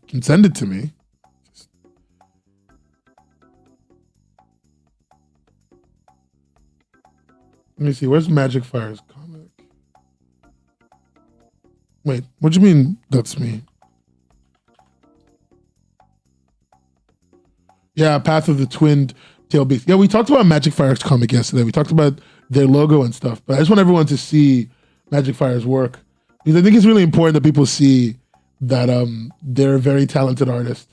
can send it to me. Let me see. Where's Magic Fire's comic? Wait, what do you mean that's me? Yeah, Path of the Twin Tail Beast. Yeah, we talked about Magic Fire's comic yesterday. We talked about their logo and stuff, but I just want everyone to see Magic Fire's work because I think it's really important that people see that they're a very talented artist.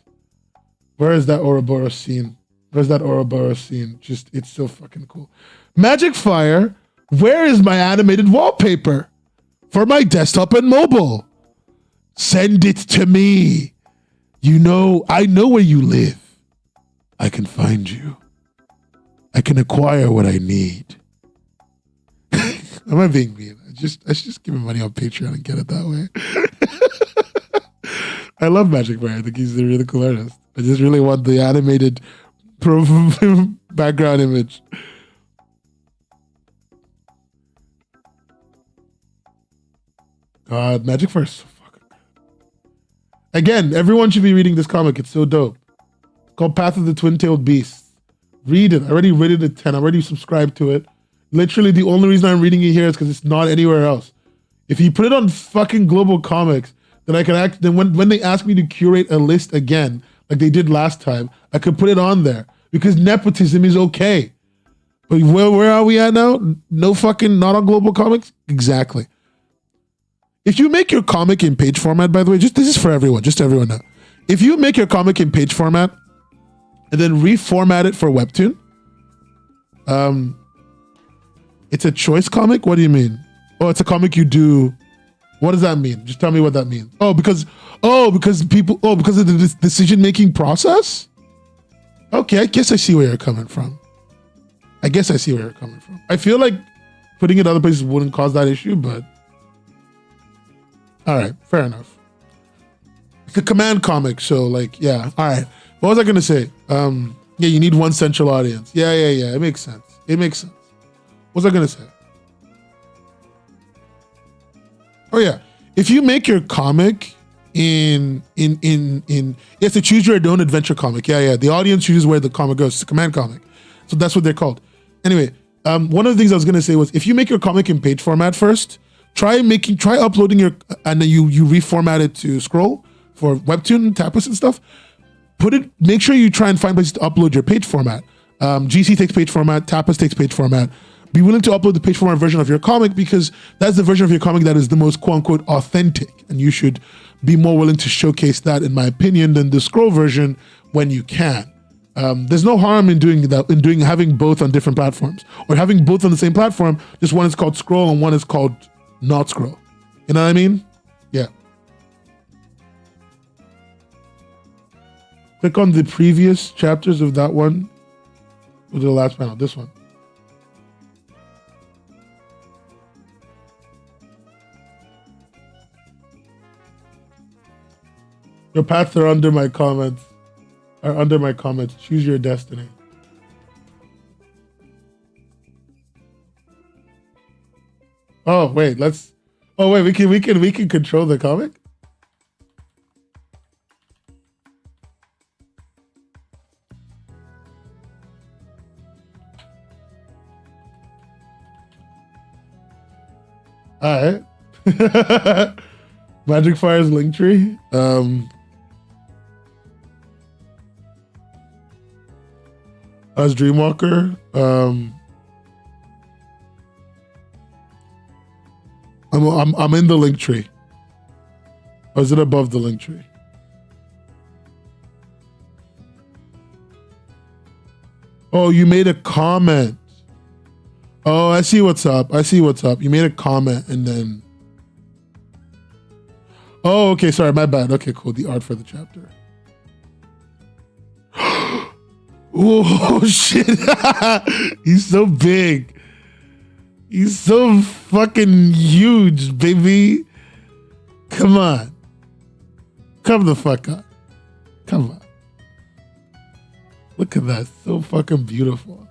Where is that Ouroboros scene? Where's that Ouroboros scene? Just, it's so fucking cool. Magic Fire, where is my animated wallpaper for my desktop and mobile? Send it to me. You know, I know where you live. I can find you. I can acquire what I need. Am I being mean? I should just give him money on Patreon and get it that way. I love Magic Fire. I think he's a really cool artist. I just really want the animated background image. God, Magic Fire is so fucking good. Again, everyone should be reading this comic. It's so dope. It's called Path of the Twin-Tailed Beast. Read it. I already rated it 10. I already subscribed to it. Literally, the only reason I'm reading it here is because it's not anywhere else. If you put it on fucking Global Comics, then I can act. Then when they ask me to curate a list again, like they did last time, I could put it on there because nepotism is okay. But where are we at now? No fucking, not on Global Comics? Exactly. If you make your comic in page format, by the way, this is for everyone, just so everyone know. If you make your comic in page format and then reformat it for Webtoon, it's a choice comic? What do you mean? Oh, it's a comic you do. What does that mean? Just tell me what that means. Because of the decision-making process? Okay, I guess I see where you're coming from. I feel like putting it other places wouldn't cause that issue, but all right, fair enough. a command comic. So like, yeah. All right. What was I gonna say? Yeah, you need one central audience. Yeah. It makes sense. What was I gonna say? Oh yeah. If you make your comic you have to choose your own adventure comic. Yeah. The audience chooses where the comic goes. It's a command comic. So that's what they're called. Anyway, one of the things I was gonna say was if you make your comic in page format first, try uploading and then you reformat it to scroll for Webtoon, Tapas and stuff. Make sure you try and find places to upload your page format. GC takes page format, Tapas takes page format. Be willing to upload the page format version of your comic because that's the version of your comic that is the most quote unquote authentic. And you should be more willing to showcase that, in my opinion, than the scroll version when you can. There's no harm in doing that, having both on different platforms or having both on the same platform. Just one is called scroll and one is called not scroll. You know what I mean? Yeah. Click on the previous chapters of that one. Or the last panel, this one. Your paths are under my comments. Choose your destiny. Oh wait, we can control the comic? Alright. Magic Fire's Linktree. As Dreamwalker. I'm in the link tree. Or is it above the link tree? Oh, you made a comment. Oh, I see what's up. You made a comment and then. Oh, okay. Sorry, my bad. Okay, cool. The art for the chapter. Oh shit. He's so big. He's so fucking huge, baby. Come on. Come the fuck up. Come on. Look at that. So fucking beautiful.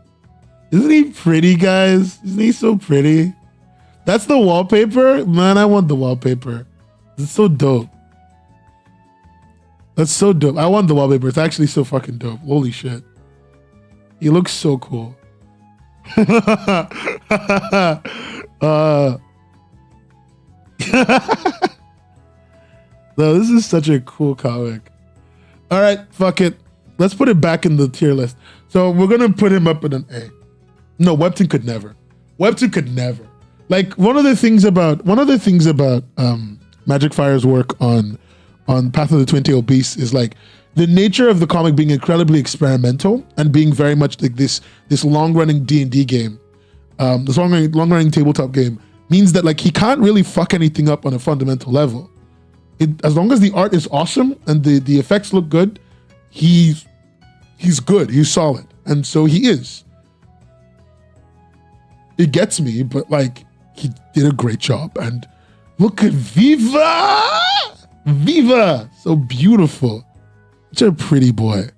Isn't he pretty, guys? Isn't he so pretty? That's the wallpaper? Man, I want the wallpaper. It's so dope. That's so dope. I want the wallpaper. It's actually so fucking dope. Holy shit. He looks so cool. No, this is such a cool comic. All right, fuck it. Let's put it back in the tier list. So we're gonna put him up in an A. No, Webtoon could never. Like one of the things about Magic Fire's work on Path of the 20 Beasts is like the nature of the comic being incredibly experimental and being very much like this long-running D&D game, this long-running tabletop game means that like he can't really fuck anything up on a fundamental level. As long as the art is awesome and the effects look good, he's good, he's solid, and so he is. It gets me, but like he did a great job. And look at Viva, so beautiful. Such a pretty boy.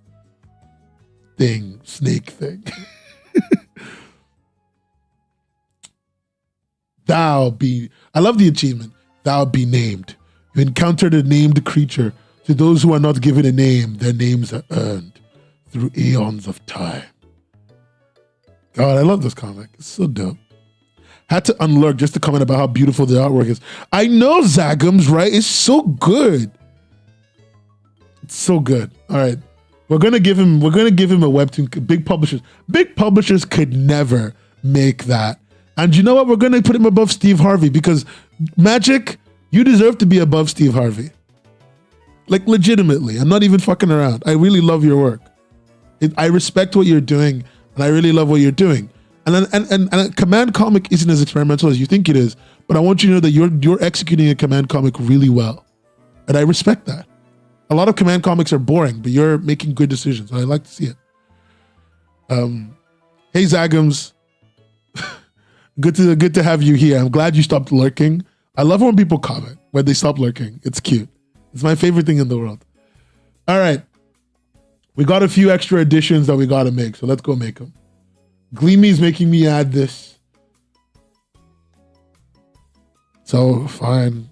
Snake thing. I love the achievement. Thou be named. You encountered a named creature. To those who are not given a name, their names are earned through eons of time. God, I love this comic. It's so dope. Had to unlurk just to comment about how beautiful the artwork is. I know Zagums, right? It's so good. It's so good. All right. We're gonna give him a Webtoon. Big publishers could never make that. And you know what? We're gonna put him above Steve Harvey because Magic, you deserve to be above Steve Harvey. Like legitimately. I'm not even fucking around. I really love your work. I respect what you're doing, and I really love what you're doing. And a command comic isn't as experimental as you think it is, but I want you to know that you're executing a command comic really well. And I respect that. A lot of command comics are boring, but you're making good decisions. And I like to see it. Hey Zagums. Good to have you here. I'm glad you stopped lurking. I love when people comment when they stop lurking. It's cute. It's my favorite thing in the world. All right. We got a few extra additions that we got to make, so let's go make them. Gleamy's making me add this. So, fine.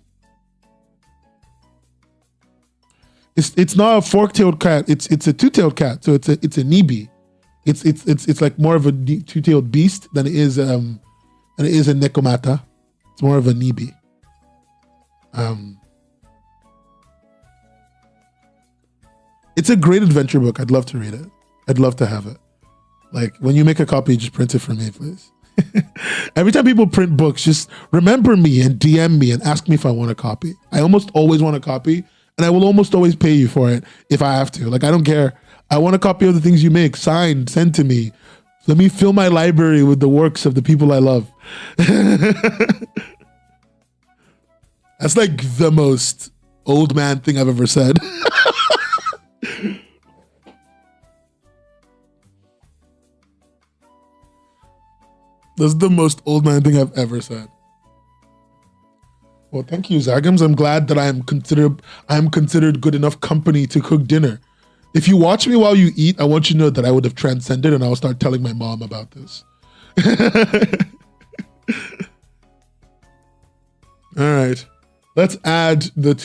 It's not a fork-tailed cat. It's a two-tailed cat. So it's a nibi. It's like more of a two-tailed beast than it is a nekomata. It's more of a nibi. It's a great adventure book. I'd love to read it. I'd love to have it. Like, when you make a copy, just print it for me, please. Every time people print books, just remember me and DM me and ask me if I want a copy. I almost always want a copy, and I will almost always pay you for it if I have to. Like, I don't care. I want a copy of the things you make, signed, sent to me. Let me fill my library with the works of the people I love. That's like the most old man thing I've ever said. That's the most old man thing I've ever said. Well, thank you, Zagams. I'm glad that I am considered good enough company to cook dinner. If you watch me while you eat, I want you to know that I would have transcended and I will start telling my mom about this. All right. Let's add the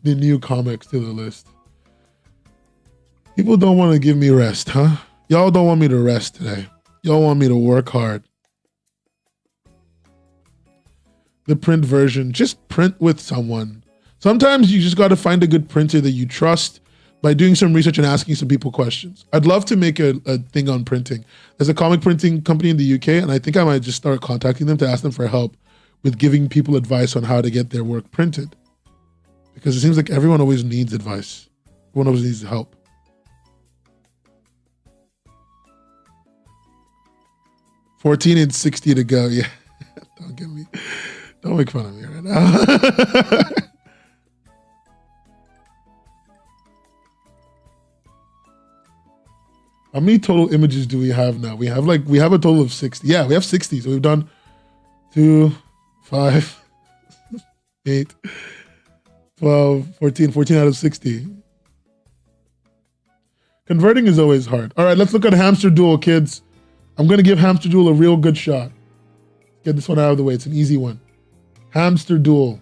new comics to the list. People don't want to give me rest, huh? Y'all don't want me to rest today. Y'all want me to work hard. The print version, just print with someone. Sometimes you just got to find a good printer that you trust by doing some research and asking some people questions. I'd love to make a thing on printing. There's a comic printing company in the UK, and I think I might just start contacting them to ask them for help with giving people advice on how to get their work printed. Because it seems like everyone always needs advice. Everyone always needs help. $14 and $60 to go. Yeah, don't make fun of me right now. How many total images do we have now? We have a total of 60. Yeah, we have 60. So we've done 2, 5, 8, 12, 14 out of 60. Converting is always hard. All right, let's look at Hamster Duel, kids. I'm going to give Hamster Duel a real good shot. Get this one out of the way. It's an easy one. Hamster Duel.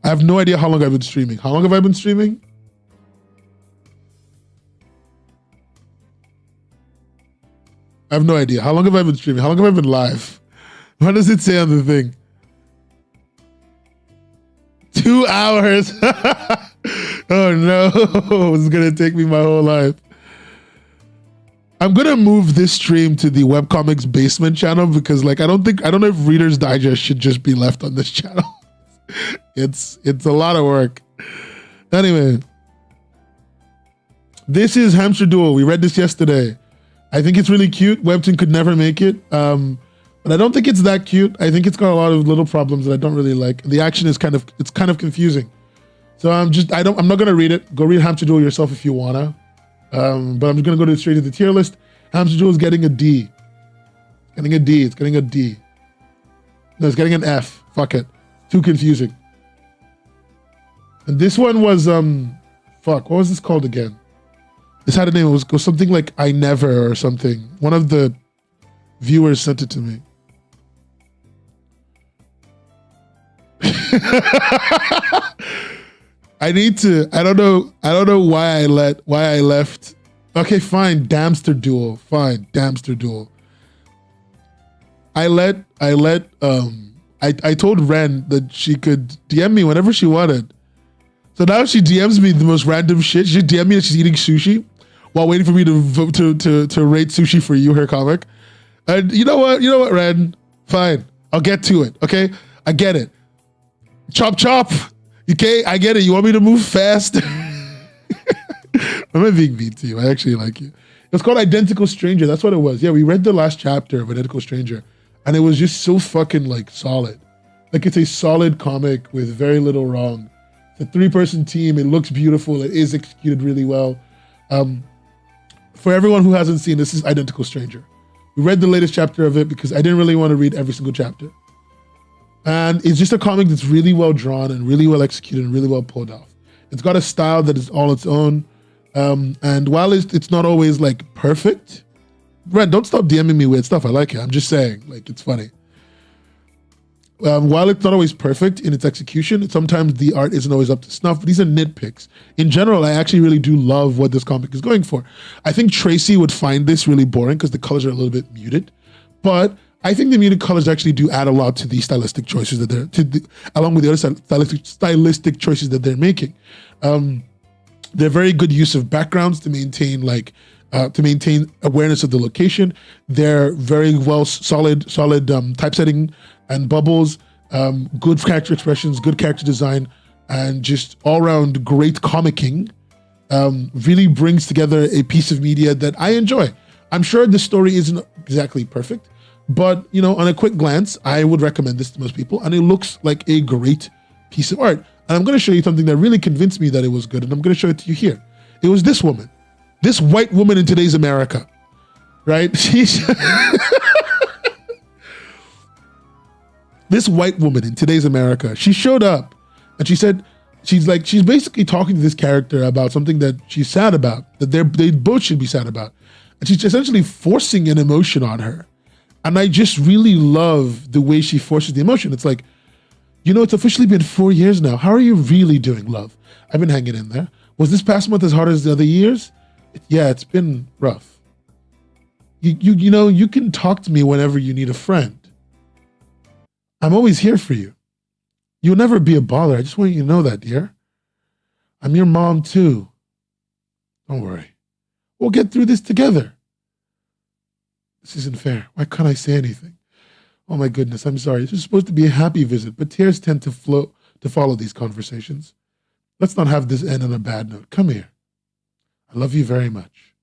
I have no idea how long I've been streaming. How long have I been streaming? I have no idea. How long have I been streaming? How long have I been live? What does it say on the thing? 2 hours. Oh no. This is going to take me my whole life. I'm going to move this stream to the Webcomics Basement channel because I don't know if Reader's Digest should just be left on this channel. It's a lot of work. Anyway, this is Hamster Duel. We read this yesterday. I think it's really cute. Webtoon could never make it. But I don't think it's that cute. I think it's got a lot of little problems that I don't really like. The action is kind of confusing. So I'm not going to read it. Go read Hamster Duel yourself if you wanna. But I'm just going to go straight to the tier list. Hamster Duel is getting a D. It's getting a D. No, it's getting an F. Fuck it. Too confusing. And this one was, what was this called again? This had a name. It was something like I Never or something. One of the viewers sent it to me. I don't know why I left. Okay, fine. Damster Duel. Fine. Damster Duel. I told Ren that she could DM me whenever she wanted. So now she DMs me the most random shit. She DM me that she's eating sushi while waiting for me to vote to rate Sushi for You, her comic. And you know what, Ren? Fine. I'll get to it. Okay? I get it. Chop chop. Okay, I get it. You want me to move fast? I'm not being mean to you. I actually like you. It's called Identical Stranger. That's what it was. Yeah, we read the last chapter of Identical Stranger, and it was just so fucking solid. It's a solid comic with very little wrong. It's a 3-person team. It looks beautiful. It is executed really well. For everyone who hasn't seen, this is Identical Stranger. We read the latest chapter of it because I didn't really want to read every single chapter. And it's just a comic that's really well drawn and really well executed and really well pulled off. It's got a style that is all its own. And while it's not always like perfect, Ren, don't stop DMing me weird stuff. I like it. I'm just saying, like, it's funny. While it's not always perfect in its execution, sometimes the art isn't always up to snuff, but these are nitpicks. In general, I actually really do love what this comic is going for. I think Tracy would find this really boring because the colors are a little bit muted, but I think the muted colors actually do add a lot to the stylistic choices that along with the other stylistic choices that they're making. They're very good use of backgrounds to maintain awareness of the location. They're very well solid typesetting and bubbles, good character expressions, good character design, and just all around great comicking. Really brings together a piece of media that I enjoy. I'm sure the story isn't exactly perfect, but on a quick glance, I would recommend this to most people, and it looks like a great piece of art. And I'm going to show you something that really convinced me that it was good, and I'm going to show it to you here. It was this woman, this white woman in today's America, right? She's this white woman in today's America. She showed up, and she said, she's basically talking to this character about something that she's sad about, that they both should be sad about, and she's essentially forcing an emotion on her. And I just really love the way she forces the emotion. It's like, it's officially been 4 years now. How are you really doing, love? I've been hanging in there. Was this past month as hard as the other years? Yeah, it's been rough. You can talk to me whenever you need a friend. I'm always here for you. You'll never be a bother. I just want you to know that, dear. I'm your mom too. Don't worry. We'll get through this together. This isn't fair. Why can't I say anything? Oh my goodness, I'm sorry. This was supposed to be a happy visit, but tears tend to follow these conversations. Let's not have this end on a bad note. Come here. I love you very much.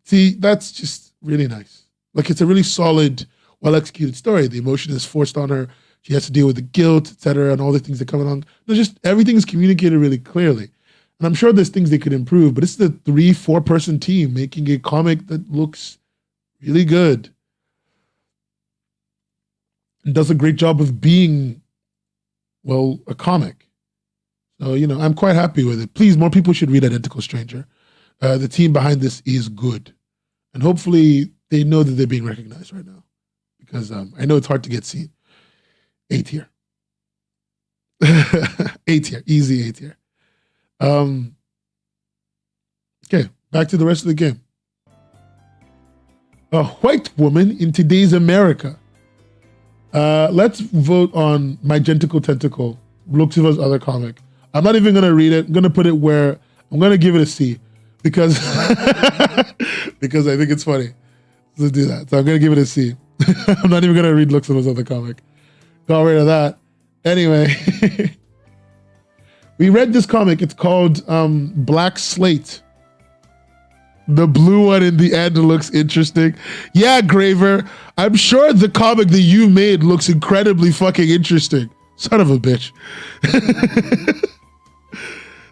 See, that's just really nice. Like, it's a really solid, well-executed story. The emotion is forced on her. She has to deal with the guilt, etc., and all the things that come along. Just everything is communicated really clearly. And I'm sure there's things they could improve, but it's the 3-4 person team making a comic that looks really good and does a great job of being, well, a comic. So, I'm quite happy with it. Please, more people should read Identical Stranger. The team behind this is good. And hopefully they know that they're being recognized right now, because I know it's hard to get seen. A tier. A tier, easy A tier. Okay, back to the rest of the game. A white woman in today's America. Let's vote on My Genticle Tentacle, Luxiva's other comic. I'm not even going to read it. I'm going to put it where I'm going to give it a C because because I think it's funny. Let's do that. So I'm going to give it a C. I'm not even going to read Luxiva's other comic. Got rid of that. Anyway, we read this comic. It's called Black Slate. The blue one in the end looks interesting. Yeah, Graver, I'm sure the comic that you made looks incredibly fucking interesting. Son of a bitch.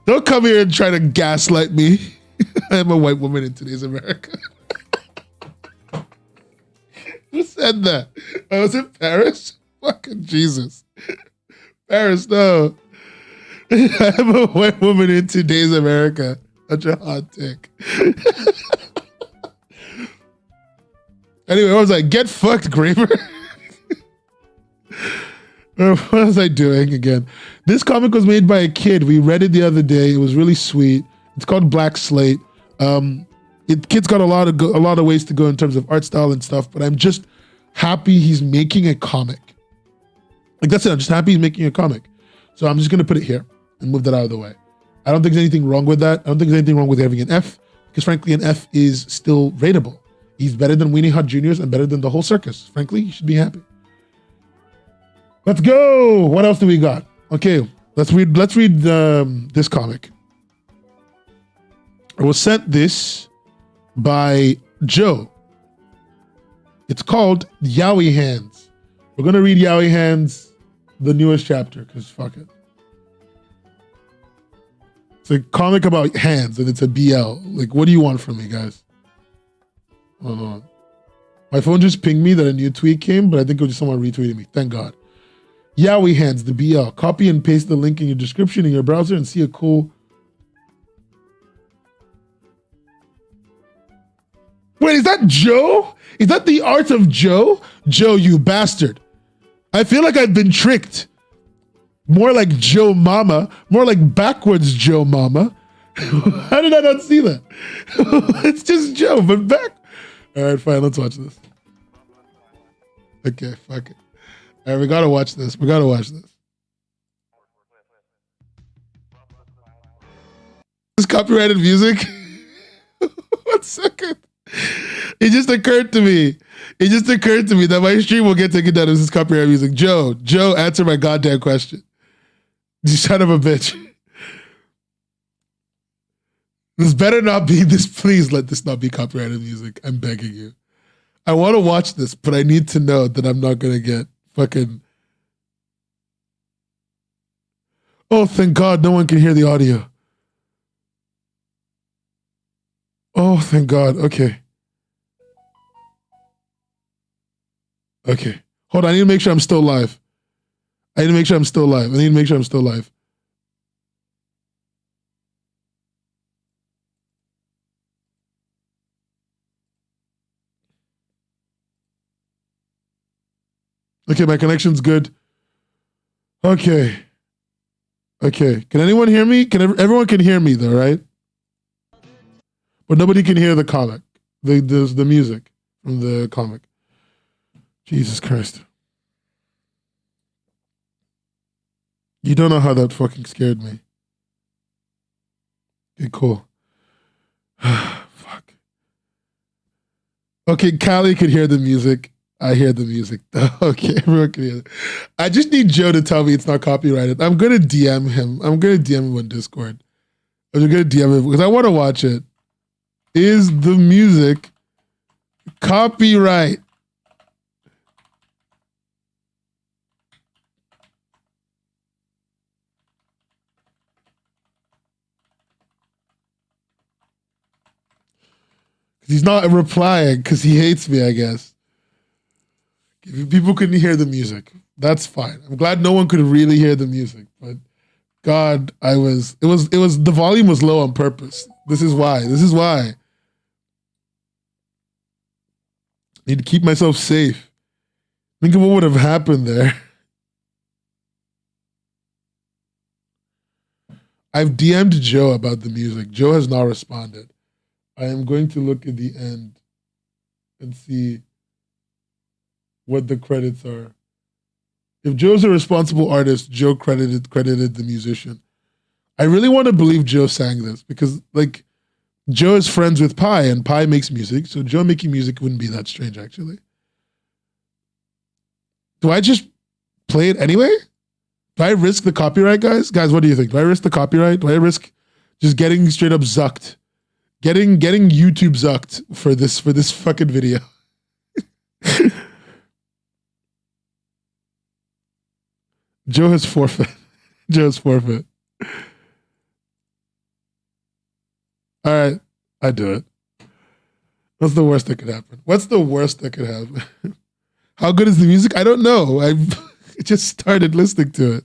Don't come here and try to gaslight me. I'm a white woman in today's America. Who said that? Oh, was it Paris? Fucking Jesus. Paris, no. I'm a white woman in today's America. Such a hot take. Anyway, I was like, get fucked, Graver. What was I doing again? This comic was made by a kid. We read it the other day. It was really sweet. It's called Black Slate. Kid's got a lot of ways to go in terms of art style and stuff, but I'm just happy he's making a comic. Like, that's it. I'm just happy he's making a comic. So I'm just going to put it here and move that out of the way. I don't think there's anything wrong with that. I don't think there's anything wrong with having an F, because frankly, an F is still rateable. He's better than Weenie Hut Jr.'s and better than the whole circus. Frankly, you should be happy. Let's go. What else do we got? Okay, let's read this comic. I was sent this by Joe. It's called Yowie Hands. We're going to read Yowie Hands, the newest chapter, because fuck it. It's a comic about hands, and it's a BL. Like, what do you want from me, guys? Hold on. My phone just pinged me that a new tweet came, but I think it was just someone retweeting me. Thank God. Yowie Hands, the BL. Copy and paste the link in your description in your browser and see a cool... Wait, is that Joe? Is that the art of Joe? Joe, you bastard. I feel like I've been tricked. More like Joe Mama. More like backwards Joe Mama. How did I not see that? It's just Joe, but back. All right, fine, let's watch this. Okay, fuck it. All right, we gotta watch this. We gotta watch this. This copyrighted music? 1 second. It just occurred to me. It just occurred to me that my stream will get taken down if this is copyrighted music. Joe, answer my goddamn question. You son of a bitch. This better not be this. Please let this not be copyrighted music. I'm begging you. I want to watch this, but I need to know that I'm not going to get fucking... Oh, thank God no one can hear the audio. Oh, thank God. Okay. Okay. Hold on. I need to make sure I'm still live. I need to make sure I'm still live. Okay, my connection's good. Okay. Okay. Can anyone hear me? Everyone can hear me though, right? But nobody can hear the comic, the music from the comic. Jesus Christ. You don't know how that fucking scared me. Okay, cool. Fuck. Okay, Callie could hear the music. I hear the music. Okay, everyone can hear it. I just need Joe to tell me it's not copyrighted. I'm going to DM him. I'm going to DM him on Discord. I'm going to DM him because I want to watch it. Is the music copyright? He's not replying because he hates me, I guess. If people couldn't hear the music, that's fine. I'm glad no one could really hear the music, but God, the volume was low on purpose. This is why. I need to keep myself safe. Think of what would have happened there. I've DM'd Joe about the music. Joe has not responded. I am going to look at the end and see what the credits are. If Joe's a responsible artist, Joe credited the musician. I really want to believe Joe sang this because, like, Joe is friends with Pi, and Pi makes music, so Joe making music wouldn't be that strange, actually. Do I just play it anyway? Do I risk the copyright, guys? Guys, what do you think? Do I risk the copyright? Do I risk just getting straight up zucked? Getting YouTube zucked for this fucking video? Joe has forfeit. Joe's forfeit. All right, I do it. What's the worst that could happen? What's the worst that could happen? How good is the music? I don't know. I just started listening to it.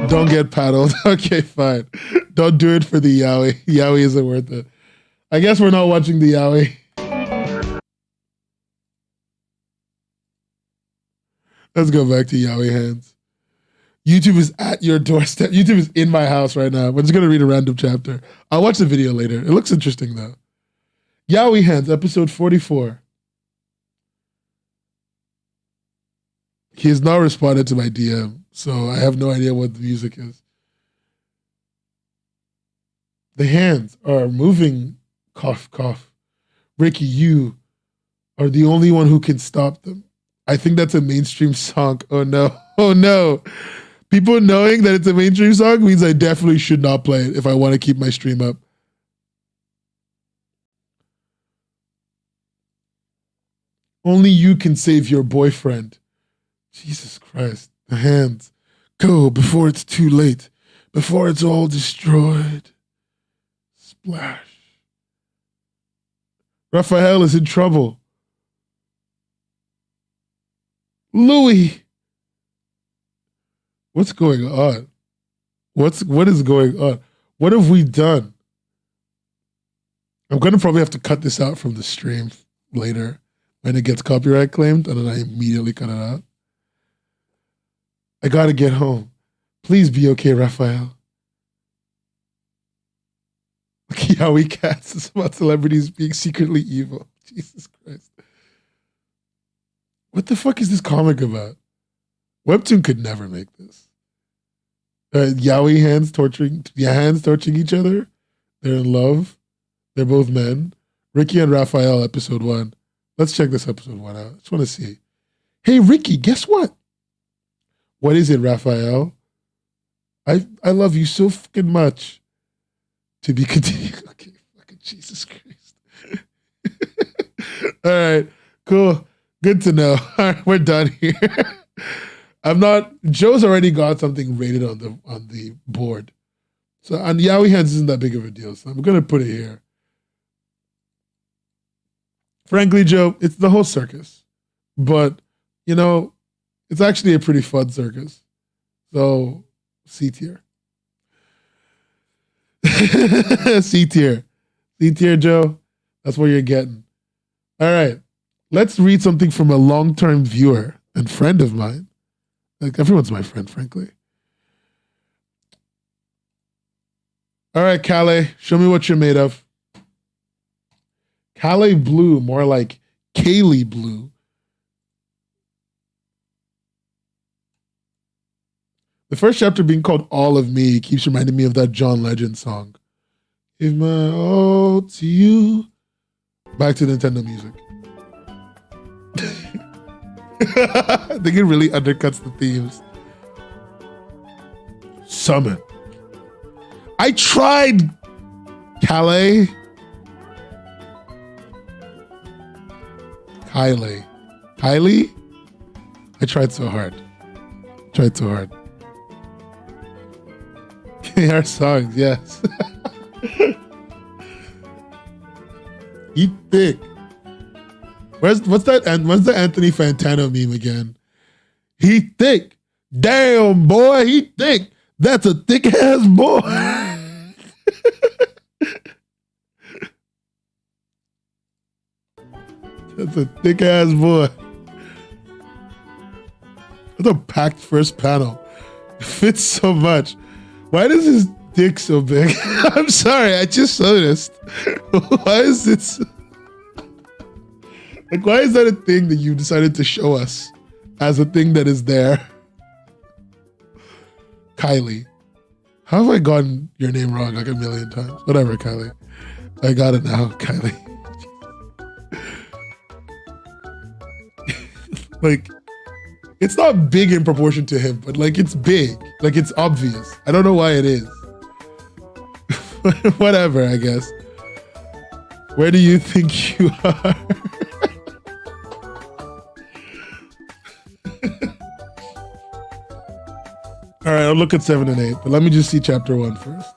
Don't get paddled. Okay, fine. Don't do it for the yaoi. Yaoi isn't worth it. I guess we're not watching the yaoi. Let's go back to yaoi hands. YouTube is at your doorstep. YouTube is in my house right now. We're just going to read a random chapter. I'll watch the video later. It looks interesting, though. Yaoi Hands, episode 44. He has not responded to my DM, so I have no idea what the music is. The hands are moving, cough, cough. Ricky, you are the only one who can stop them. I think that's a mainstream song. Oh, no. Oh, no. People knowing that it's a mainstream song means I definitely should not play it if I want to keep my stream up. Only you can save your boyfriend. Jesus Christ. The hands. Go before it's too late, before it's all destroyed. Splash. Raphael is in trouble. Louis. What's going on? What is going on? What have we done? I'm gonna probably have to cut this out from the stream later when it gets copyright claimed, and then I immediately cut it out. I gotta get home. Please be okay, Raphael. Yowie Cats is about celebrities being secretly evil. Jesus Christ. What the fuck is this comic about? Webtoon could never make this. Yowie hands torturing each other. They're in love. They're both men. Ricky and Raphael, episode 1. Let's check this episode 1 out. I just want to see. Hey, Ricky, guess what? What is it, Raphael? I love you so fucking much. To be continued. Okay, fucking Jesus Christ. All right, cool. Good to know. All right, we're done here. Joe's already got something rated on the board. So, and Yowie Hands isn't that big of a deal, so I'm going to put it here. Frankly, Joe, it's the whole circus. But, it's actually a pretty fun circus. So, C tier. C tier. C tier, Joe. That's what you're getting. All right. Let's read something from a long-term viewer and friend of mine. Like, everyone's my friend, frankly. All right, Calais, show me what you're made of. Calais Blue, more like Kaylee Blue. The first chapter being called All of Me keeps reminding me of that John Legend song. Give my all to you. Back to Nintendo music. I think it really undercuts the themes. Summon. I tried, Calais. Kylie? I tried so hard. Our songs, yes. Eat thick. What's the Anthony Fantano meme again? He thick. Damn, boy, he thick. That's a thick ass boy. That's a thick ass boy. That's a packed first panel. It fits so much. Why does his dick so big? I'm sorry, I just noticed. Why is this? Like, why is that a thing that you decided to show us as a thing that is there? Kylie. How have I gotten your name wrong like a million times? Whatever, Kylie. I got it now, Kylie. Like, it's not big in proportion to him, but like it's big. Like it's obvious. I don't know why it is. Whatever, I guess. Where do you think you are? All right, I'll look at 7 and 8, but let me just see chapter 1 first.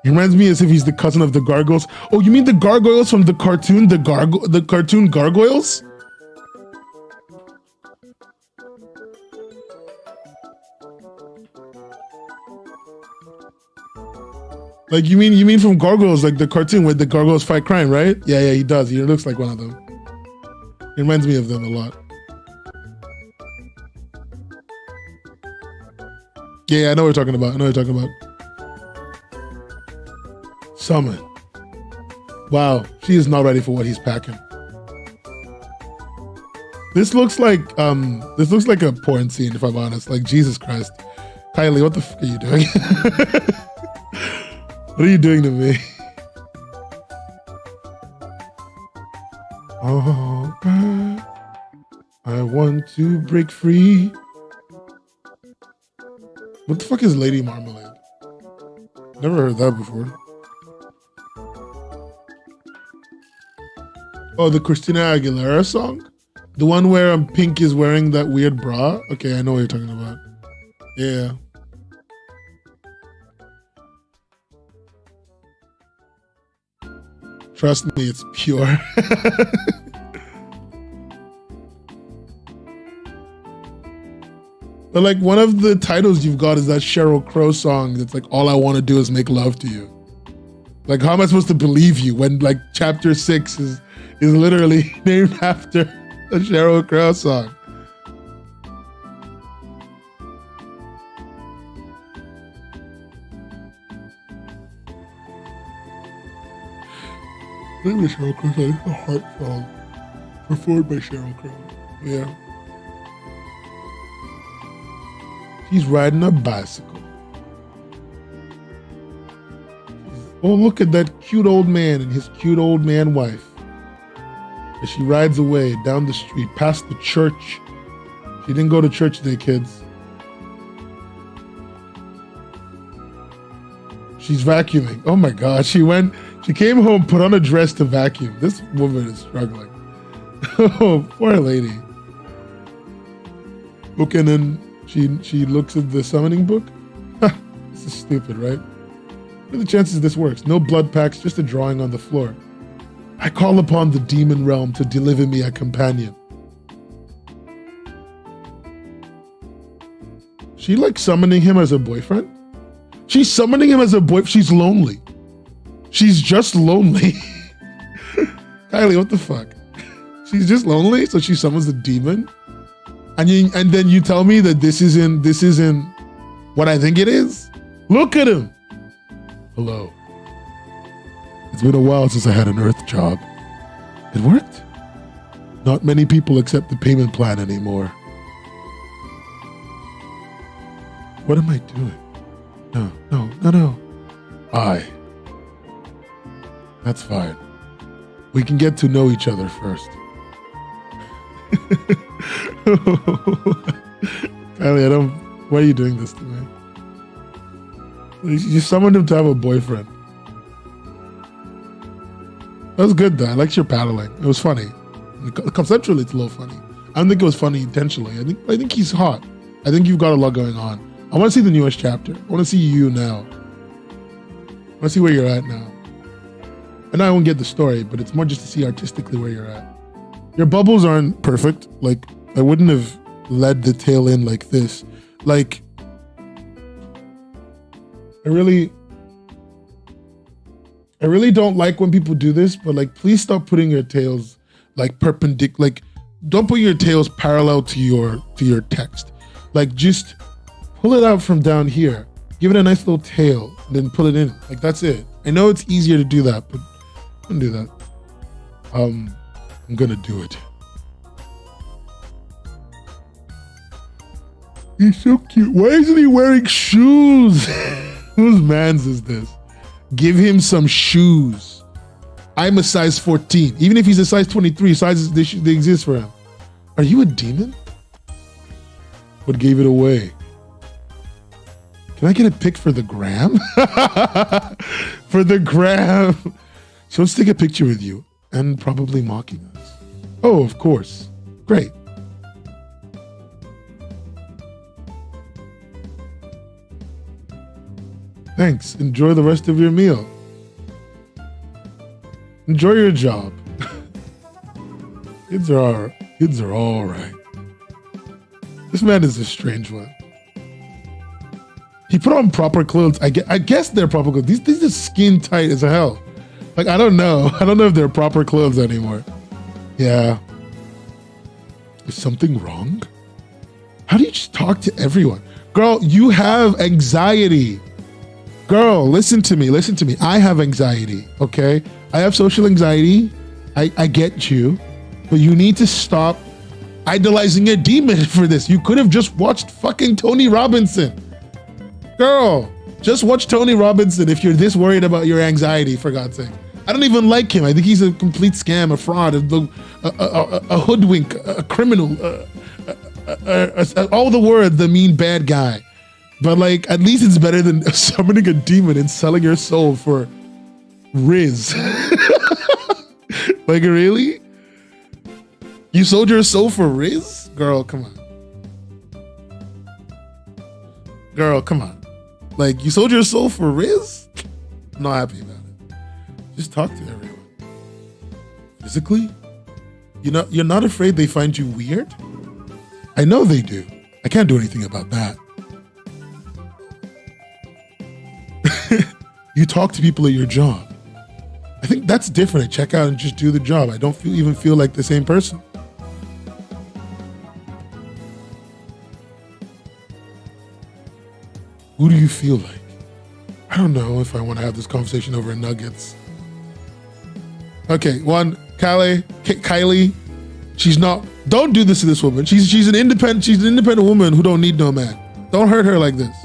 He reminds me as if he's the cousin of the gargoyles. Oh, you mean the gargoyles from the cartoon, the cartoon Gargoyles? Like you mean from Gargoyles, like the cartoon where the gargoyles fight crime, right? Yeah, he does. He looks like one of them. He reminds me of them a lot. Yeah, I know what you're talking about. Summon. Wow, she is not ready for what he's packing. This looks like a porn scene, if I'm honest. Like, Jesus Christ. Kylie, what the fuck are you doing? What are you doing to me? Oh, God, I want to break free. What the fuck is Lady Marmalade? Never heard that before. Oh, the Christina Aguilera song? The one where Pink is wearing that weird bra? Okay, I know what you're talking about. Yeah. Trust me, it's pure. But like one of the titles you've got is that Sheryl Crow song that's like, all I want to do is make love to you. Like, how am I supposed to believe you when like chapter 6 is literally named after a Sheryl Crow song? Maybe Sheryl Crow, it's a heart song performed by Sheryl Crow. Yeah. She's riding a bicycle. Oh, look at that cute old man and his cute old man wife. As she rides away down the street, past the church. She didn't go to church today, kids. She's vacuuming. Oh my God, she came home, put on a dress to vacuum. This woman is struggling. Oh, poor lady. Okay, and then she looks at the summoning book. This is stupid, right? What are the chances this works? No blood packs, just a drawing on the floor. I call upon the demon realm to deliver me a companion. She like summoning him as a boyfriend? She's summoning him as a boyfriend. She's lonely. She's just lonely. Kylie, what the fuck? She's just lonely, so she summons the demon? And then you tell me that this isn't what I think it is? Look at him. Hello. It's been a while since I had an Earth job. It worked? Not many people accept the payment plan anymore. What am I doing? No. That's fine. We can get to know each other first. Kylie, why are you doing this to me? You summoned him to have a boyfriend. That was good though. I liked your paddling. It was funny. Conceptually, it's a little funny. I don't think it was funny intentionally. I think he's hot. I think you've got a lot going on. I want to see the newest chapter. I want to see you now. I want to see where you're at now. And I won't get the story, but it's more just to see artistically where you're at. Your bubbles aren't perfect. Like, I wouldn't have led the tail in like this. Like, I really don't like when people do this, but like, please stop putting your tails like perpendicular. Like, don't put your tails parallel to your text. Like, just pull it out from down here. Give it a nice little tail, and then pull it in. Like, that's it. I know it's easier to do that, but don't do that. I'm gonna do it. He's so cute. Why isn't he wearing shoes? Whose man's is this? Give him some shoes. I'm a size 14. Even if he's a size 23, sizes they exist for him. Are you a demon? What gave it away? Can I get a pic for the gram? For the gram. So let's take a picture with you and probably mocking us. Oh, of course. Great. Thanks. Enjoy the rest of your meal. Enjoy your job. Kids are all right. This man is a strange one. He put on proper clothes. I guess they're proper clothes. These are skin tight as hell. Like, I don't know. I don't know if they're proper clothes anymore. Yeah. Is something wrong? How do you just talk to everyone? Girl, you have anxiety. Girl, listen to me. I have anxiety, okay? I have social anxiety. I get you. But you need to stop idolizing a demon for this. You could have just watched fucking Tony Robinson. Girl, just watch Tony Robinson if you're this worried about your anxiety, for God's sake. I don't even like him. I think he's a complete scam, a fraud, a hoodwink, a criminal, all the words, the mean bad guy. But like, at least it's better than summoning a demon and selling your soul for Riz. Like, really? You sold your soul for Riz? Girl, come on. Girl, come on. Like, you sold your soul for Riz? I'm not happy about it. Just talk to everyone. Physically? You're not afraid they find you weird? I know they do. I can't do anything about that. You talk to people at your job. I think that's different. I check out and just do the job. I don't even feel like the same person. Who do you feel like? I don't know if I want to have this conversation over nuggets. Okay, one, Kylie, she's not, don't do this to this woman. She's an independent woman who don't need no man. Don't hurt her like this.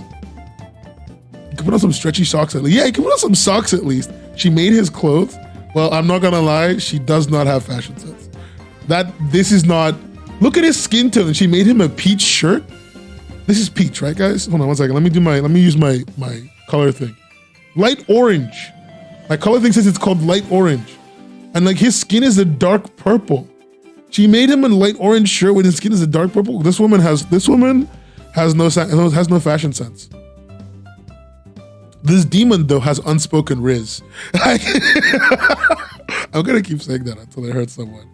You can put on some stretchy socks at least. Yeah, you can put on some socks at least. She made his clothes. Well, I'm not gonna lie, she does not have fashion sense. This is not, look at his skin tone. She made him a peach shirt. This is peach, right, guys? Hold on one second. Let me use my color thing. Light orange. My color thing says it's called light orange. And like his skin is a dark purple. She made him a light orange shirt when his skin is a dark purple. This woman has no fashion sense. This demon though has unspoken riz. I'm gonna keep saying that until I hurt someone.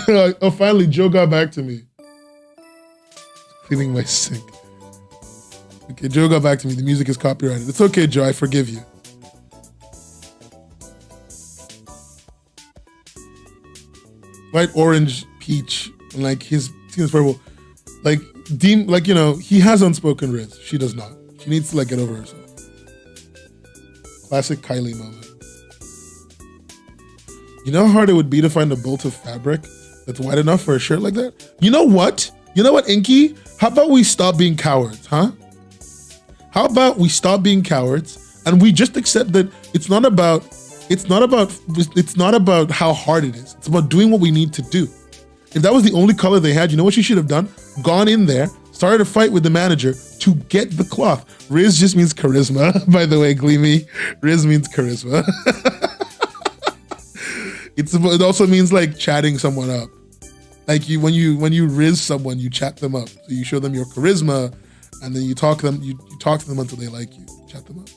Oh, finally, Joe got back to me. Cleaning my sink. Okay, Joe got back to me. The music is copyrighted. It's okay, Joe. I forgive you. Light orange, peach, and like his skin is purple. Like he has unspoken riz. She does not. She needs to like get over herself. Classic Kylie moment. You know how hard it would be to find a bolt of fabric that's wide enough for a shirt like that? You know what? Inky? How about we stop being cowards, huh? How about we stop being cowards and we just accept that it's not about how hard it is. It's about doing what we need to do. If that was the only color they had, you know what she should have done? Gone in there, started a fight with the manager to get the cloth. Riz just means charisma, by the way, Gleamy. Riz means charisma. It also means like chatting someone up. Like when you riz someone, you chat them up. So you show them your charisma, and then you talk to them until they like you. Chat them up.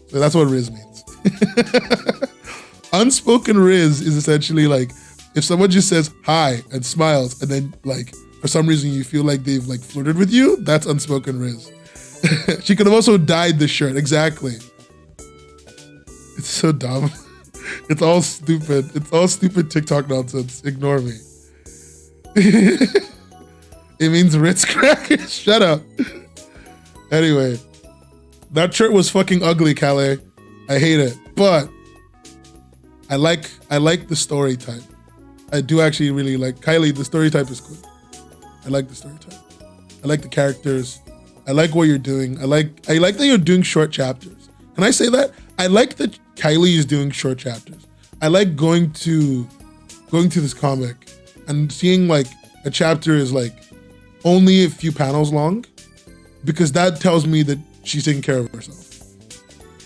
So that's what riz means. Unspoken riz is essentially like if someone just says hi and smiles, and then like for some reason you feel like they've like flirted with you. That's unspoken riz. She could have also dyed the shirt. Exactly. It's so dumb. It's all stupid. It's all stupid TikTok nonsense. Ignore me. It means Ritz crackers. Shut up. Anyway, that shirt was fucking ugly, Calais. I hate it, but I like the story type. I do actually really like Kylie. The story type is cool. I like the story type. I like the characters. I like what you're doing. I like that you're doing short chapters. Can I say that? I like that Kylie is doing short chapters. I like going to this comic and seeing like a chapter is like only a few panels long, because that tells me that she's taking care of herself.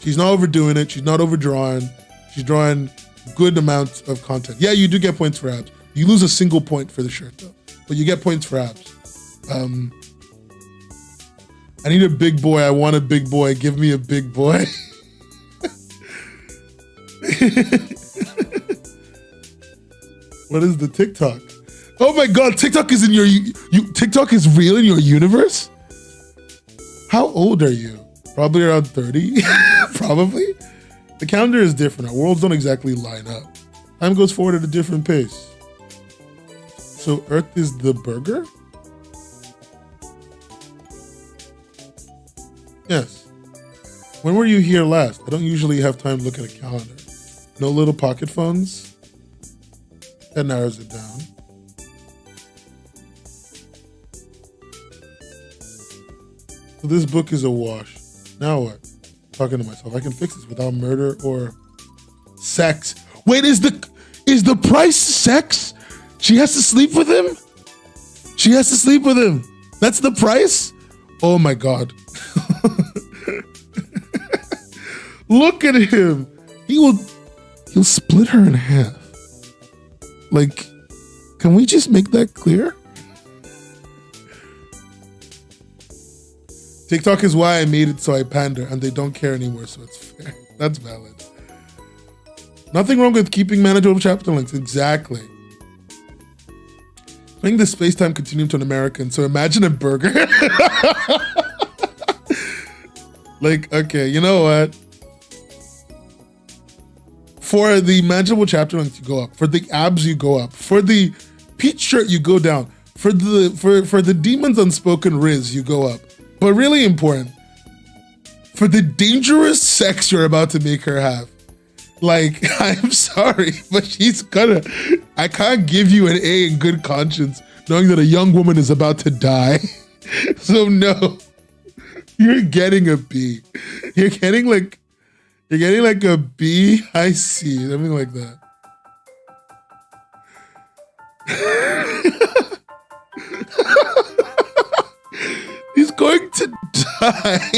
She's not overdoing it. She's not overdrawn. She's drawing good amounts of content. Yeah, you do get points for abs. You lose a single point for the shirt though, but you get points for abs. I need a big boy. I want a big boy. Give me a big boy. What is the TikTok? Oh my God, TikTok is in your, TikTok is real in your universe? How old are you? Probably around 30, probably. The calendar is different. Our worlds don't exactly line up. Time goes forward at a different pace. So Earth is the burger? Yes. When were you here last? I don't usually have time to look at a calendar. No little pocket phones? That narrows it down. So this book is a wash. Now what? I'm talking to myself. I can fix this without murder or sex. Wait, is the price sex? She has to sleep with him? She has to sleep with him. That's the price? Oh my God. Look at him. He'll split her in half. Like, can we just make that clear? TikTok is why I made it so I pander, and they don't care anymore, so it's fair. That's valid. Nothing wrong with keeping manageable chapter lengths. Exactly. Bring the space-time continuum to an American, so imagine a burger. Like, okay, you know what? For the manageable chapter length, you go up. For the abs, you go up. For the peach shirt, you go down. For the demon's unspoken riz, you go up. But really important, for the dangerous sex you're about to make her have, like, I'm sorry, but I can't give you an A in good conscience knowing that a young woman is about to die. So no, you're getting a B. You're getting like a B, I see, something like that. He's going to die.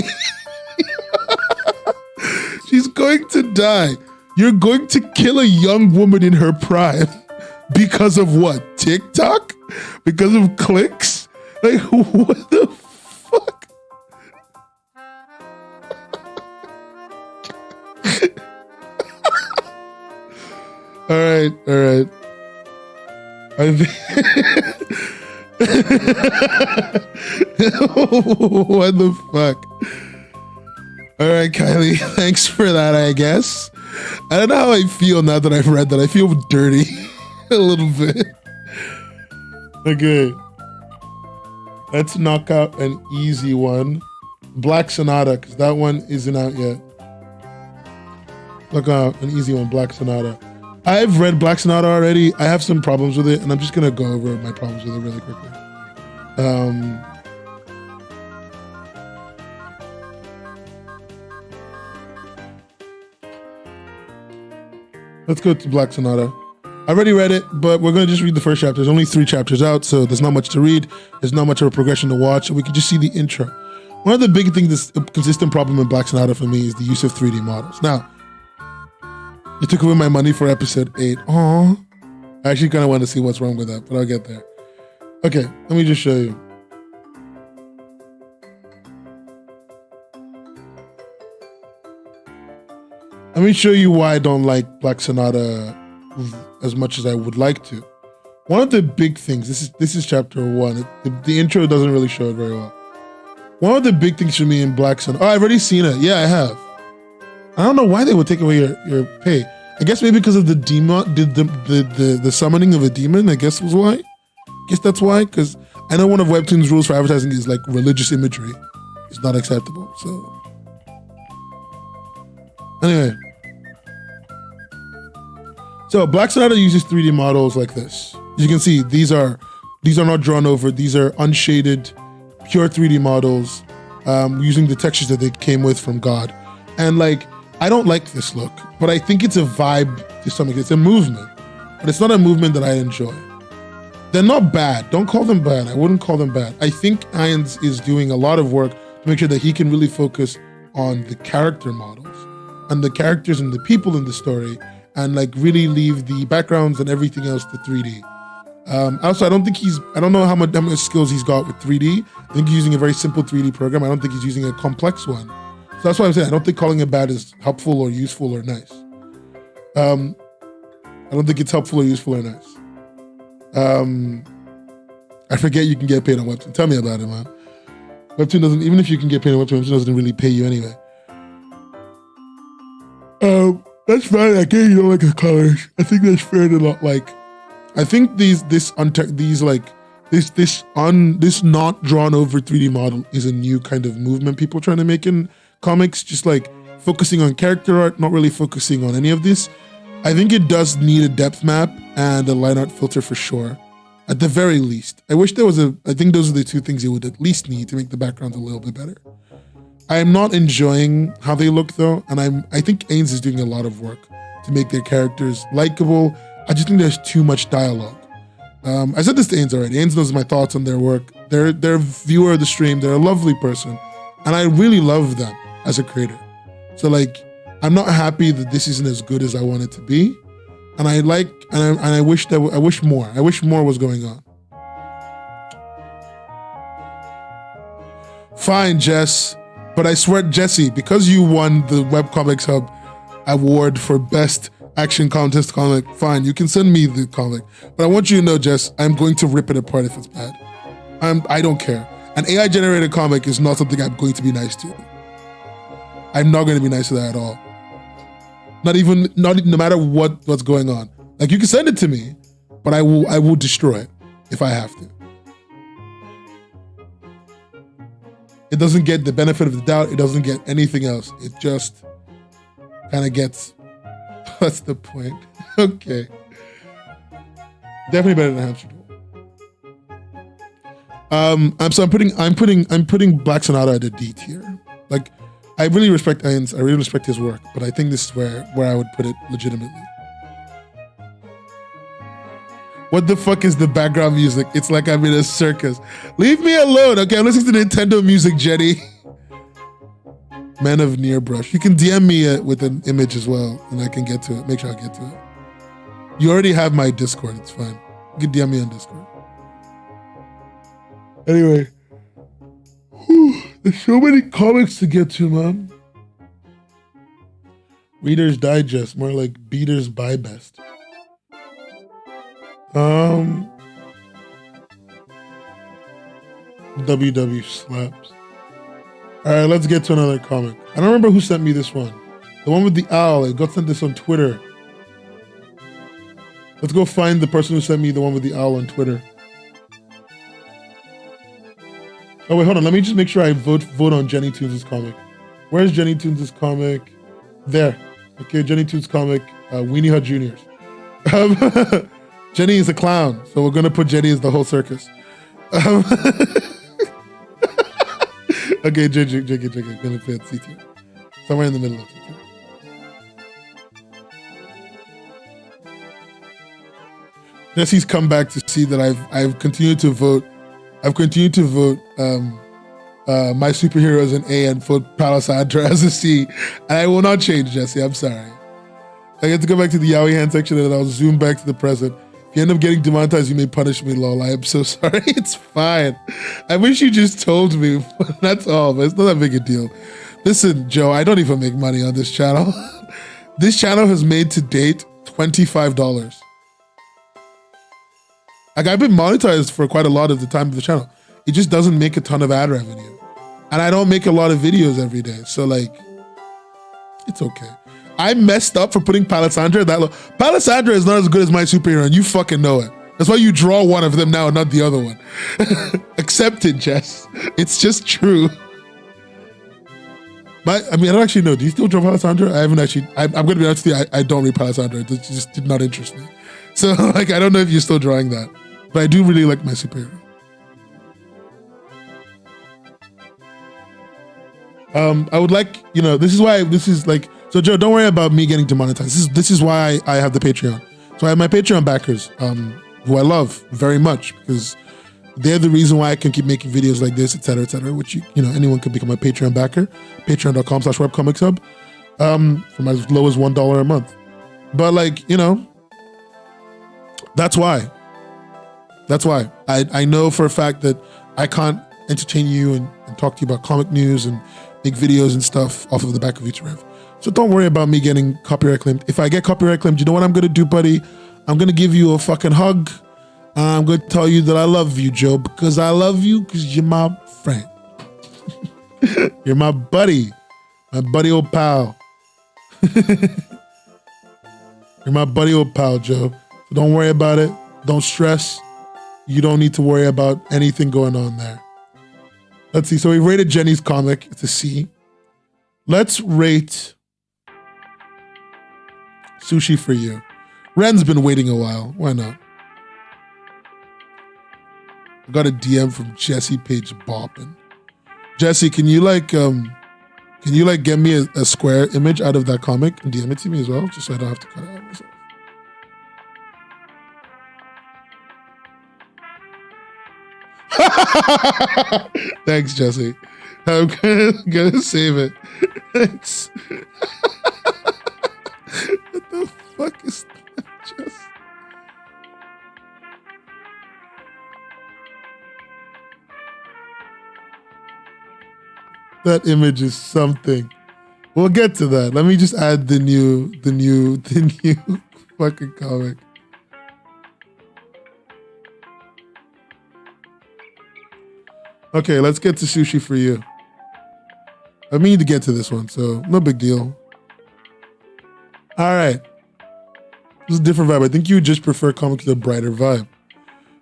She's going to die. You're going to kill a young woman in her prime because of what? TikTok? Because of clicks? Like, what the fuck? All right. What the fuck? All right, Kylie, thanks for that, I guess. I don't know how I feel now that I've read that. I feel dirty a little bit. Okay. Let's knock out an easy one. Black Sonata, because that one isn't out yet. Look out, an easy one, Black Sonata. I've read Black Sonata already. I have some problems with it, and I'm just going to go over my problems with it really quickly. Let's go to Black Sonata. I already read it, but we're going to just read the first chapter. There's only 3 chapters out, so there's not much to read. There's not much of a progression to watch, so we can just see the intro. One of the big things that's a consistent problem in Black Sonata for me is the use of 3D models. Now, you took away my money for episode 8. Aww. I actually kind of want to see what's wrong with that, but I'll get there. Okay, let me just show you. Let me show you why I don't like Black Sonata as much as I would like to. One of the big things, this is chapter 1. The intro doesn't really show it very well. One of the big things for me in Black Sonata, I've already seen it. Yeah, I have. I don't know why they would take away your pay. I guess maybe because of the demon, the summoning of a demon, I guess was why. I guess that's why, because I know one of Webtoon's rules for advertising is like religious imagery. It's not acceptable, so. Anyway. So Black Sonata uses 3D models like this. As you can see, these are not drawn over. These are unshaded, pure 3D models using the textures that they came with from God. And like, I don't like this look, but I think it's a vibe to some extent. It's a movement, but it's not a movement that I enjoy. They're not bad. Don't call them bad. I wouldn't call them bad. I think Irons is doing a lot of work to make sure that he can really focus on the character models and the characters and the people in the story, and like really leave the backgrounds and everything else to 3D. Also, I don't know how much skills he's got with 3D. I think he's using a very simple 3D program. I don't think he's using a complex one. So that's why I'm saying I don't think calling it bad is helpful or useful or nice. I don't think it's helpful or useful or nice. I forget you can get paid on Webtoon. Tell me about it, man. Webtoon doesn't, even if you can get paid on Webtoon, Webtoon doesn't really pay you anyway. That's fine. I get you don't like the colors. I think that's fair to not like. I think this not drawn over 3D model is a new kind of movement people are trying to make in comics, just like focusing on character art, not really focusing on any of this. I think it does need a depth map and a line art filter for sure, at the very least. I wish there was I think those are the 2 things you would at least need to make the backgrounds a little bit better. I am not enjoying how they look though, and I think Ains is doing a lot of work to make their characters likable. I just think there's too much dialogue. I said this to Ains already. Ains knows my thoughts on their work. They're a viewer of the stream. They're a lovely person, and I really love them as a creator. So like, I'm not happy that this isn't as good as I want it to be, and I wish more. I wish more was going on. Fine, Jess. But I swear, Jesse, because you won the Webcomics Hub award for best action contest comic, fine, you can send me the comic. But I want you to know, Jess, I'm going to rip it apart if it's bad. I don't care. An AI generated comic is not something I'm going to be nice to. I'm not going to be nice to that at all. No matter what's going on. Like, you can send it to me, but I will destroy it if I have to. It doesn't get the benefit of the doubt. It doesn't get anything else. It just kind of gets. What's the point? Okay. Definitely better than Hamster Ball. I'm putting Black Sonata at a D tier. Like, I really respect Ian's. I really respect his work, but I think this is where I would put it legitimately. What the fuck is the background music? It's like I'm in a circus. Leave me alone. Okay, I'm listening to Nintendo music, Jenny. Man of Near Brush. You can DM me with an image as well, and I can get to it. Make sure I get to it. You already have my Discord. It's fine. You can DM me on Discord. Anyway. Whew, there's so many comics to get to, man. Reader's Digest. More like Beater's Buy Best. WW slaps. All right, let's get to another comic. I don't remember who sent me this one. The one with the owl. I got sent this on Twitter. Let's go find the person who sent me the one with the owl on Twitter. Oh wait, hold on. Let me just make sure I vote on Jenny Toons' comic. Where's Jenny Toons' comic? There. Okay, Jenny Toons' comic. Weenie Hut Juniors. Jenny is a clown, so we're gonna put Jenny as the whole circus. Okay, JK, gonna play at C tier. Somewhere in the middle of C tier. Jesse's come back to see that I've continued to vote. I've continued to vote my superhero as an A and vote Palisandra as a C, and I will not change, Jesse. I'm sorry. I get to go back to the Yaoi hand section and I'll zoom back to the present. If you end up getting demonetized, you may punish me, lol. I am so sorry. It's fine. I wish you just told me. That's all, but it's not that big a deal. Listen, Joe, I don't even make money on this channel. This channel has made to date $25. Like, I've been monetized for quite a lot of the time of the channel. It just doesn't make a ton of ad revenue. And I don't make a lot of videos every day. So, like, it's okay. I messed up for putting Palisandra that low. Palisandra is not as good as my superhero, and you fucking know it. That's why you draw one of them now, not the other one. Accept it, Jess. It's just true. I mean, I don't actually know. Do you still draw Palisandra? I haven't actually. I'm going to be honest with you. I don't read Palisandra. It just did not interest me. So, like, I don't know if you're still drawing that, but I do really like my superhero. I would like, this is why this is like. So Joe, don't worry about me getting demonetized. This is why I have the Patreon. So I have my Patreon backers, who I love very much because they're the reason why I can keep making videos like this, etc., which anyone can become a Patreon backer. Patreon.com/webcomics hub, from as low as $1 a month. But like, that's why. That's why. I know for a fact that I can't entertain you and talk to you about comic news and make videos and stuff off of the back of each rev. So don't worry about me getting copyright claimed. If I get copyright claimed, you know what I'm going to do, buddy? I'm going to give you a fucking hug. I'm going to tell you that I love you, Joe, because I love you because you're my friend. You're my buddy. My buddy old pal. You're my buddy old pal, Joe. So don't worry about it. Don't stress. You don't need to worry about anything going on there. Let's see. So we rated Jenny's comic. It's a C. Let's rate Sushi for You. Ren's been waiting a while. Why not? I got a DM from Jesse Page Boppin. Jesse, can you get me a square image out of that comic and DM it to me as well, just so I don't have to cut it out myself? Thanks, Jesse. I'm gonna save it. Thanks. What the fuck is that, Jesse? That image is something. We'll get to that. Let me just add the new fucking comic. Okay, let's get to Sushi for You. I need to get to this one, so no big deal. All right. This is a different vibe. I think you would just prefer comics with a brighter vibe.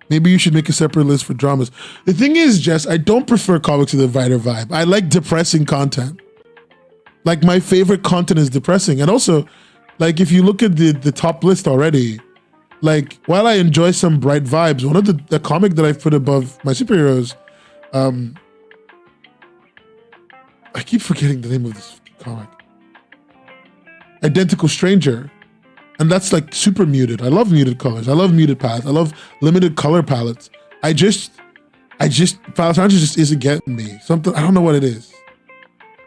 Maybe you should make a separate list for dramas. The thing is, Jess, I don't prefer comics with a brighter vibe. I like depressing content. Like, my favorite content is depressing. And also, like, if you look at the top list already, like, while I enjoy some bright vibes, one of the comic that I've put above my superheroes, I keep forgetting the name of this comic. Identical Stranger. And that's like super muted. I love muted colors. I love muted palettes. I love limited color palettes. Finalizing just isn't getting me. Something, I don't know what it is.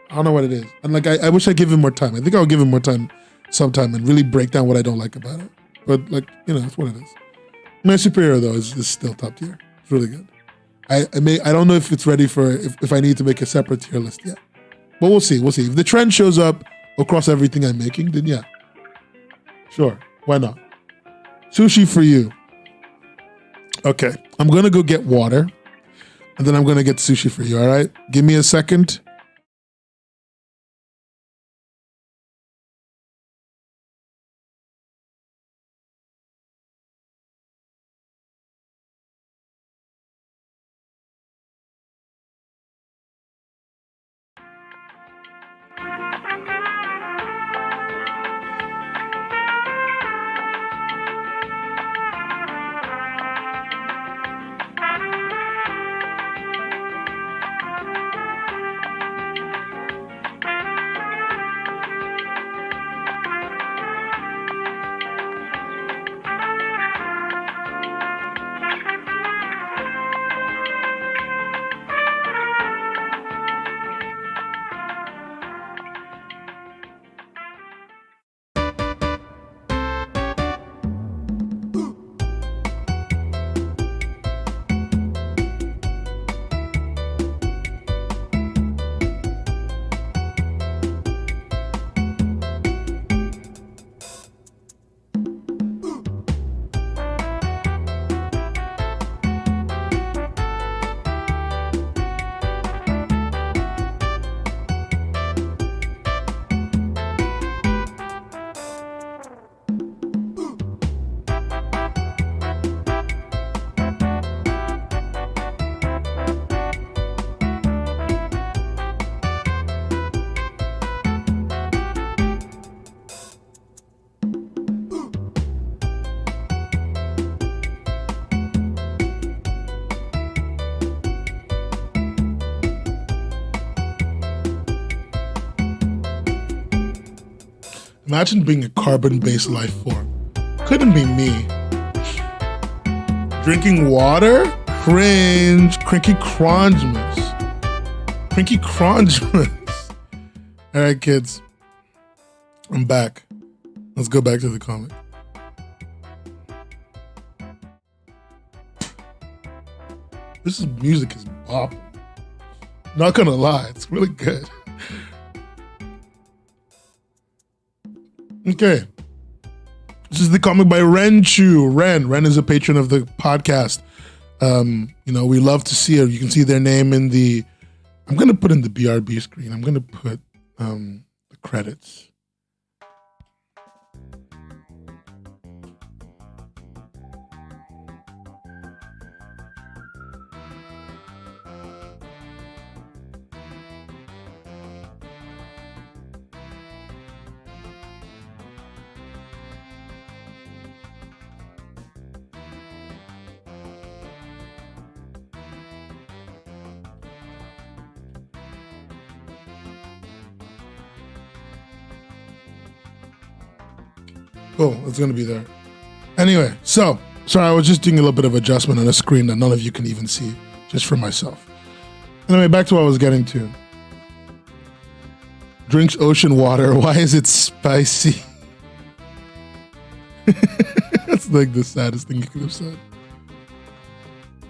And like, I wish I'd give him more time. I think I'll give him more time sometime and really break down what I don't like about it. But like, you know, that's what it is. My superhero though is still top tier. It's really good. I don't know if it's ready for, if I need to make a separate tier list yet. But we'll see. If the trend shows up across everything I'm making, then yeah. Sure, why not? Sushi for You. Okay, I'm gonna go get water, and then I'm gonna get sushi for you, all right? Give me a second. Imagine being a carbon-based life form. Couldn't be me. Drinking water? Cringe. Crinky crongemas. Crinky crongemas. All right, kids. I'm back. Let's go back to the comic. This music is bopping. Not gonna lie, it's really good. Okay. This is the comic by Ren Chu. Ren is a patron of the podcast. We love to see it. You can see their name in the, I'm going to put in the BRB screen. I'm going to put the credits. Cool, it's gonna be there. Anyway, sorry, I was just doing a little bit of adjustment on a screen that none of you can even see, just for myself. Anyway, back to what I was getting to. Drinks ocean water, why is it spicy? That's like the saddest thing you could have said.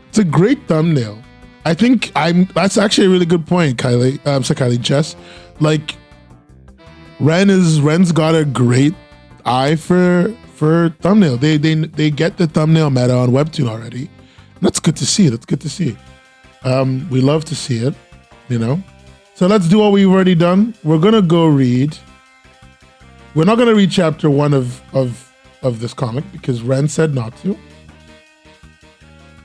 It's a great thumbnail. I think that's actually a really good point, Kylie. Kylie, Jess. Like, Ren's got a great eye for thumbnail. They get the thumbnail meta on Webtoon already. That's good to see. We love to see it, you know. So let's do what we've already done. We're gonna go read. We're not gonna read chapter 1 of this comic because Ren said not to.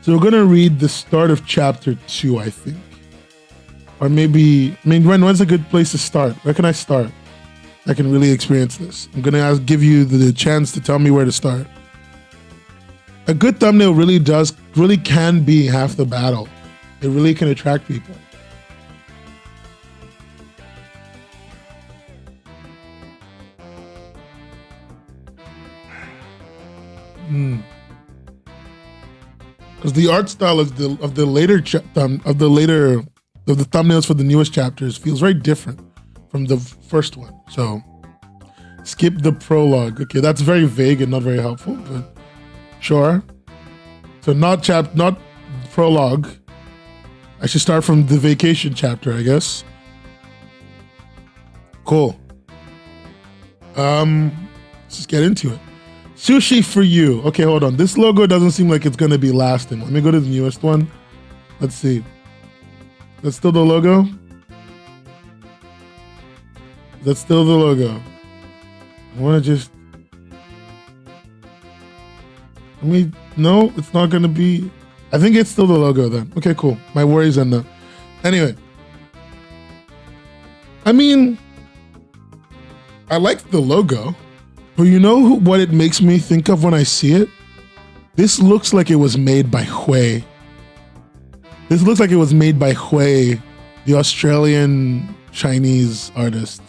So we're gonna read the start of chapter 2, I think. Or maybe, Ren, when's a good place to start? Where can I start? I can really experience this. I'm gonna give you the chance to tell me where to start. A good thumbnail really can be half the battle. It really can attract people. Because the art style of the thumbnails for the newest chapters feels very different from the first one. So skip the prologue. Okay, that's very vague and not very helpful, but sure. So not prologue. I should start from the vacation chapter, I guess. Cool. Let's just get into it. Sushi for you. Okay, hold on. This logo doesn't seem like it's gonna be lasting. Let me go to the newest one. Let's see. That's still the logo? That's still the logo. I wanna just... no, it's not gonna be... I think it's still the logo then. Okay, cool. My worries end up. Anyway. I like the logo. But you know what it makes me think of when I see it? This looks like it was made by Hui. This looks like it was made by Hui, the Australian Chinese artist.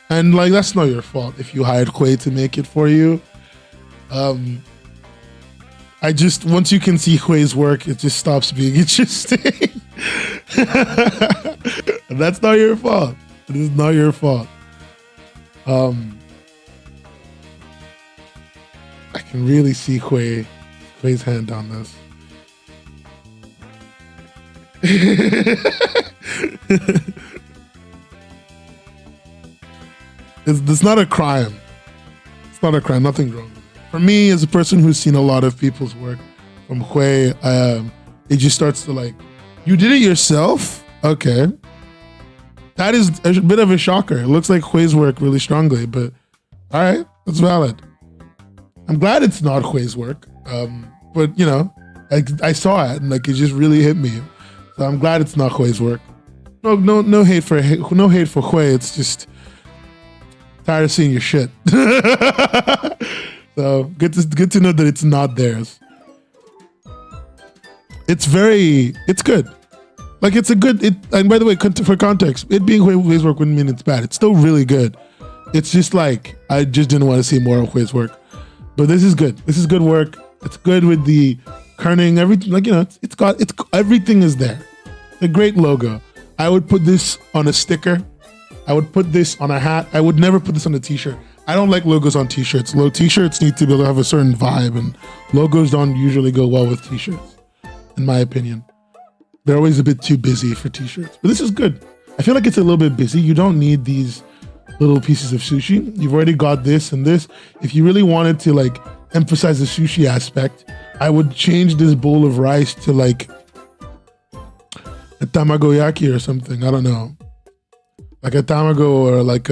And like, that's not your fault if you hired Hui to make it for you. Once you can see Hui's work, it just stops being interesting. That's not your fault. It is not your fault. I can really see Hui's hand on this. It's not a crime. It's not a crime. Nothing's wrong with it. For me, as a person who's seen a lot of people's work from Hui, it just starts to like, you did it yourself? Okay. That is a bit of a shocker. It looks like Hui's work really strongly, but all right, that's valid. I'm glad it's not Hui's work, but you know, I saw it and like it just really hit me. So I'm glad it's not Hui's work. No hate for Hui. It's just tired of seeing your shit. So good to know that it's not theirs. It's good. Like and by the way, for context, it being Hui's work wouldn't mean it's bad. It's still really good. It's just like, I just didn't want to see more of Hui's work. But this is good. This is good work. It's good with the kerning, everything. Like, you know, everything is there. It's a great logo. I would put this on a sticker. I would put this on a hat. I would never put this on a t-shirt. I don't like logos on t-shirts. T-shirts need to be able to have a certain vibe, and logos don't usually go well with t-shirts, in my opinion. They're always a bit too busy for t-shirts. But this is good. I feel like it's a little bit busy. You don't need these little pieces of sushi. You've already got this and this. If you really wanted to like emphasize the sushi aspect, I would change this bowl of rice to like a tamagoyaki or something. I don't know. Like a tamago, or like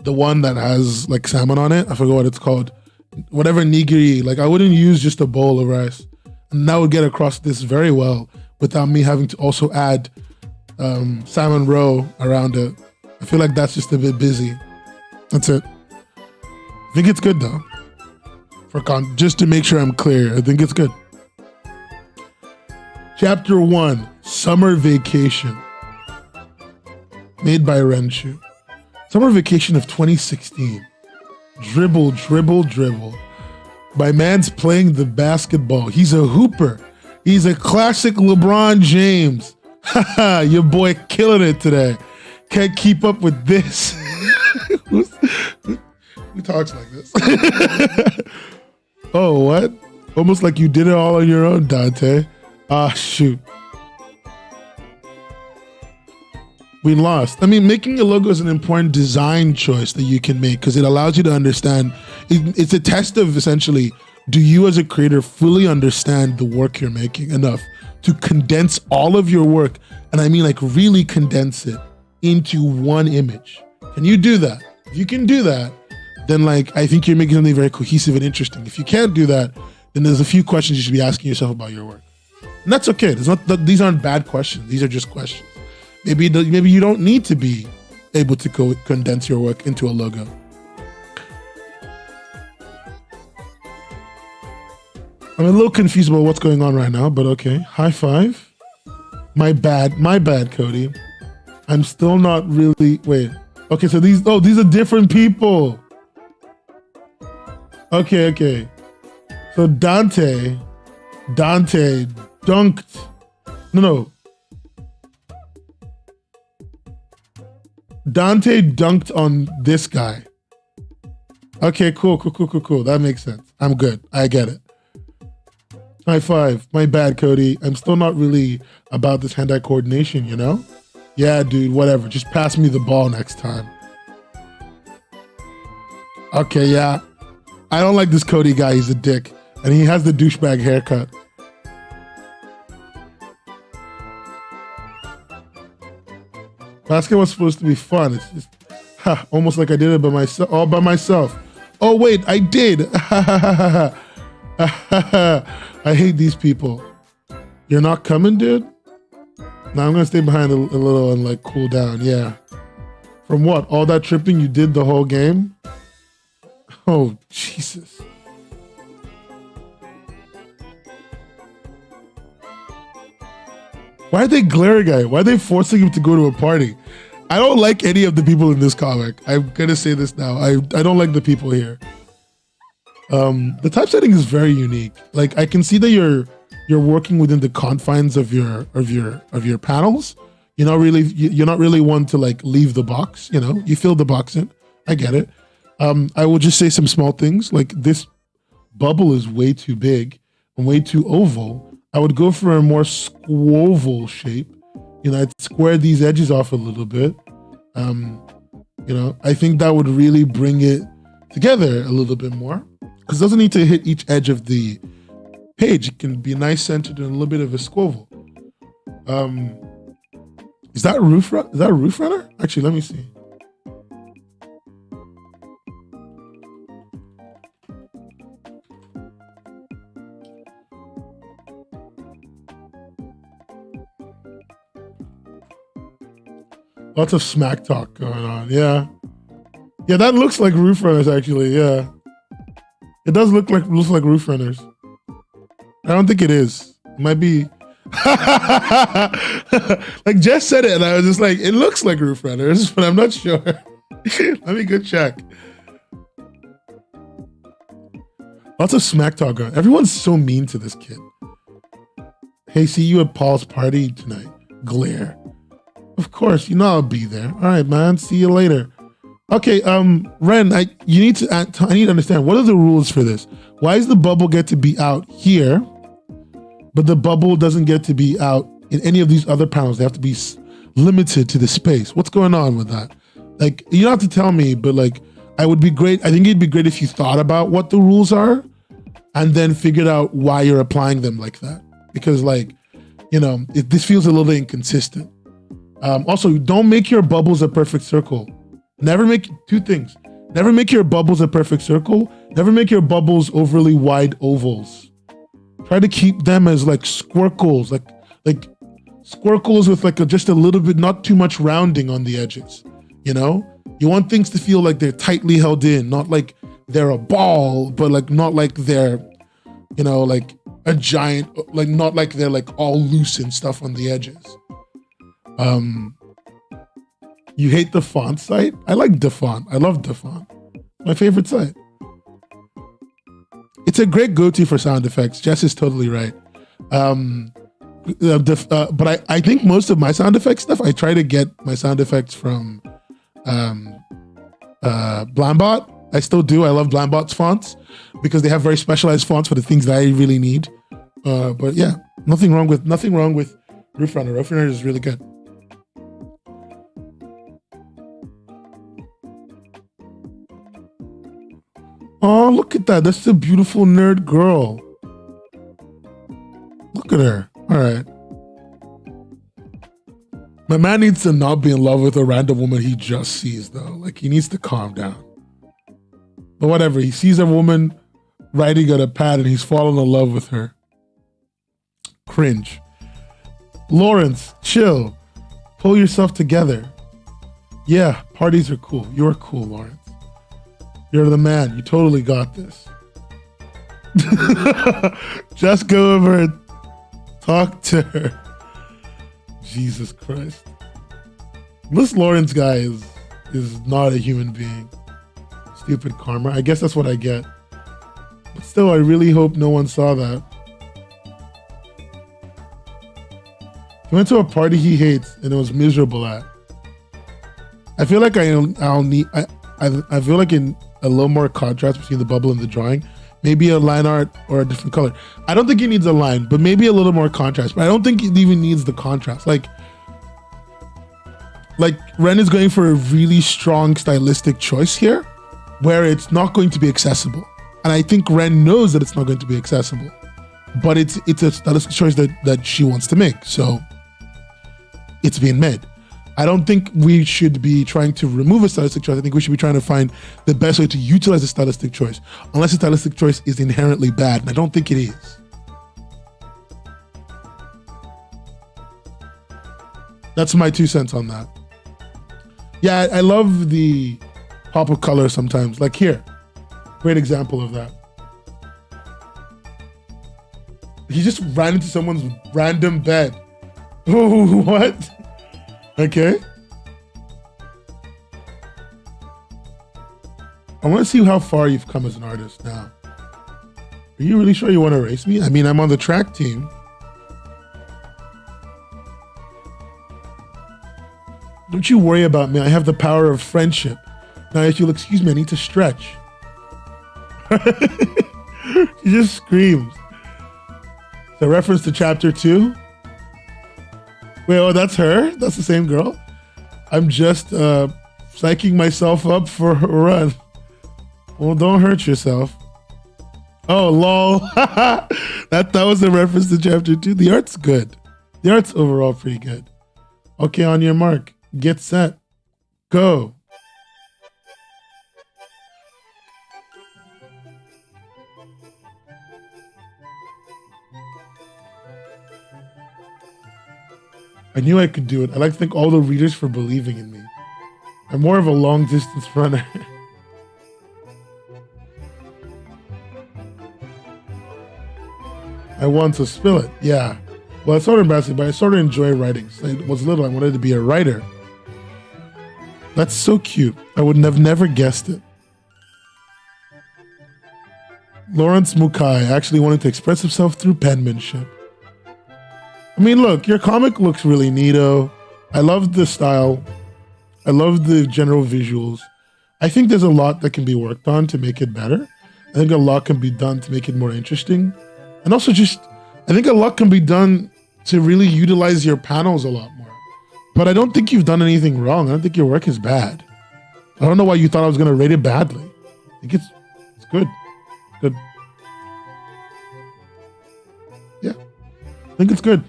the one that has like salmon on it. I forgot what it's called. Whatever nigiri. Like I wouldn't use just a bowl of rice. And that would get across this very well without me having to also add salmon roe around it. I feel like that's just a bit busy. That's it. I think it's good though. Just to make sure I'm clear, I think it's good. Chapter 1, Summer Vacation. Made by Renshu. Summer Vacation of 2016. Dribble, dribble, dribble. My man's playing the basketball. He's a hooper. He's a classic LeBron James. Haha, your boy killing it today. Can't keep up with this. Who talks like this? Oh, what? Almost like you did it all on your own, Dante. Ah, shoot. We lost. I mean, making a logo is an important design choice that you can make because it allows you to understand. It's a test of essentially, do you as a creator fully understand the work you're making enough to condense all of your work, and I mean like really condense it into one image? Can you do that? If you can do that, then like I think you're making something very cohesive and interesting. If you can't do that, then there's a few questions you should be asking yourself about your work. And that's okay. These aren't bad questions. These are just questions. Maybe you don't need to be able to condense your work into a logo. I'm a little confused about what's going on right now, but okay. High five. My bad, Cody. I'm still not really, wait. Okay, so these are different people. Okay. So Dante dunked. No. Dante dunked on this guy. Okay, cool. That makes sense. I'm good. I get it. High five. My bad, Cody. I'm still not really about this hand-eye coordination, you know? Yeah, dude, whatever. Just pass me the ball next time. Okay, yeah. I don't like this Cody guy. He's a dick. And he has the douchebag haircut. Basketball's supposed to be fun. It's just almost like I did it all by myself. Oh wait, I did. I hate these people. You're not coming, dude? No, I'm gonna stay behind a little and like cool down. Yeah. From what? All that tripping you did the whole game? Oh Jesus. Why are they glaring at him? Why are they forcing him to go to a party? I don't like any of the people in this comic. I'm gonna say this now. I don't like the people here. The typesetting is very unique. Like I can see that you're working within the confines of your panels. You're not really one to like leave the box. You know, you fill the box in. I get it. I will just say some small things like this bubble is way too big and way too oval. I would go for a more squoval shape. You know, I'd square these edges off a little bit. You know, I think that would really bring it together a little bit more because it doesn't need to hit each edge of the page. It can be nice centered and a little bit of a squoval. Is that roof runner? Actually, let me see. Lots of smack talk going on. Yeah, that looks like roof runners. Actually, yeah, it does looks like roof runners. I don't think it is. It might be. Like Jess said it, and I was just like, it looks like roof runners, but I'm not sure. Let me go check. Lots of smack talk going on. Everyone's so mean to this kid. Hey, see you at Paul's party tonight. Glare. Of course, you know I'll be there. All right, man. See you later. Okay, Ren, I need to understand, what are the rules for this? Why does the bubble get to be out here, but the bubble doesn't get to be out in any of these other panels? They have to be limited to the space. What's going on with that? Like, you don't have to tell me, but like, I think it'd be great if you thought about what the rules are and then figured out why you're applying them like that. Because like, you know, this feels a little inconsistent. Also, don't make your bubbles a perfect circle. Never make two things. Never make your bubbles a perfect circle. Never make your bubbles overly wide ovals. Try to keep them as like squircles, like squircles with like just a little bit, not too much rounding on the edges. You know, you want things to feel like they're tightly held in, not like they're a ball, but like not like they're, you know, like a giant, like not like they're like all loose and stuff on the edges. You hate the font site? I like the font. I love the font. My favorite site. It's a great go-to for sound effects. Jess is totally right. But I think most of my sound effects stuff, I try to get my sound effects from Blambot. I still do. I love Blambot's fonts because they have very specialized fonts for the things that I really need. But yeah, nothing wrong with Roof Runner. Roof Runner is really good. Oh, look at that. That's a beautiful nerd girl. Look at her. All right. My man needs to not be in love with a random woman he just sees, though. Like, he needs to calm down. But whatever. He sees a woman writing on a pad and he's fallen in love with her. Cringe. Lawrence, chill. Pull yourself together. Yeah, parties are cool. You're cool, Lawrence. You're the man. You totally got this. Just go over and talk to her. Jesus Christ. This Lawrence guy is not a human being. Stupid karma. I guess that's what I get. But still, I really hope no one saw that. He went to a party he hates and it was miserable at. I feel like I'll need I feel like in a little more contrast between the bubble and the drawing. Maybe a line art or a different color. I don't think he needs a line, but maybe a little more contrast. But I don't think it even needs the contrast. Like Ren is going for a really strong stylistic choice here, where it's not going to be accessible. And I think Ren knows that it's not going to be accessible. But it's a stylistic choice that she wants to make. So it's being made. I don't think we should be trying to remove a stylistic choice. I think we should be trying to find the best way to utilize a stylistic choice, unless a stylistic choice is inherently bad, and I don't think it is. That's my 2 cents on that. Yeah, I love the pop of color sometimes. Like here, great example of that. He just ran into someone's random bed. Oh, what? Okay. I want to see how far you've come as an artist now. Are you really sure you want to race me? I mean, I'm on the track team. Don't you worry about me. I have the power of friendship. Now, if you'll excuse me, I need to stretch. She just screams. It's a reference to chapter 2. Wait, oh, that's her? That's the same girl? I'm just psyching myself up for a run. Well, don't hurt yourself. Oh, lol. that was a reference to chapter 2. The art's good. The art's overall pretty good. Okay, on your mark. Get set. Go. I knew I could do it. I'd like to thank all the readers for believing in me. I'm more of a long distance runner. I want to spill it. Yeah. Well, it's sort of embarrassing, but I sort of enjoy writing. So I was little, I wanted to be a writer. That's so cute. I would have never guessed it. Lawrence Mukai actually wanted to express himself through penmanship. I mean, look, your comic looks really neato. I love the style. I love the general visuals. I think there's a lot that can be worked on to make it better. I think a lot can be done to make it more interesting. And also I think a lot can be done to really utilize your panels a lot more. But I don't think you've done anything wrong. I don't think your work is bad. I don't know why you thought I was going to rate it badly. I think it's good. Good. Yeah. I think it's good.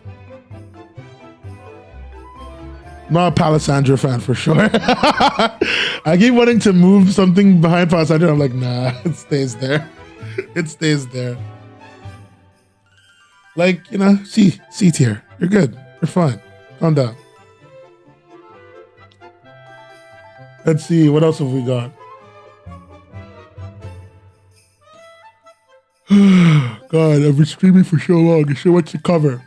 I'm not a Palisandra fan for sure. I keep wanting to move something behind Palisandra. I'm like, nah, it stays there. It stays there. Like, C tier. You're good. You're fine. Calm down. Let's see. What else have we got? God, I've been streaming for so long. I should watch the cover.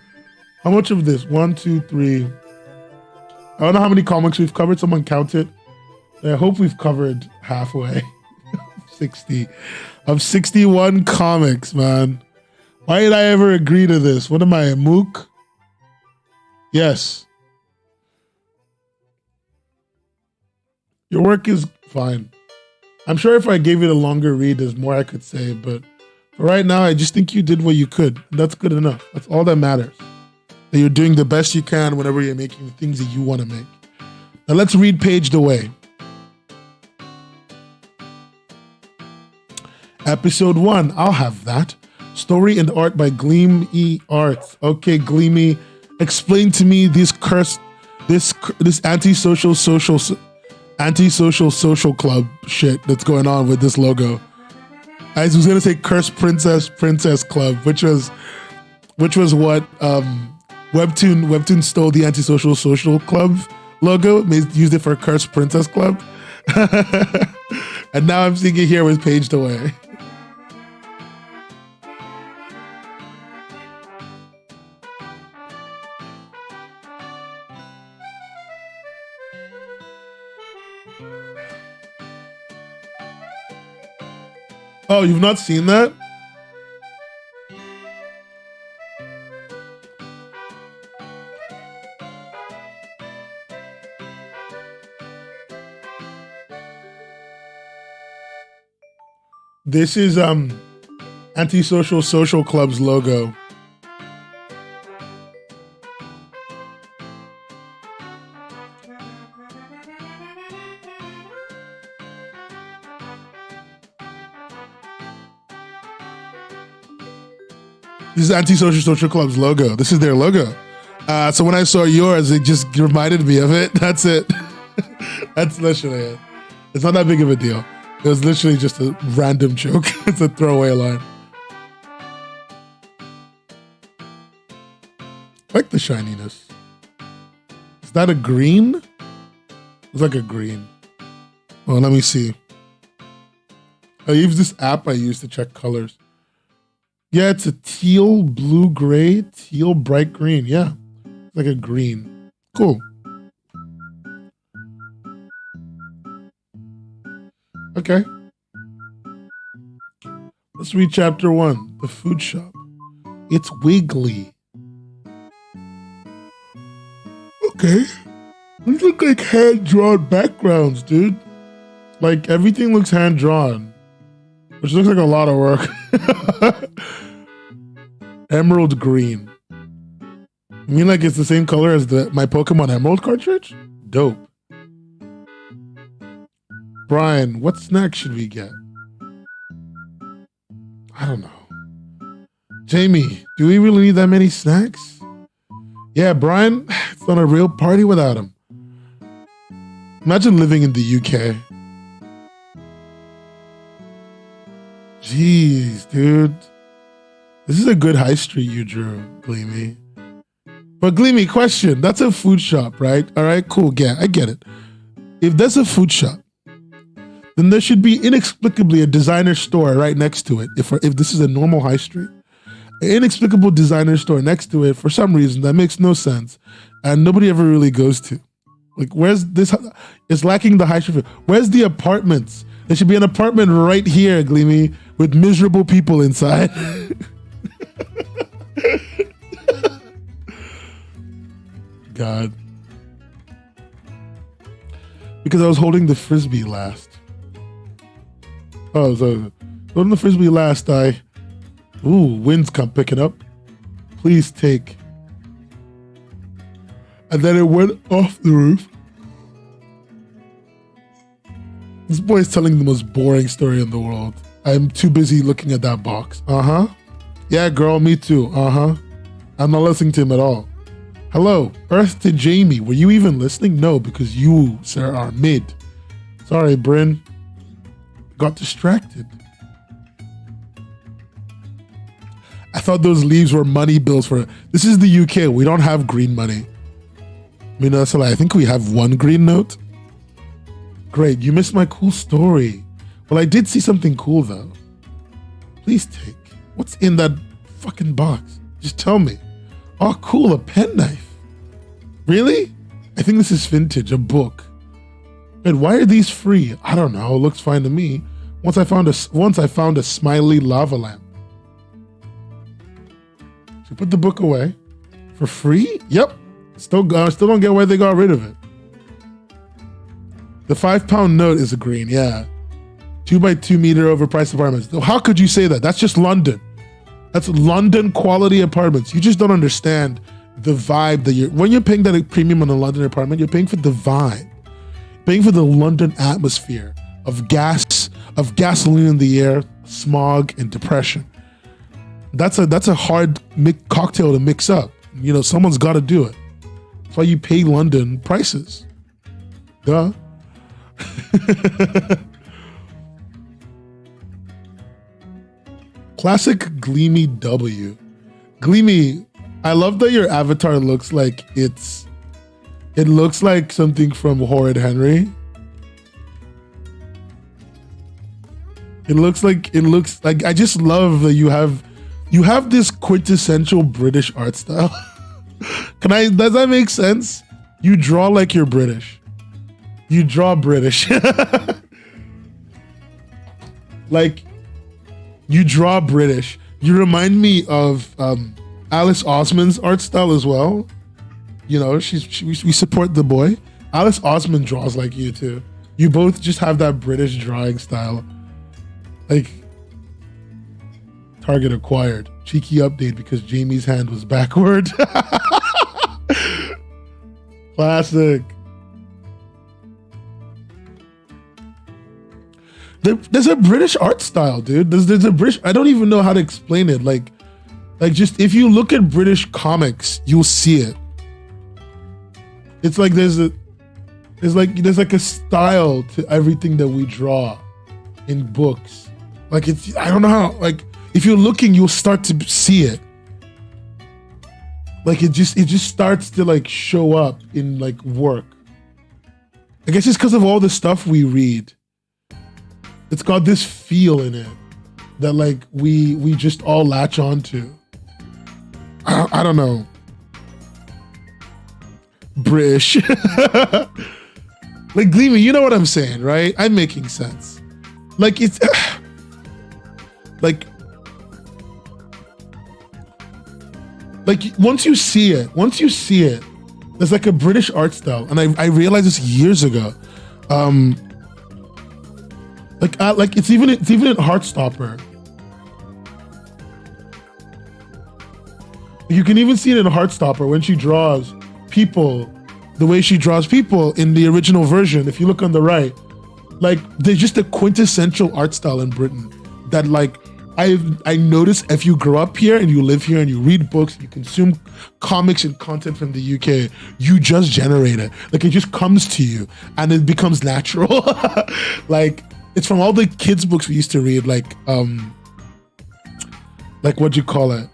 How much of this? 1, 2, 3. I don't know how many comics we've covered. Someone count it. I hope we've covered halfway. 60. Of 61 comics, man. Why did I ever agree to this? What am I, a mook? Yes. Your work is fine. I'm sure if I gave it a longer read, there's more I could say, but for right now, I just think you did what you could. That's good enough. That's all that matters. That you're doing the best you can whenever you're making the things that you want to make. Now let's read Paged Away. Episode 1, I'll have that. Story and art by Gleam E Arts. Okay, Gleamy, explain to me this antisocial social club shit that's going on with this logo. I was gonna say Cursed Princess Club, which was what Webtoon stole the antisocial social club logo, used it for Cursed Princess Club, and now I'm seeing it here with Paged Away. Oh, you've not seen that? This is Antisocial Social Club's logo. This is Antisocial Social Club's logo. This is their logo. So when I saw yours, it just reminded me of it. That's it. That's literally it. It's not that big of a deal. It was literally just a random joke. It's a throwaway line. I like the shininess. Is that a green? It's like a green. Oh, let me see. I use this app I use to check colors. Yeah, it's a teal, blue, gray, teal, bright green. Yeah, it's like a green. Cool. Okay. Let's read chapter 1, The Food Shop. It's wiggly. Okay. These look like hand-drawn backgrounds, dude. Like, everything looks hand-drawn, which looks like a lot of work. Emerald green. You mean like it's the same color as my Pokemon Emerald cartridge? Dope. Brian, what snack should we get? I don't know. Jamie, do we really need that many snacks? Yeah, Brian, it's not a real party without him. Imagine living in the UK. Jeez, dude. This is a good high street you drew, Gleamy. But Gleamy, question. That's a food shop, right? All right, cool. Yeah, I get it. If there's a food shop, then there should be inexplicably a designer store right next to it. If this is a normal high street. An inexplicable designer store next to it for some reason that makes no sense and nobody ever really goes to. Like, where's this? It's lacking the high street. Where's the apartments? There should be an apartment right here, Gleamy, with miserable people inside. God. Because I was holding the frisbee last. Oh, so holding the frisbee last, winds come picking up. Please take. And then it went off the roof. This boy is telling the most boring story in the world. I'm too busy looking at that box. Uh-huh. Yeah, girl, me too. Uh-huh. I'm not listening to him at all. Hello, Earth to Jamie. Were you even listening? No, because you, sir, are mid. Sorry, Bryn. Got distracted. I thought those leaves were money bills for... This is the UK. We don't have green money. I mean, that's a lie. I think we have one green note. Great, you missed my cool story. Well, I did see something cool, though. Please take. What's in that fucking box? Just tell me. Oh, cool, a penknife. Really? I think this is vintage, a book. Wait, why are these free? I don't know, it looks fine to me. Once I found a smiley lava lamp. So put the book away. For free? Yep. Still don't get why they got rid of it. The £5 note is a green, yeah. 2x2 meter overpriced apartments. How could you say that? That's just London. That's London quality apartments. You just don't understand the vibe that when you're paying that premium on a London apartment, you're paying for the vibe, paying for the London atmosphere of gasoline in the air, smog, and depression. That's a hard cocktail to mix up. You know, someone's got to do it. That's why you pay London prices. Duh. Classic Gleamy W. Gleamy, I love that your avatar looks like it looks like something from Horrid Henry. It looks like I just love that you have this quintessential British art style. Does that make sense? You draw like you're British. You draw British. Like, you draw British. You remind me of Alice Osman's art style as well. You know, we support the boy. Alice Osman draws like you too. You both just have that British drawing style. Like, target acquired. Cheeky update because Jamie's hand was backward. Classic. There's a British art style, dude. There's a British. I don't even know how to explain it. Like just if you look at British comics, you'll see it. It's like there's like a style to everything that we draw in books. Like I don't know how. Like if you're looking, you'll start to see it. Like it just starts to like show up in like work. I guess it's because of all the stuff we read. It's got this feel in it that like we just all latch onto. I don't know. British. Like Gleamy, you know what I'm saying, right? I'm making sense. Like it's like once you see it, there's like a British art style, and I realized this years ago. Like it's even in Heartstopper. You can even see it in Heartstopper when she draws people, the way she draws people in the original version. If you look on the right, like there's just a quintessential art style in Britain that like I notice if you grow up here and you live here and you read books, you consume comics and content from the UK, you just generate it. Like it just comes to you and it becomes natural. Like it's from all the kids books we used to read, like what'd you call it?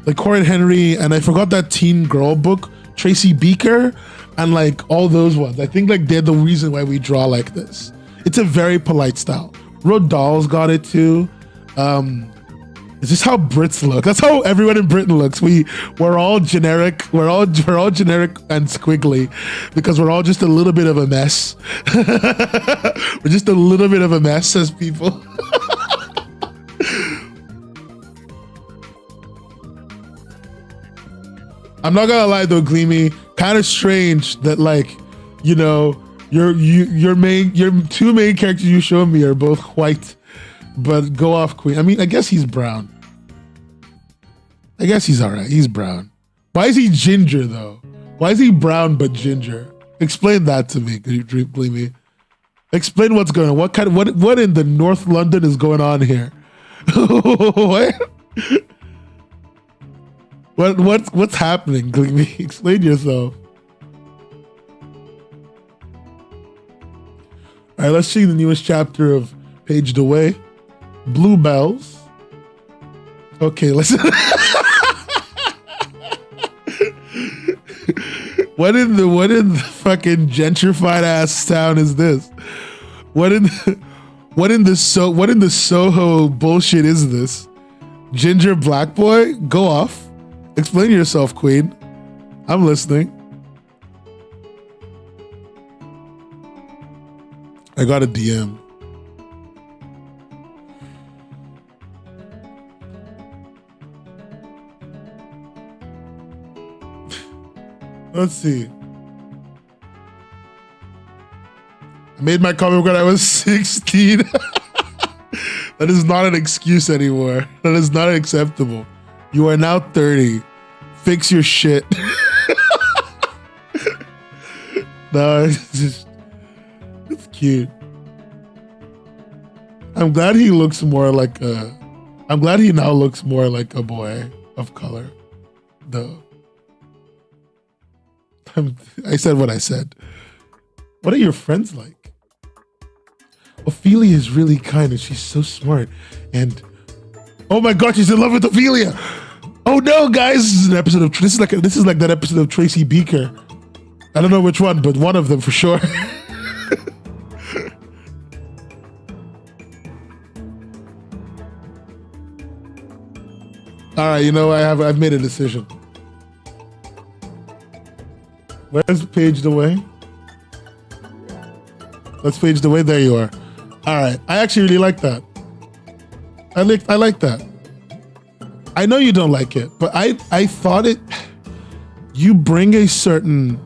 Like Horrid Henry, and I forgot that teen girl book, Tracy Beaker, and like all those ones. I think like they're the reason why we draw like this. It's a very polite style. Rodal's got it too. It's just how Brits look. That's how everyone in Britain looks. We're all generic. We're all generic and squiggly because we're all just a little bit of a mess. We're just a little bit of a mess as people. I'm not gonna lie though, Gleamy. Kind of strange that like, you know, your two main characters you showed me are both white. But go off, Queen. I mean, I guess he's brown. I guess he's all right. He's brown. Why is he ginger, though? Why is he brown but ginger? Explain that to me, Gleamy. Explain what's going on. What in the North London is going on here? What's happening, Gleamy? Explain yourself. All right, let's see the newest chapter of Paged Away. Bluebells. Okay, listen. What in the fucking gentrified ass town is this? What in the Soho bullshit is this? Ginger black boy? Go off. Explain yourself, Queen. I'm listening. I got a DM. Let's see. I made my comic when I was 16. That is not an excuse anymore. That is not acceptable. You are now 30. Fix your shit. No, it's cute. I'm glad he looks more like a. I'm glad he now looks more like a boy of color, though. I said what I said. What are your friends like? Ophelia is really kind and she's so smart. And oh my God, she's in love with Ophelia. Oh no, guys! This is an episode of. This is like that episode of Tracy Beaker. I don't know which one, but one of them for sure. All right, you know, I've made a decision. Where's Paged Away? Let's Paged Away. There you are. All right, I actually really like that. I like that. I know you don't like it, but I thought it. You bring a certain.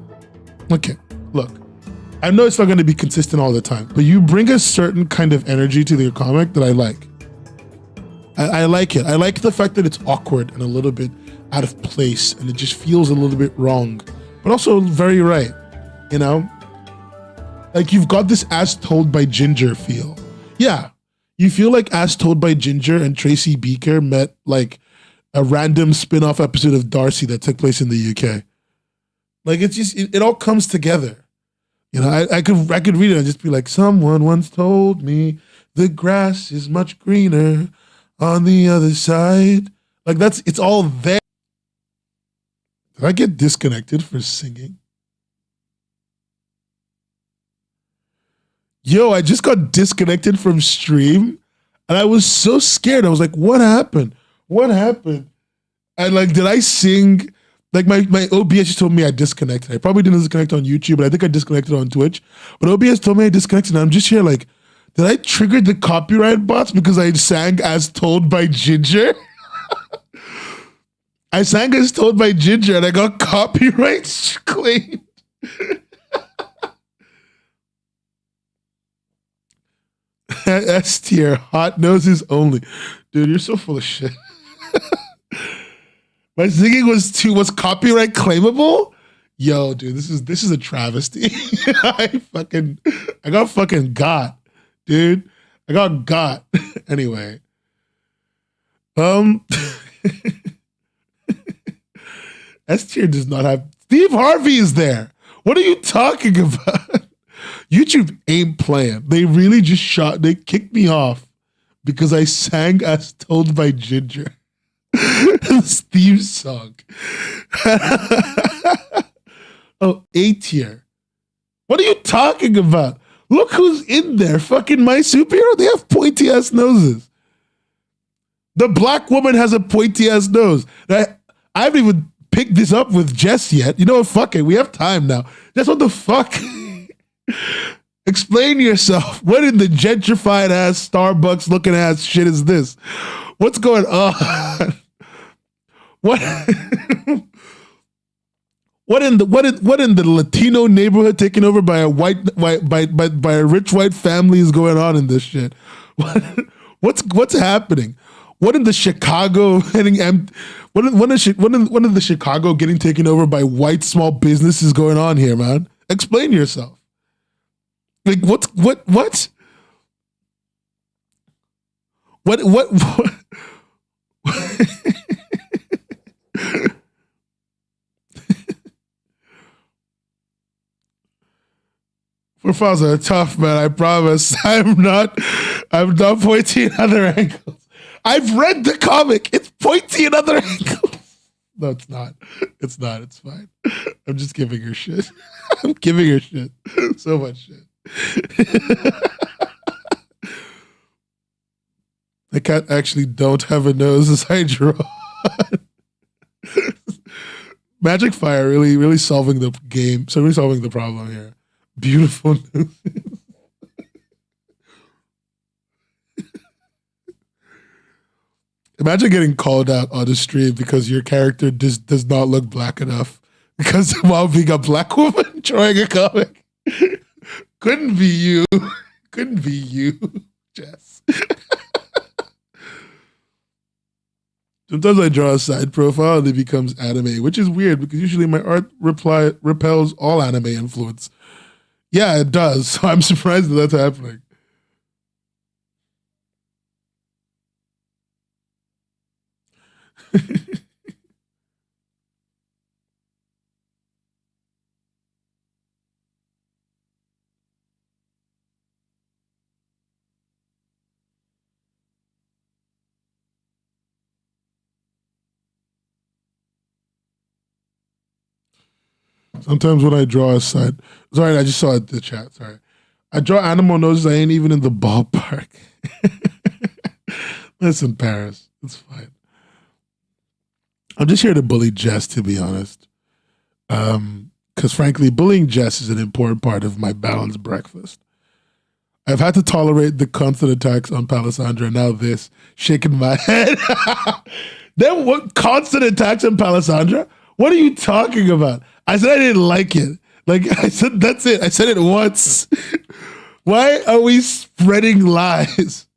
Okay, look. I know it's not going to be consistent all the time, but you bring a certain kind of energy to your comic that I like. I like it. I like the fact that it's awkward and a little bit out of place and it just feels a little bit wrong, but also very right, you know? Like you've got this As Told by Ginger feel. Yeah, you feel like As Told by Ginger and Tracy Beaker met like a random spin-off episode of Darcy that took place in the UK. Like it's just, it all comes together. You know, I could read it and just be like, someone once told me the grass is much greener on the other side. Like it's all there. Did I get disconnected for singing? Yo, I just got disconnected from stream and I was so scared. I was like, what happened? What happened? And like, did I sing? Like my OBS just told me I disconnected. I probably didn't disconnect on YouTube, but I think I disconnected on Twitch. But OBS told me I disconnected and I'm just here like, did I trigger the copyright bots because I sang As Told by Ginger? I sang As Told by Ginger and I got copyright claimed. S tier, hot noses only. Dude, you're so full of shit. My singing was copyright claimable? Yo, dude, this is a travesty. I got fucking got. Dude, I got. Anyway. S tier does not have Steve Harvey is there. What are you talking about? YouTube ain't playing. They really just they kicked me off because I sang As Told by Ginger. Steve's song. Oh, A tier. What are you talking about? Look who's in there. Fucking My Superhero. They have pointy ass noses. The black woman has a pointy ass nose. I haven't even picked this up with Jess yet. You know what? Fuck it. We have time now. Jess, what the fuck? Explain yourself. What in the gentrified ass Starbucks looking ass shit is this? What's going on? What? What in the Latino neighborhood taken over by a by a rich white family is going on in this shit? What's happening? What in the Chicago getting what in the Chicago getting taken over by white small business is going on here, man? Explain yourself. Like what? Profiles are tough, man. I promise. I'm not pointy in other angles. I've read the comic. It's pointy in other angles. No, it's not. It's not. It's fine. I'm just giving her shit. I'm giving her shit. So much shit. The cat actually don't have a nose as I draw. Magic Fire really solving the game. So really solving the problem here. Beautiful news. Imagine getting called out on the stream because your character does not look black enough because while being a black woman drawing a comic. Couldn't be you. Couldn't be you, Jess. Sometimes I draw a side profile and it becomes anime, which is weird because usually my art repels all anime influence. Yeah, it does. So I'm surprised that that's happening. Sometimes when I draw a side, sorry, I just saw it in the chat. Sorry, I draw animal noses. I ain't even in the ballpark. Listen, Paris, it's fine. I'm just here to bully Jess, to be honest. Because frankly, bullying Jess is an important part of my balanced breakfast. I've had to tolerate the constant attacks on Palisandra. Now this, shaking my head. Then what? Constant attacks on Palisandra? What are you talking about? I said I didn't like it. Like I said, that's it. I said it once. Why are we spreading lies?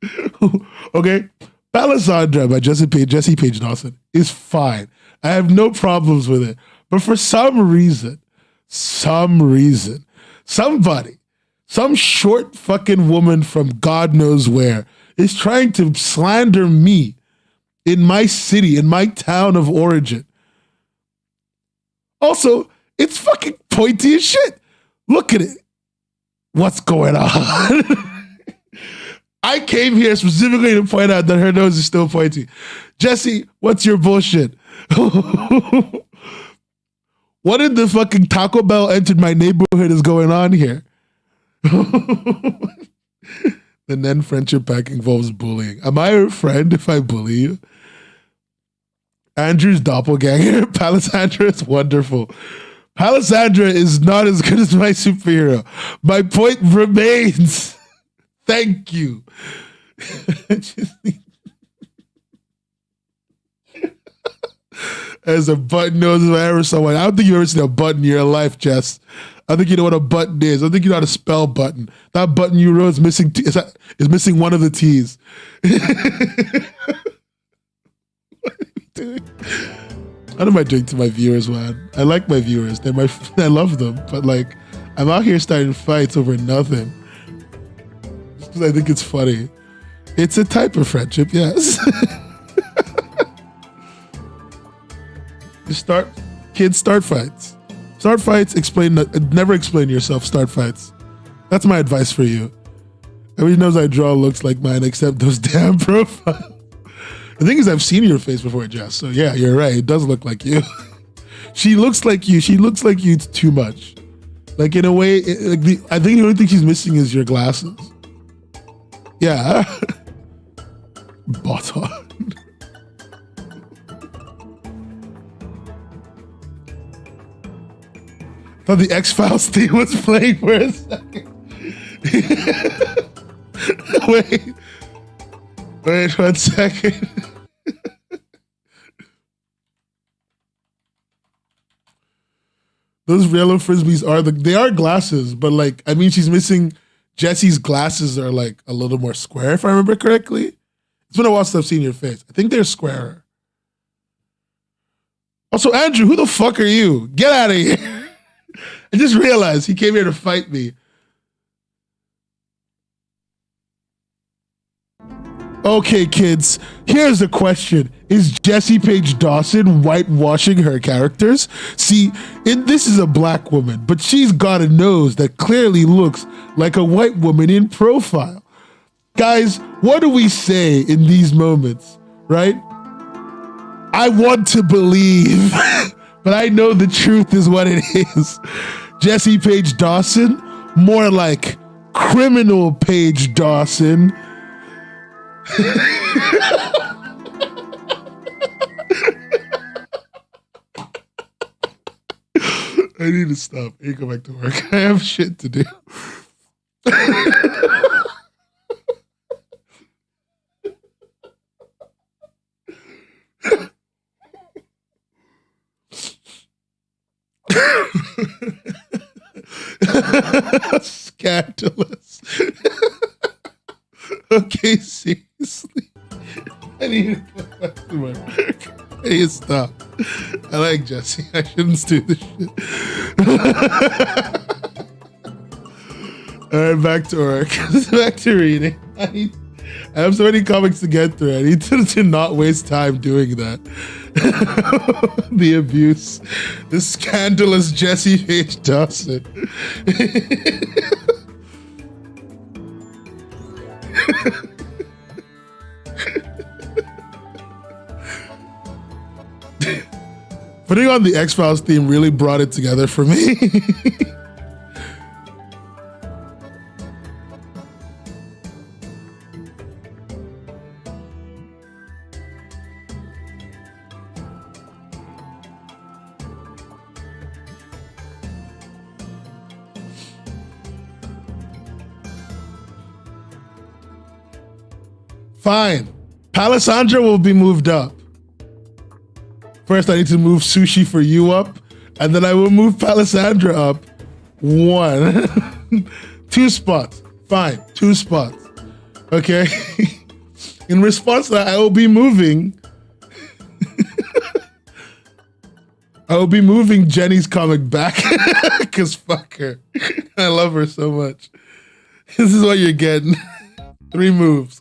Okay, Palisandra by Jesse Page Dawson is fine. I have no problems with it. But for some reason, somebody, some short fucking woman from God knows where is trying to slander me in my city, in my town of origin. Also, it's fucking pointy as shit. Look at it. What's going on? I came here specifically to point out that her nose is still pointy. Jesse, what's your bullshit? What in the fucking Taco Bell entered my neighborhood is going on here? The Nen friendship pack involves bullying. Am I your friend if I bully you? Andrew's doppelganger, Palisandra is wonderful. Palisandra is not as good as my superhero. My point remains. Thank you. As a button nose, if I ever saw one. I don't think you've ever seen a button in your life, Jess. I think you know what a button is. I think you know how to spell button. That button you wrote is missing. Is missing one of the T's. What am I doing to my viewers, man? I like my viewers. I love them, but like, I'm out here starting fights over nothing. Just because I think it's funny. It's a type of friendship, yes. Kids, start fights. Start fights, never explain yourself, start fights. That's my advice for you. Everybody knows I draw looks like mine except those damn profiles. The thing is, I've seen your face before, Jess. So yeah, you're right. It does look like you. She looks like you. She looks like you too much. Like in a way, I think the only thing she's missing is your glasses. Yeah. Bot on. I thought the X-Files theme was playing for a second. Wait 1 second. Those yellow frisbees they are glasses, but like, I mean, she's missing, Jesse's glasses are like a little more square, if I remember correctly. It's been a while since I've seen your face. I think they're squarer. Also, Andrew, who the fuck are you? Get out of here. I just realized he came here to fight me. Okay, kids, here's the question. Is Jessie Page Dawson whitewashing her characters? See, this is a black woman, but she's got a nose that clearly looks like a white woman in profile. Guys, what do we say in these moments, right? I want to believe, but I know the truth is what it is. Jessie Page Dawson, more like criminal Page Dawson. I need to stop. I need to go back to work. I have shit to do. Scandalous. Okay, seriously. I need to go back to my work. Hey, stop. I like Jesse. I shouldn't do this shit. All right, back to work. Back to reading. I have so many comics to get through. I need to not waste time doing that. The abuse. The scandalous Jesse H. Dawson. Putting on the X-Files theme really brought it together for me. Fine. Palisandra will be moved up. First, I need to move Sushi for you up, and then I will move Palisandra up 1. 2 spots. Fine. 2 spots. Okay. In response to that, I will be moving. I will be moving Jenny's comic back because fuck her. I love her so much. This is what you're getting. 3 moves.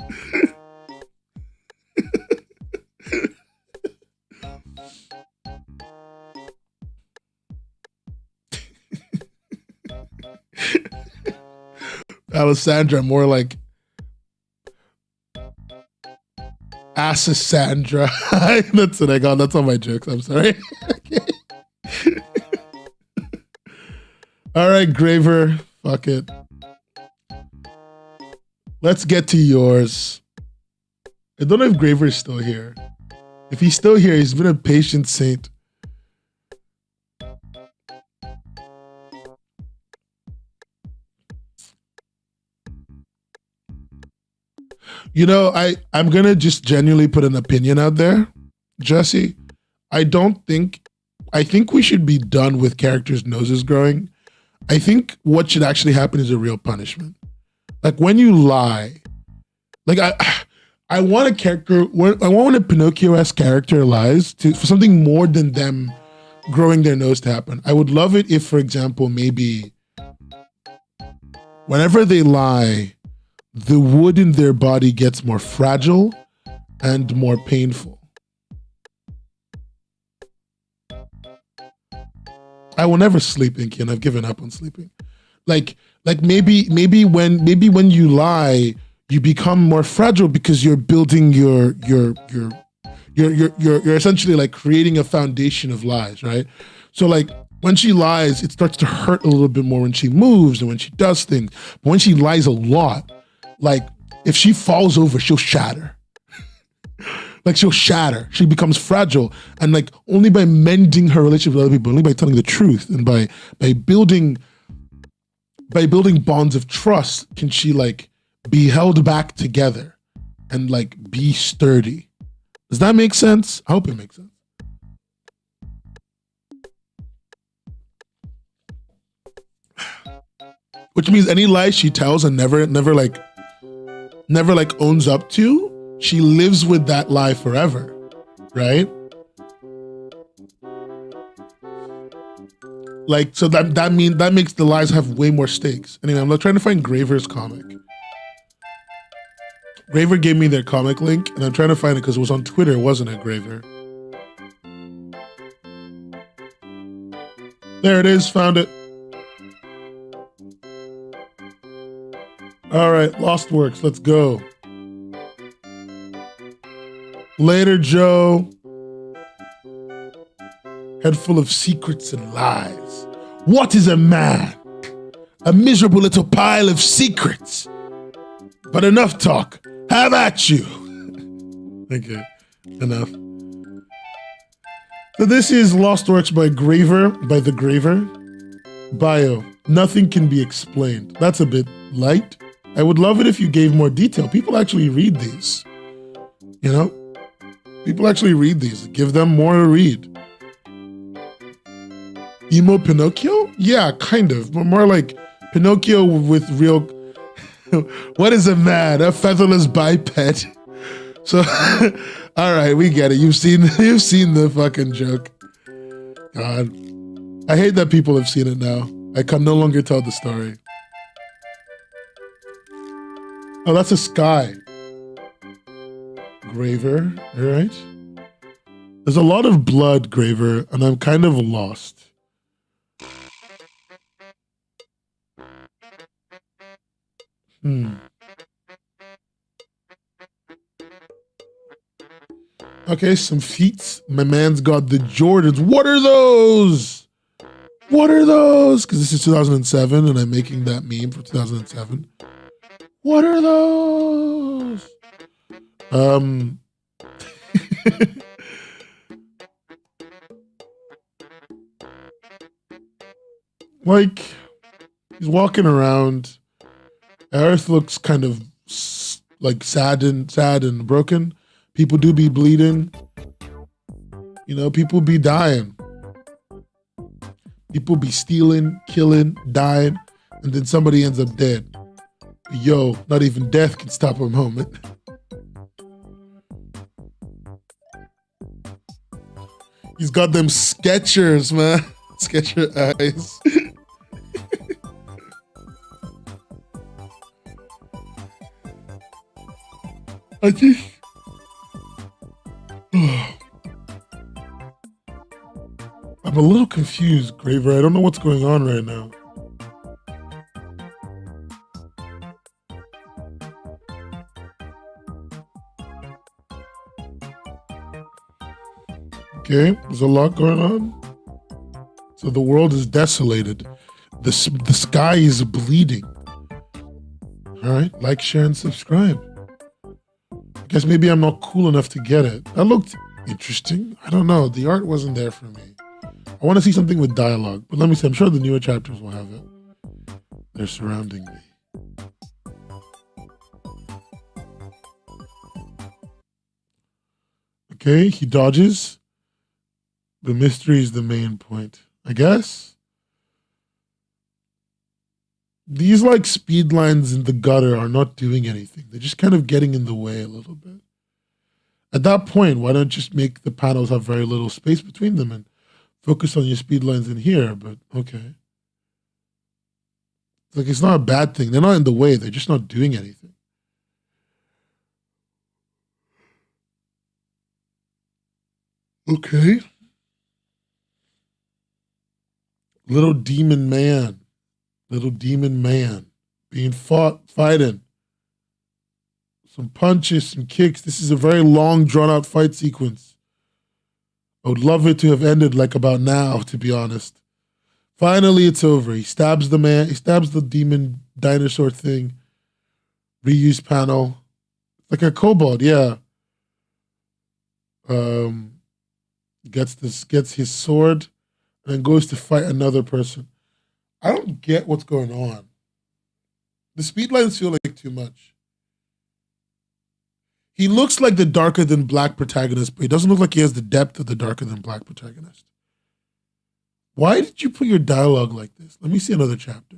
Alessandra, more like Assasandra. That's what I got. That's all my jokes. I'm sorry. All right, Graver. Fuck it. Let's get to yours. I don't know if Graver's still here. If he's still here, he's been a patient saint. You know, I'm going to just genuinely put an opinion out there, Jesse. I think we should be done with characters' noses growing. I think what should actually happen is a real punishment. Like when you lie, like I want a character, I want a Pinocchio-esque character lies for something more than them growing their nose to happen. I would love it if, for example, maybe whenever they lie, the wood in their body gets more fragile and more painful. I will never sleep, Inky, and I've given up on sleeping. Like maybe when you lie, you become more fragile because you're building you're essentially like creating a foundation of lies, right? So like when she lies, it starts to hurt a little bit more when she moves and when she does things. But when she lies a lot, like if she falls over, she'll shatter. Like she'll shatter. She becomes fragile. And like only by mending her relationship with other people, only by telling the truth and by building bonds of trust can she like be held back together and like be sturdy. Does that make sense? I hope it makes sense. Which means any lie she tells and never owns up to, she lives with that lie forever, right? Like, so that makes the lies have way more stakes. Anyway, I'm trying to find Graver's comic. Graver gave me their comic link, and I'm trying to find it because it was on Twitter, wasn't it, Graver? There it is, found it. All right, Lost Works, let's go. Later, Joe. Head full of secrets and lies. What is a man? A miserable little pile of secrets. But enough talk. Have at you. Okay, enough. So this is Lost Works by The Graver. Bio. Nothing can be explained. That's a bit light. I would love it if you gave more detail. People actually read these. You know? People actually read these. Give them more to read. Emo Pinocchio? Yeah, kind of. But more like Pinocchio with real... What is a man? A featherless biped. So All right, we get it. You've seen the fucking joke. God, I hate that people have seen it now. I can no longer tell the story. Oh, that's a sky. Graver, all right. There's a lot of blood, Graver, and I'm kind of lost. Okay, some feats. My man's got the Jordans. What are those? What are those? Because this is 2007 and I'm making that meme for 2007. What are those? Like, he's walking around. Earth looks kind of like sad and broken. People do be bleeding. You know, people be dying. People be stealing, killing, dying, and then somebody ends up dead. Yo, not even death can stop a moment. He's got them Skechers, man. Sketcher eyes. I just... I'm a little confused, Graver. I don't know what's going on right now. Okay, there's a lot going on. So the world is desolated. The sky is bleeding. All right, like, share, and subscribe. I guess maybe I'm not cool enough to get it. That looked interesting. I don't know. The art wasn't there for me. I want to see something with dialogue, but let me see. I'm sure the newer chapters will have it. They're surrounding me. Okay, he dodges. The mystery is the main point, I guess. These like speed lines in the gutter are not doing anything. They're just kind of getting in the way a little bit. At that point, why don't you just make the panels have very little space between them and focus on your speed lines in here? But okay. Like, it's not a bad thing. They're not in the way. They're just not doing anything. Okay. Little demon man being fighting. Some punches, some kicks. This is a very long, drawn-out fight sequence. I would love it to have ended like about now, to be honest. Finally, it's over. He stabs the man. He stabs the demon dinosaur thing. Reuse panel. Like a kobold, yeah. Gets his sword and then goes to fight another person. I don't get what's going on. The speed lines feel like too much. He looks like the darker than black protagonist, but he doesn't look like he has the depth of the darker than black protagonist. Why did you put your dialogue like this? Let me see another chapter.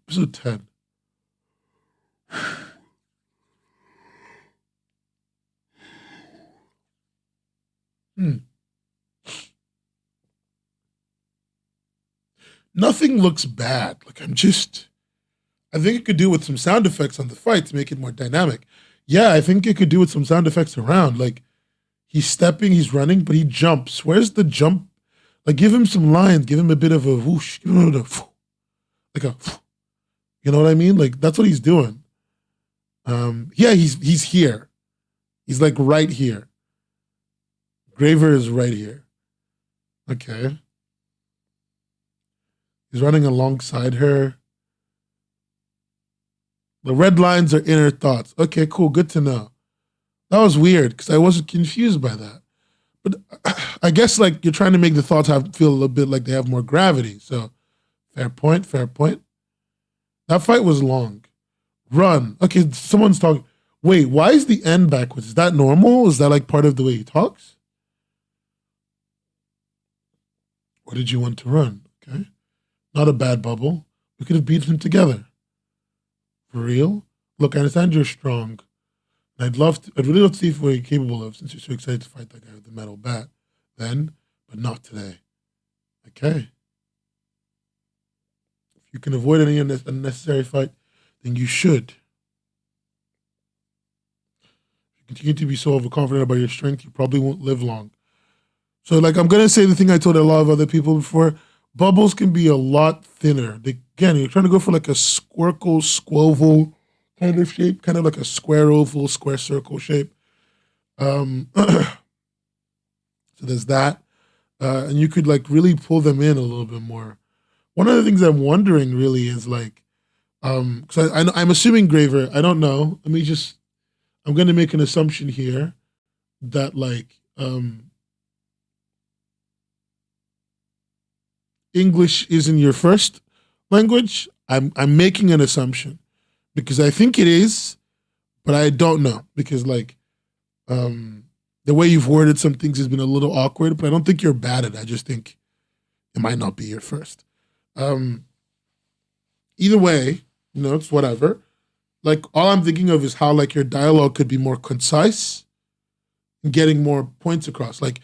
Episode 10. Nothing looks bad. Like, I think it could do with some sound effects on the fight to make it more dynamic. Yeah, I think it could do with some sound effects around. Like, he's stepping, he's running, but he jumps. Where's the jump? Like, give him some lines. Give him a bit of a whoosh. Give him like a, you know what I mean? Like, that's what he's doing. Yeah, he's here. He's like right here. Graver is right here. Okay. He's running alongside her. The red lines are inner thoughts. Okay, cool. Good to know. That was weird because I wasn't confused by that. But I guess like you're trying to make the thoughts feel a little bit like they have more gravity. So fair point, fair point. That fight was long. Run. Okay, someone's talking. Wait, why is the end backwards? Is that normal? Is that like part of the way he talks? Or did you want to run? Okay. Not a bad bubble. We could have beaten him together. For real? look, I understand you're strong. And I'd really love to see what you're capable of since you're so excited to fight that guy with the metal bat. Then, but not today. Okay. If you can avoid any unnecessary fight, then you should. If you continue to be so overconfident about your strength, you probably won't live long. So, like, I'm going to say the thing I told a lot of other people before. Bubbles can be a lot thinner. Again, you're trying to go for like a squircle, squoval kind of shape, kind of like a square oval, square circle shape. So there's that. And you could like really pull them in a little bit more. One of the things I'm wondering really is like, because I'm assuming Graver, I don't know. I'm going to make an assumption here that like, English isn't your first language. I'm making an assumption because I think it is, but I don't know because like the way you've worded some things has been a little awkward, but I don't think you're bad at it. I just think it might not be your first. Either way, it's whatever. Like all I'm thinking of is how like your dialogue could be more concise and getting more points across. Like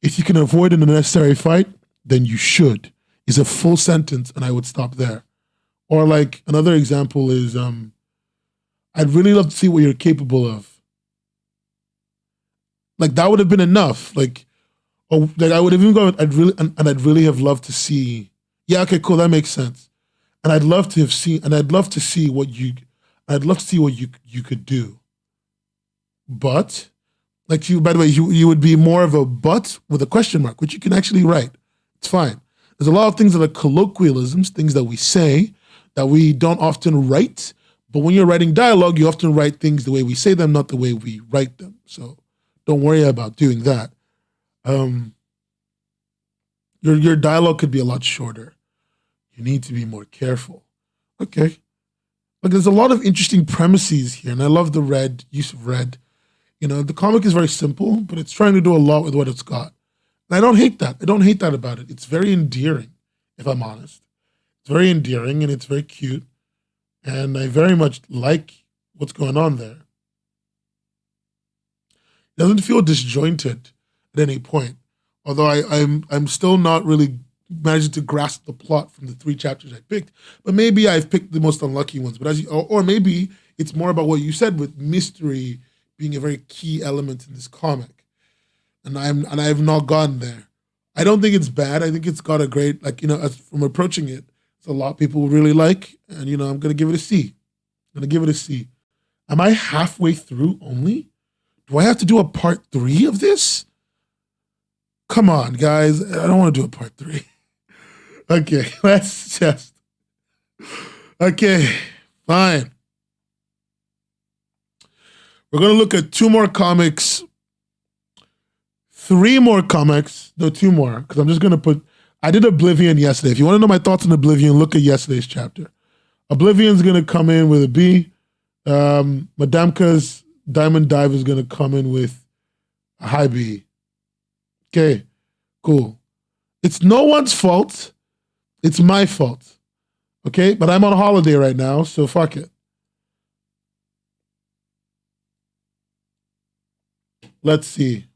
if you can avoid an unnecessary fight, then you should. Is a full sentence, and I would stop there. Or like another example is, I'd really love to see what you're capable of. Like that would have been enough. Like I would have even gone. I'd really have loved to see. Yeah, okay, cool, that makes sense. And I'd love to have seen. And I'd love to see what you. I'd love to see what you could do. But, like you, by the way, you would be more of a but with a question mark, which you can actually write. It's fine. There's a lot of things that are colloquialisms, things that we say that we don't often write. But when you're writing dialogue, you often write things the way we say them, not the way we write them. So don't worry about doing that. Your dialogue could be a lot shorter. You need to be more careful. Okay. Like there's a lot of interesting premises here, and I love the use of red. The comic is very simple, but it's trying to do a lot with what it's got. And I don't hate that. I don't hate that about it. It's very endearing, if I'm honest. It's very endearing and it's very cute. And I very much like what's going on there. It doesn't feel disjointed at any point. Although I'm still not really managing to grasp the plot from the 3 chapters I picked. But maybe I've picked the most unlucky ones. But or maybe it's more about what you said with mystery being a very key element in this comic. And I've not gone there. I don't think it's bad. I think it's got a great, as from approaching it, it's a lot people really like. And, I'm going to give it a C. I'm going to give it a C. Am I halfway through only? Do I have to do a part 3 of this? Come on, guys. I don't want to do a part 3. Okay, okay, fine. We're going to look at 2 more comics. 3 more comics, no, 2 more, because I'm just going to I did Oblivion yesterday. If you want to know my thoughts on Oblivion, look at yesterday's chapter. Oblivion's going to come in with a B. Madamka's Diamond Dive is going to come in with a high B. Okay, cool. It's no one's fault. It's my fault. Okay, but I'm on holiday right now, so fuck it. Let's see.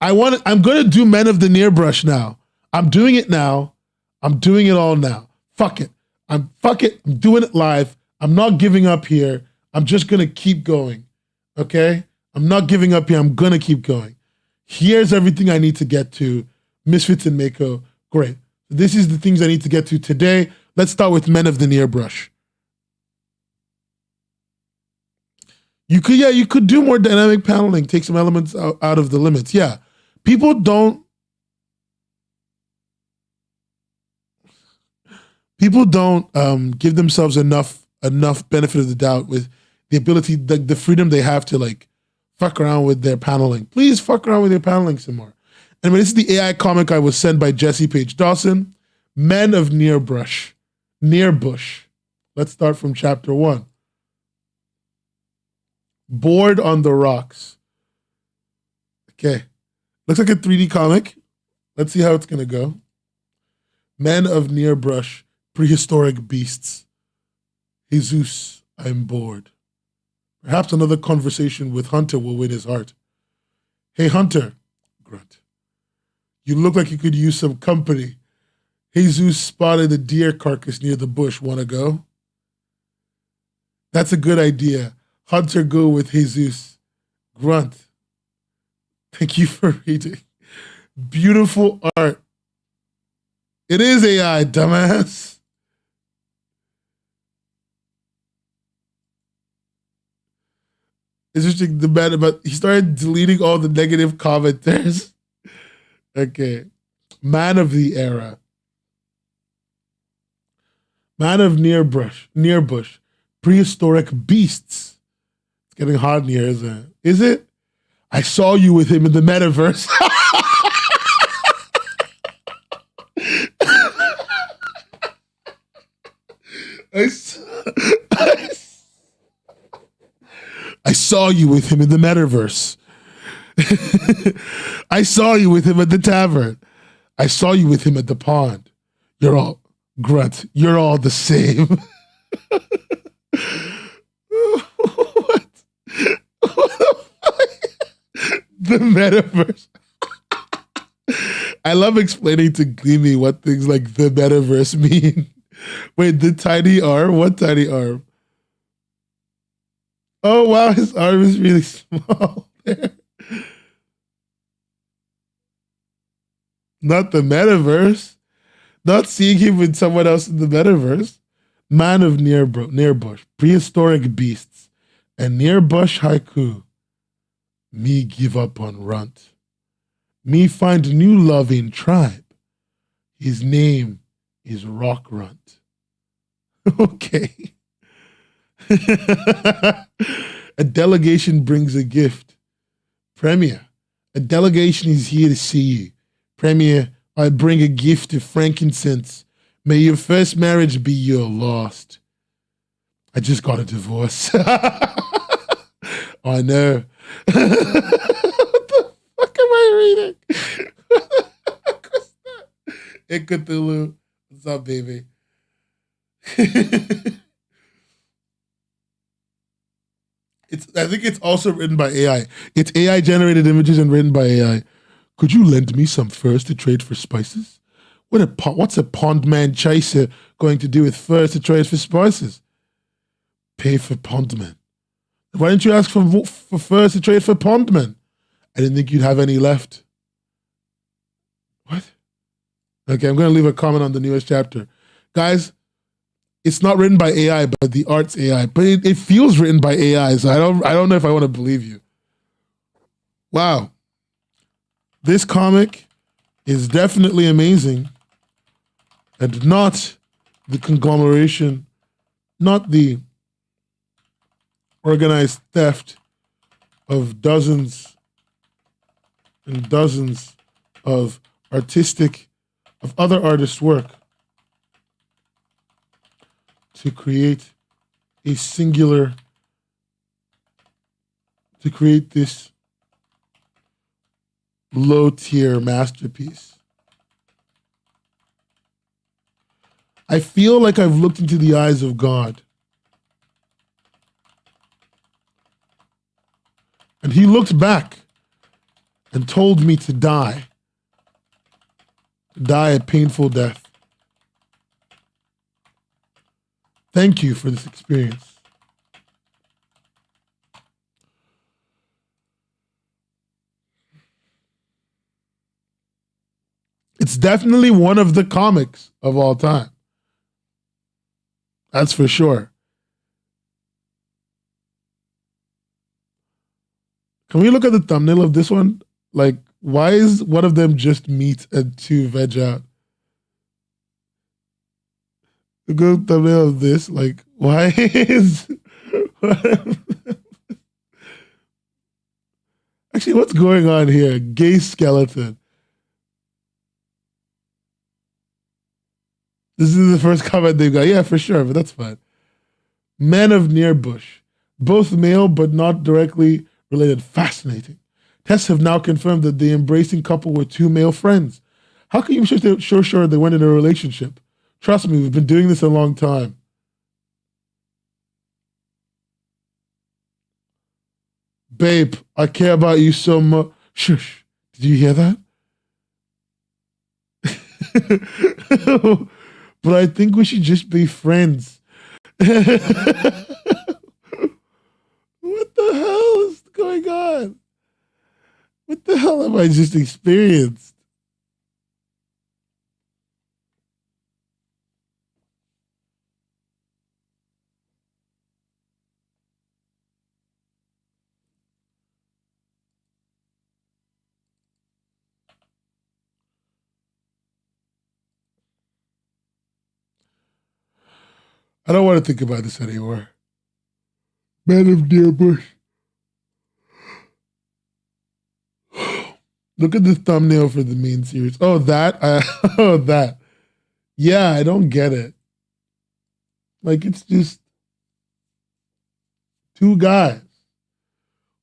I'm going to do Men of the Near Brush now. I'm doing it now. I'm doing it all now. Fuck it. I'm doing it live. I'm not giving up here. I'm just going to keep going. Okay? I'm not giving up here. I'm going to keep going. Here's everything I need to get to. Misfits and Mako. Great. This is the things I need to get to today. Let's start with Men of the Near Brush. You could do more dynamic paneling, take some elements out of the limits. Yeah. People don't give themselves enough benefit of the doubt with the ability, the freedom they have to like fuck around with their paneling. Please fuck around with your paneling some more. Anyway, this is the AI comic I was sent by Jesse Page Dawson, Men of Near Bush. Let's start from chapter 1. Board on the Rocks. Okay. Looks like a 3D comic. Let's see how it's going to go. Men of Near Brush, Prehistoric Beasts. Jesus, I'm bored. Perhaps another conversation with Hunter will win his heart. Hey, Hunter, grunt. You look like you could use some company. Jesus spotted a deer carcass near the bush. Wanna go? That's a good idea. Hunter, go with Jesus. Grunt. Thank you for reading. Beautiful art. It is AI, dumbass. It's interesting, the man about, he started deleting all the negative commenters. Okay. Man of the era. Man of near bush. Prehistoric beasts. It's getting hot in here, isn't it? Is it? I saw you with him in the metaverse. I saw you with him in the metaverse. I saw you with him at the tavern. I saw you with him at the pond. You're all grunt. You're all the same. What? The metaverse. I love explaining to Gleamy what things like the metaverse mean. Wait, the tiny arm? What tiny arm? Oh, wow, his arm is really small there. Not the metaverse. Not seeing him with someone else in the metaverse. Man of near bush, prehistoric beasts, and near bush haiku. Me give up on runt. Me find new love in tribe. His name is Rock Runt. Okay. A delegation brings a gift. Premier, a delegation is here to see you. Premier, I bring a gift of frankincense. May your first marriage be your last. I just got a divorce. I know. What the fuck am I reading? Hey, Cthulhu. What's up, baby? I think it's also written by AI. It's AI generated images and written by AI. Could you lend me some furs to trade for spices? What's a pondman chaser going to do with furs to trade for spices? Pay for pondmen. Why didn't you ask for furs to trade for pondmen? I didn't think you'd have any left. What? Okay, I'm going to leave a comment on the newest chapter. Guys, it's not written by AI, but the art's AI. But it feels written by AI, so I don't know if I want to believe you. Wow. This comic is definitely amazing, and not the conglomeration, not the organized theft of dozens and dozens of other artists' work to create this low-tier masterpiece. I feel like I've looked into the eyes of God. And he looked back and told me to die a painful death. Thank you for this experience. It's definitely one of the comics of all time. That's for sure. Can we look at the thumbnail of this one? Like, why is one of them just meat and two veg out? The good thumbnail of this, like, why is... Actually, what's going on here? Gay skeleton. This is the first comment they've got. Yeah, for sure, but that's fine. Men of near bush. Both male, but not directly related. Fascinating. Tests have now confirmed that the embracing couple were two male friends. How can you be sure they weren't in a relationship? Trust me, we've been doing this a long time. Babe, I care about you so much. Shush. Did you hear that? But I think we should just be friends. What the hell is going on? What the hell have I just experienced? I don't want to think about this anymore. Man of Deer Bush. Look at the thumbnail for the main series. Oh, that? Oh, that. Yeah, I don't get it. Like, it's just two guys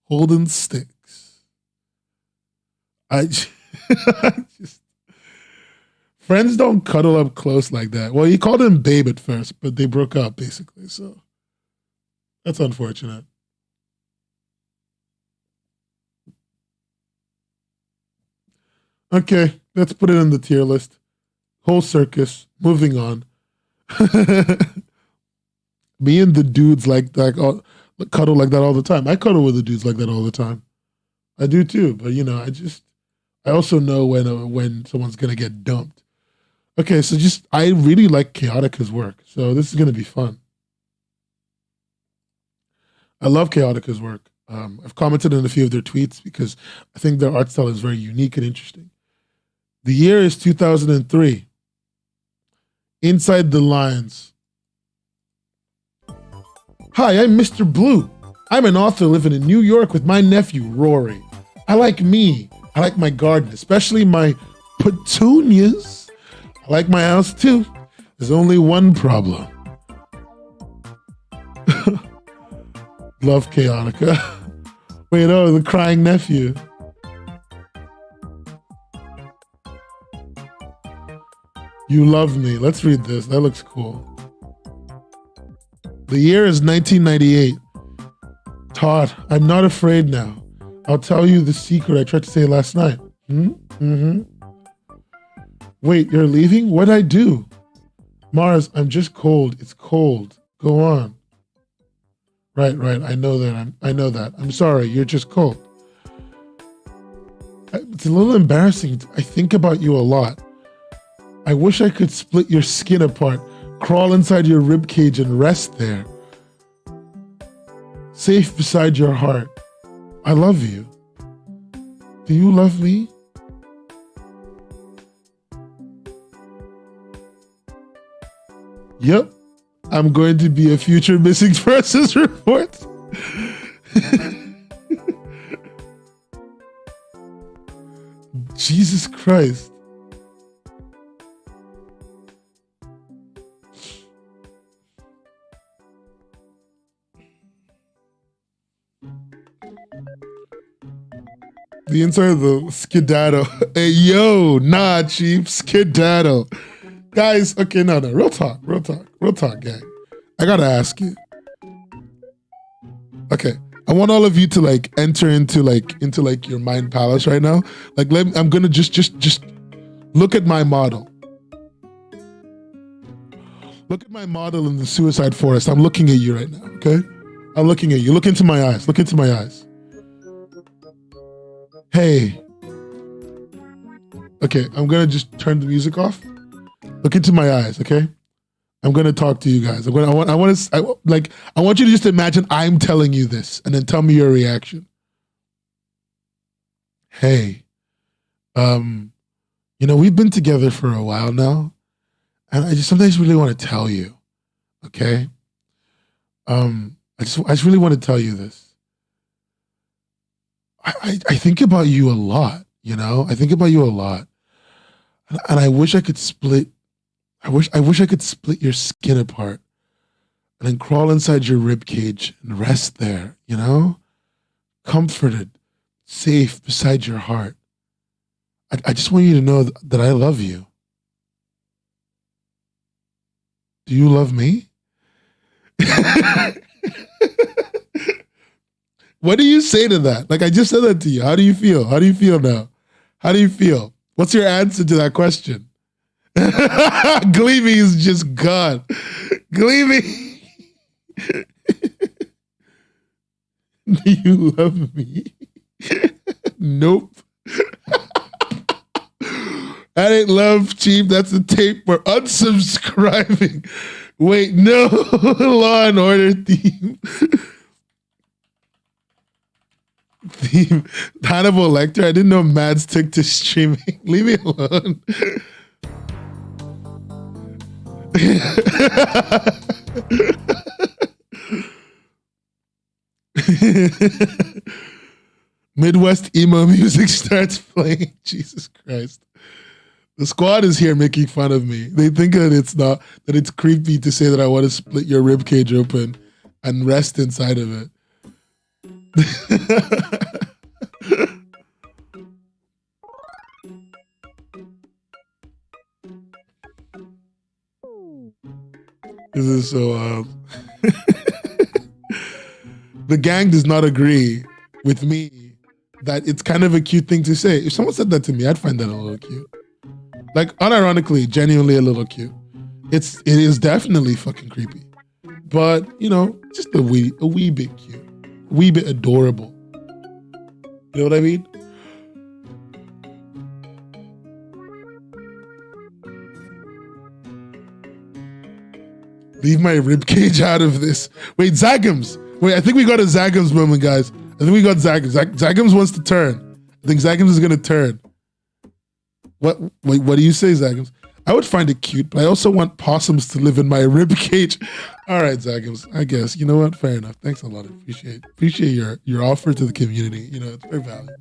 holding sticks. I just friends don't cuddle up close like that. Well, he called him babe at first, but they broke up basically. So that's unfortunate. Okay, let's put it in the tier list. Whole circus. Moving on. Me and the dudes cuddle like that all the time. I cuddle with the dudes like that all the time. I do too, but I also know when someone's gonna get dumped. Okay, so I really like Chaotica's work, so this is gonna be fun. I love Chaotica's work. I've commented on a few of their tweets because I think their art style is very unique and interesting. The year is 2003. Inside the Lines. Hi, I'm Mr. Blue. I'm an author living in New York with my nephew, Rory. I like me. I like my garden, especially my petunias. I like my house too. There's only one problem. Love Chaotica. Wait, oh, the crying nephew. You love me. Let's read this. That looks cool. The year is 1998. Todd, I'm not afraid now. I'll tell you the secret I tried to say last night. Mm-hmm. Wait, you're leaving? What'd I do? Mars, I'm just cold. It's cold. Go on. Right. I know that. I know that. I'm sorry. You're just cold. It's a little embarrassing. I think about you a lot. I wish I could split your skin apart, crawl inside your rib cage and rest there. Safe beside your heart. I love you. Do you love me? Yep. I'm going to be a future missing persons report. Jesus Christ. The inside of the skedaddle. Hey, yo, nah, chief, skedaddle. Guys, okay, no, real talk, gang. I gotta ask you. Okay, I want all of you to enter into your mind palace right now. I'm gonna just look at my model. Look at my model in the suicide forest. I'm looking at you right now, okay? I'm looking at you. Look into my eyes. Look into my eyes. Hey. Okay, I'm gonna just turn the music off. Look into my eyes, okay? I'm gonna talk to you guys. I want you to just imagine I'm telling you this, and then tell me your reaction. Hey, we've been together for a while now, and I just sometimes really want to tell you, okay? I just really want to tell you this. I think about you a lot, I think about you a lot, and I wish I could split. I wish I could split your skin apart and then crawl inside your rib cage and rest there, comforted, safe beside your heart. I just want you to know that I love you. Do you love me? What do you say to that? Like I just said that to you. How do you feel? How do you feel now? How do you feel? What's your answer to that question? Gleamy is just gone. Gleamy. Do you love me? Nope. That ain't love, Chief. That's a tape for unsubscribing. Wait, no. Law and Order theme. Hannibal Lecter. I didn't know Mads took to streaming. Leave me alone. Midwest emo music starts playing. Jesus Christ. The squad is here making fun of me. They think that it's creepy to say that I want to split your rib cage open and rest inside of it. This is so wild. The gang does not agree with me that it's kind of a cute thing to say. If someone said that to me, I'd find that a little cute. Like, unironically, genuinely a little cute. It is definitely fucking creepy. But, you know, just a wee bit cute. A wee bit adorable. You know what I mean? Leave my ribcage out of this. Wait, Zagams. Wait, I think we got a Zagams moment, guys. I think we got Zagams. Zagams wants to turn. I think Zagams is going to turn. What do you say, Zagams? I would find it cute, but I also want possums to live in my ribcage. All right, Zagams. I guess. You know what? Fair enough. Thanks a lot. Appreciate your offer to the community. You know, it's very valuable.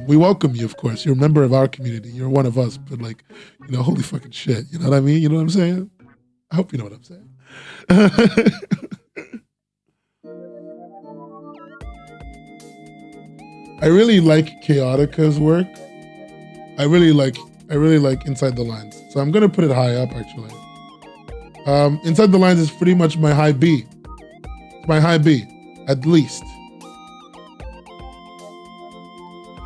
We welcome you, of course. You're a member of our community. You're one of us. But like, you know, holy fucking shit. You know what I mean? You know what I'm saying? I hope you know what I'm saying. I really like Chaotica's work. I really like Inside the Lines. So I'm gonna put it high up actually. Inside the Lines is pretty much my high B. It's my high B, at least.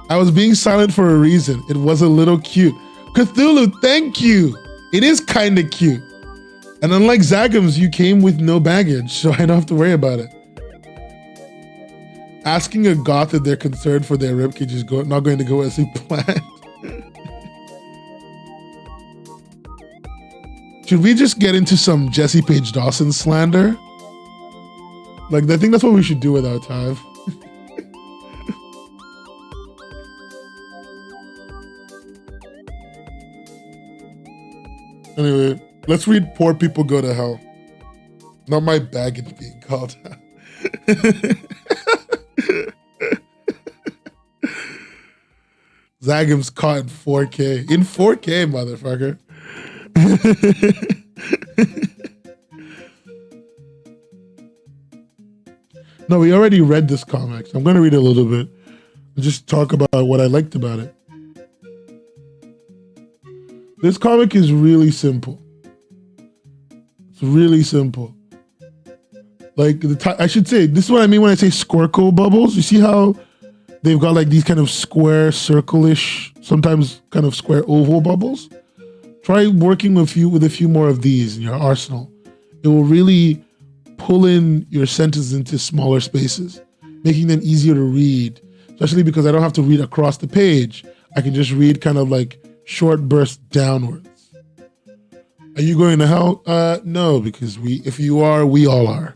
I was being silent for a reason. It was a little cute. Cthulhu, thank you. It is kind of cute. And unlike Zagams, you came with no baggage, so I don't have to worry about it. Asking a goth if they're concerned for their ribcage is not going to go as we planned. Should we just get into some Jesse Page Dawson slander? Like, I think that's what we should do with our time. Anyway, let's read Poor People Go to Hell. Not my baggage being called out. Zagum's caught in 4K. In 4K, motherfucker. No, we already read this comic, so I'm going to read it a little bit and just talk about what I liked about it. This comic is really simple. It's really simple. Like, I should say, this is what I mean when I say Squircle bubbles. You see how they've got like these kind of square, circle-ish, sometimes kind of square oval bubbles? Try working with a few more of these in your arsenal. It will really pull in your sentences into smaller spaces, making them easier to read, especially because I don't have to read across the page. I can just read kind of like short bursts downwards. Are you going to hell? No, because if you are, we all are.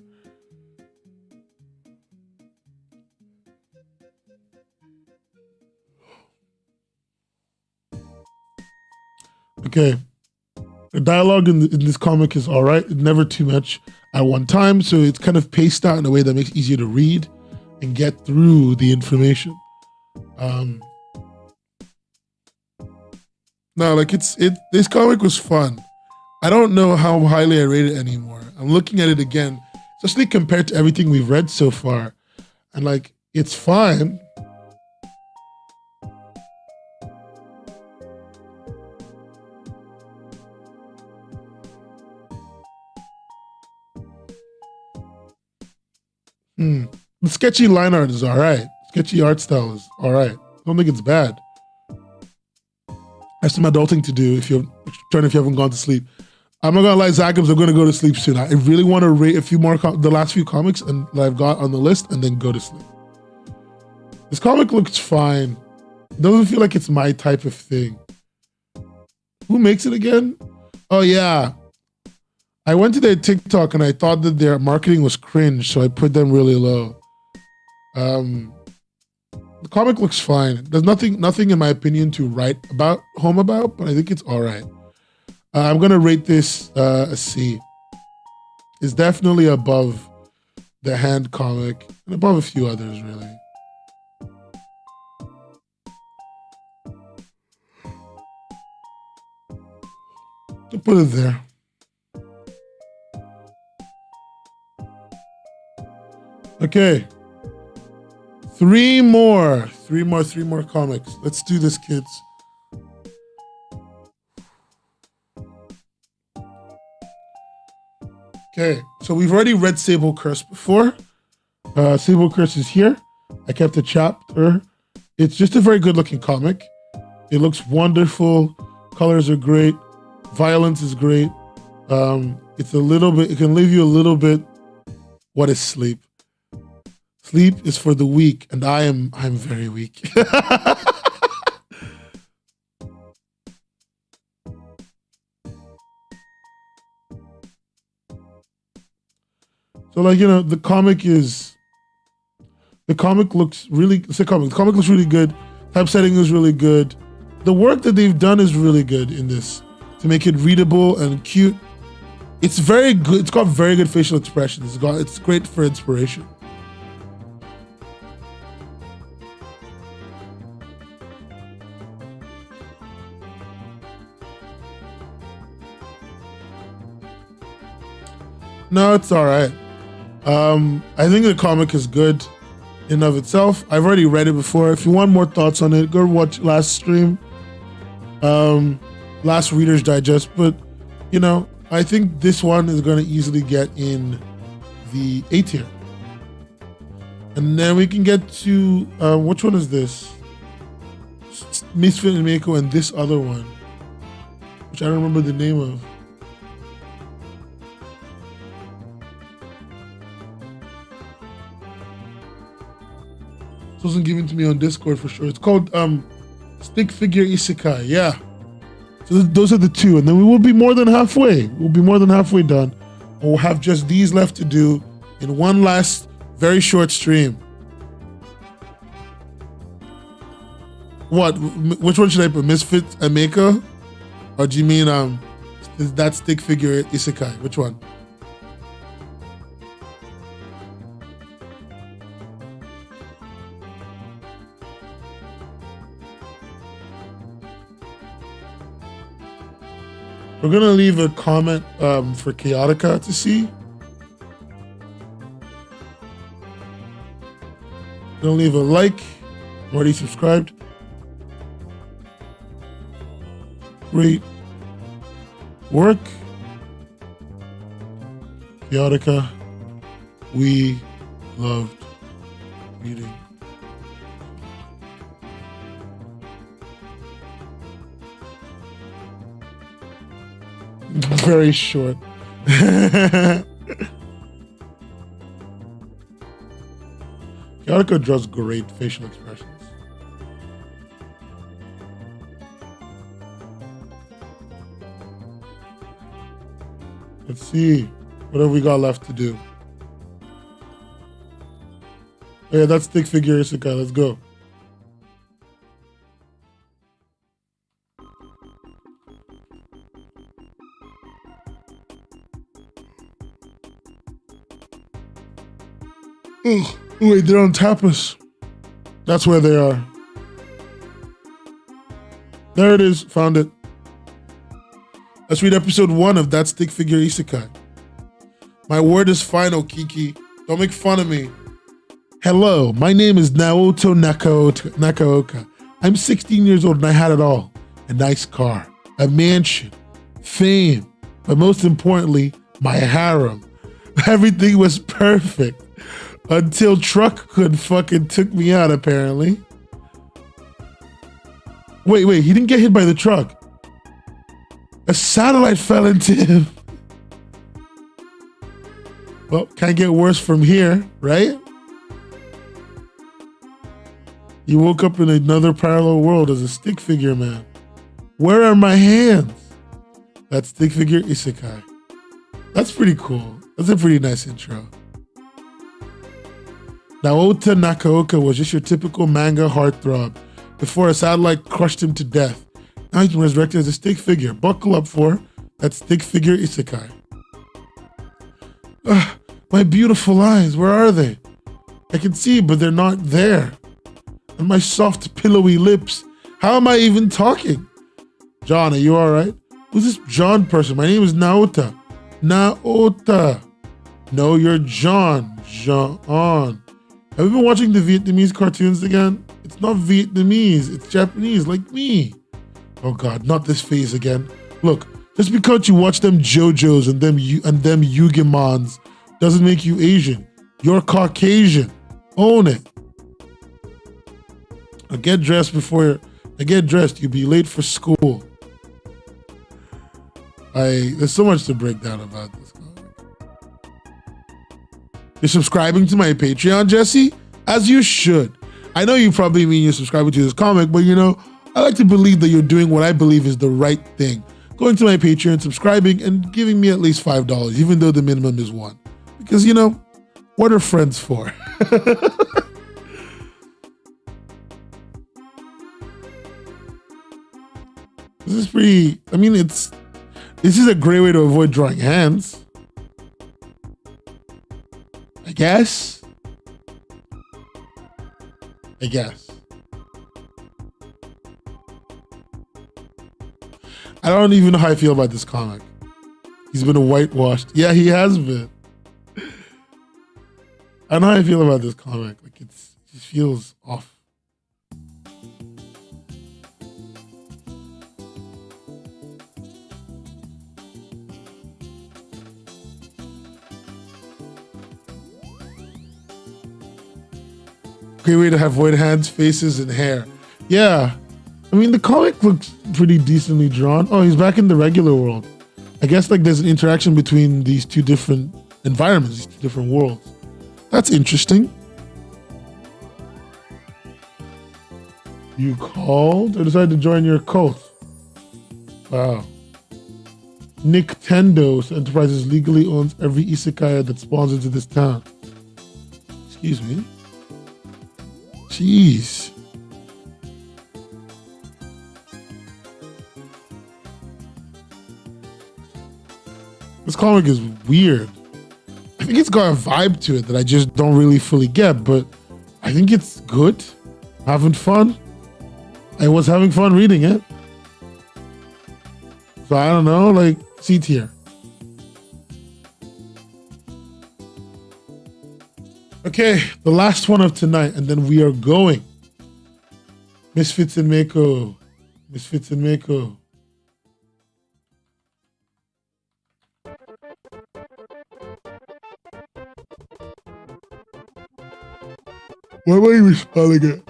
Okay, the dialogue in this comic is all right. It's never too much at one time, so it's kind of paced out in a way that makes it easier to read and get through the information. No, like this comic was fun. I don't know how highly I rate it anymore. I'm looking at it again, especially compared to everything we've read so far, and like it's fine. The sketchy line art is all right. Sketchy art style is all right. I don't think it's bad. I have some adulting to do if you haven't gone to sleep. I'm not gonna lie, Zachums, I'm gonna go to sleep soon. I really want to rate a few more the last few comics that I've got on the list and then go to sleep. This comic looks fine. It doesn't feel like it's my type of thing. Who makes it again? Oh yeah. I went to their TikTok and I thought that their marketing was cringe, so I put them really low. The comic looks fine. There's nothing in my opinion to write home about, but I think it's all right. I'm gonna rate this a C. It's definitely above the Hand comic and above a few others, really. To put it there. Okay. Three more comics. Let's do this, kids. Okay, so we've already read Sable Curse before. Sable Curse is here. I kept a chapter. It's just a very good looking comic. It looks wonderful. Colors are great. Violence is great. It's a little bit, it can leave you a little bit. What is sleep? Sleep is for the weak, and I'm very weak. So like, you know, the comic looks really good. Typesetting is really good. The work that they've done is really good in this to make it readable and cute. It's very good. It's got very good facial expressions. It's great for inspiration. No, it's all right. I think the comic is good in and of itself. I've already read it before. If you want more thoughts on it, go watch last stream, last Reader's Digest. But, you know, I think this one is going to easily get in the A tier. And then we can get to, which one is this? Misfit and Mako and this other one, which I don't remember the name of. This wasn't given to me on Discord for sure. It's called Stick Figure Isekai. Yeah. So those are the two, and then we will be more than halfway. We'll be more than halfway done. And we'll have just these left to do in one last very short stream. What? Which one should I put? Misfit and Mako? Or do you mean is that Stick Figure Isekai? Which one? We're gonna leave a comment for Chaotica to see. We're gonna leave a like. I'm already subscribed. Great work, Chaotica. We loved reading. Very short. Chaotica draws great facial expressions. Let's see. What have we got left to do? Oh yeah, that's Stick Figure Isekai. Let's go. Oh, wait, they're on Tapas. That's where they are. There it is. Found it. Let's read episode 1 of That Stick Figure Isekai. My word is final, Kiki. Don't make fun of me. Hello, my name is Naoto Nakaoka. I'm 16 years old and I had it all. A nice car, a mansion, fame, but most importantly, my harem. Everything was perfect. Until truck could fucking took me out, apparently. Wait, he didn't get hit by the truck. A satellite fell into him. Well, can't get worse from here, right? You woke up in another parallel world as a stick figure man. Where are my hands? That stick figure isekai. That's pretty cool. That's a pretty nice intro. Naota Nakaoka was just your typical manga heartthrob before a satellite crushed him to death. Now he's been resurrected as a stick figure. Buckle up for that stick figure isekai. My beautiful eyes, where are they? I can see, but they're not there. And my soft, pillowy lips. How am I even talking? John, are you all right? Who's this John person? My name is Naota. Naota. No, you're John. John. Have you been watching the Vietnamese cartoons again? It's not Vietnamese. It's Japanese, like me. Oh God, not this phase again. Look, just because you watch them JoJos and them Yugemons doesn't make you Asian. You're Caucasian. Own it. I get dressed, you'll be late for school. There's so much to break down about this comic. You're subscribing to my Patreon, Jesse? As you should. I know you probably mean you're subscribing to this comic, but you know, I like to believe that you're doing what I believe is the right thing. Going to my Patreon, subscribing, and giving me at least $5, even though the minimum is $1. Because, you know, what are friends for? This is pretty, I mean, this is a great way to avoid drawing hands. I guess. I don't even know how I feel about this comic. He's been whitewashed. Yeah, he has been. I don't know how I feel about this comic. Like, it just feels off. Great way to have white hands, faces, and hair. Yeah. I mean, the comic looks pretty decently drawn. Oh, he's back in the regular world. I guess like there's an interaction between these two different environments, these two different worlds. That's interesting. You called or decided to join your cult? Wow. Nintendo Enterprises legally owns every isekai that spawns into this town. Excuse me. Jeez. This comic is weird. I think it's got a vibe to it that I just don't really fully get, but I think it's good. Having fun. I was having fun reading it. So I don't know, like, C tier. Okay, the last one of tonight, and then we are going. Misfits and Mako. Misfits and Mako. Why am I even spelling it?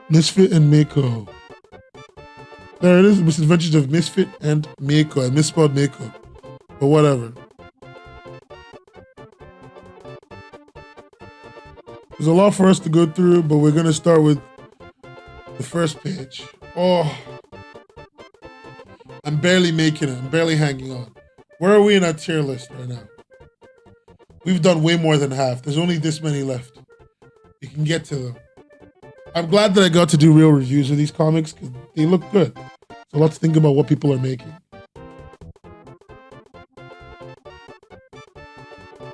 Misfit and Mako. There it is, Misadventures of Misfit and Mako. I misspelled Mako, but whatever. There's a lot for us to go through, but we're going to start with the first page. Oh, I'm barely making it. I'm barely hanging on. Where are we in our tier list right now? We've done way more than half. There's only this many left. You can get to them. I'm glad that I got to do real reviews of these comics because they look good. So let's think about what people are making.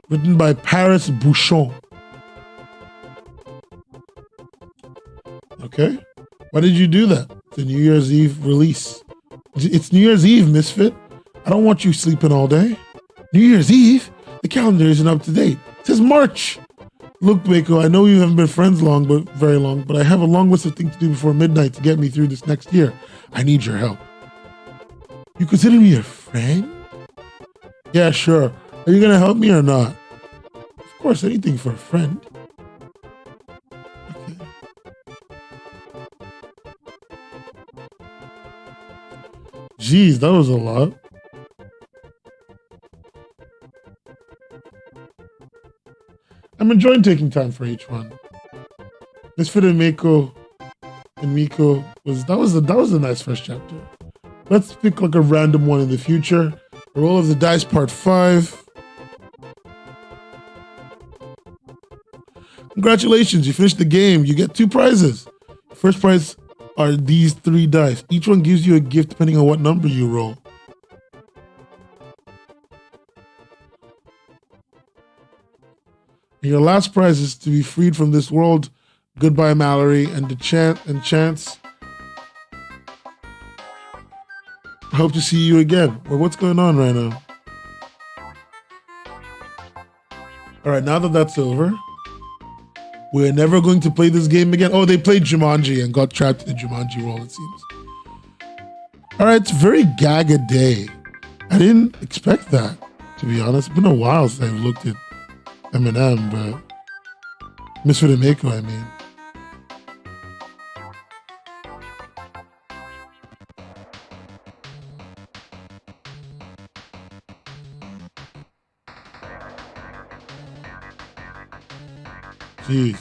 Written by Paris Bouchon. Okay. Why did you do that? It's a New Year's Eve release. It's New Year's Eve, Misfit. I don't want you sleeping all day. New Year's Eve? The calendar isn't up to date. It says March. Look, Mako, I know we haven't been friends very long, but I have a long list of things to do before midnight to get me through this next year. I need your help. You consider me a friend? Yeah, sure. Are you gonna help me or not? Of course, anything for a friend. Okay. Jeez, that was a lot. I'm enjoying taking time for each one. Misfit and Miko was a nice first chapter. Let's pick like a random one in the future. The Roll of the Dice Part 5. Congratulations, you finished the game. You get 2 prizes. First prize are these 3 dice. Each one gives you a gift depending on what number you roll. And your last prize is to be freed from this world. Goodbye, Mallory, and the chance. I hope to see you again. Well, what's going on right now? All right, now that that's over, we're never going to play this game again. Oh, they played Jumanji and got trapped in the Jumanji role, it seems. All right, it's very gag a day. I didn't expect that, to be honest. It's been a while since I've looked at Eminem, but Misfit and Mako, I mean. Jeez.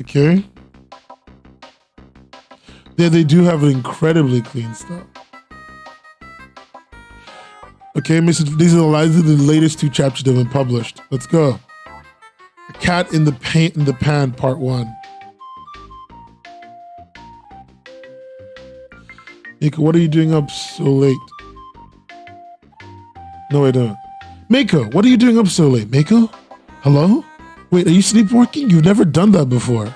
Okay. Yeah, they do have an incredibly clean style. Okay, these are the lines of the latest 2 chapters that have been published. Let's go. A Cat in the Pan, Part 1. Mako, what are you doing up so late? No, I don't. Mako, what are you doing up so late? Mako? Hello? Wait, are you sleepwalking? You've never done that before.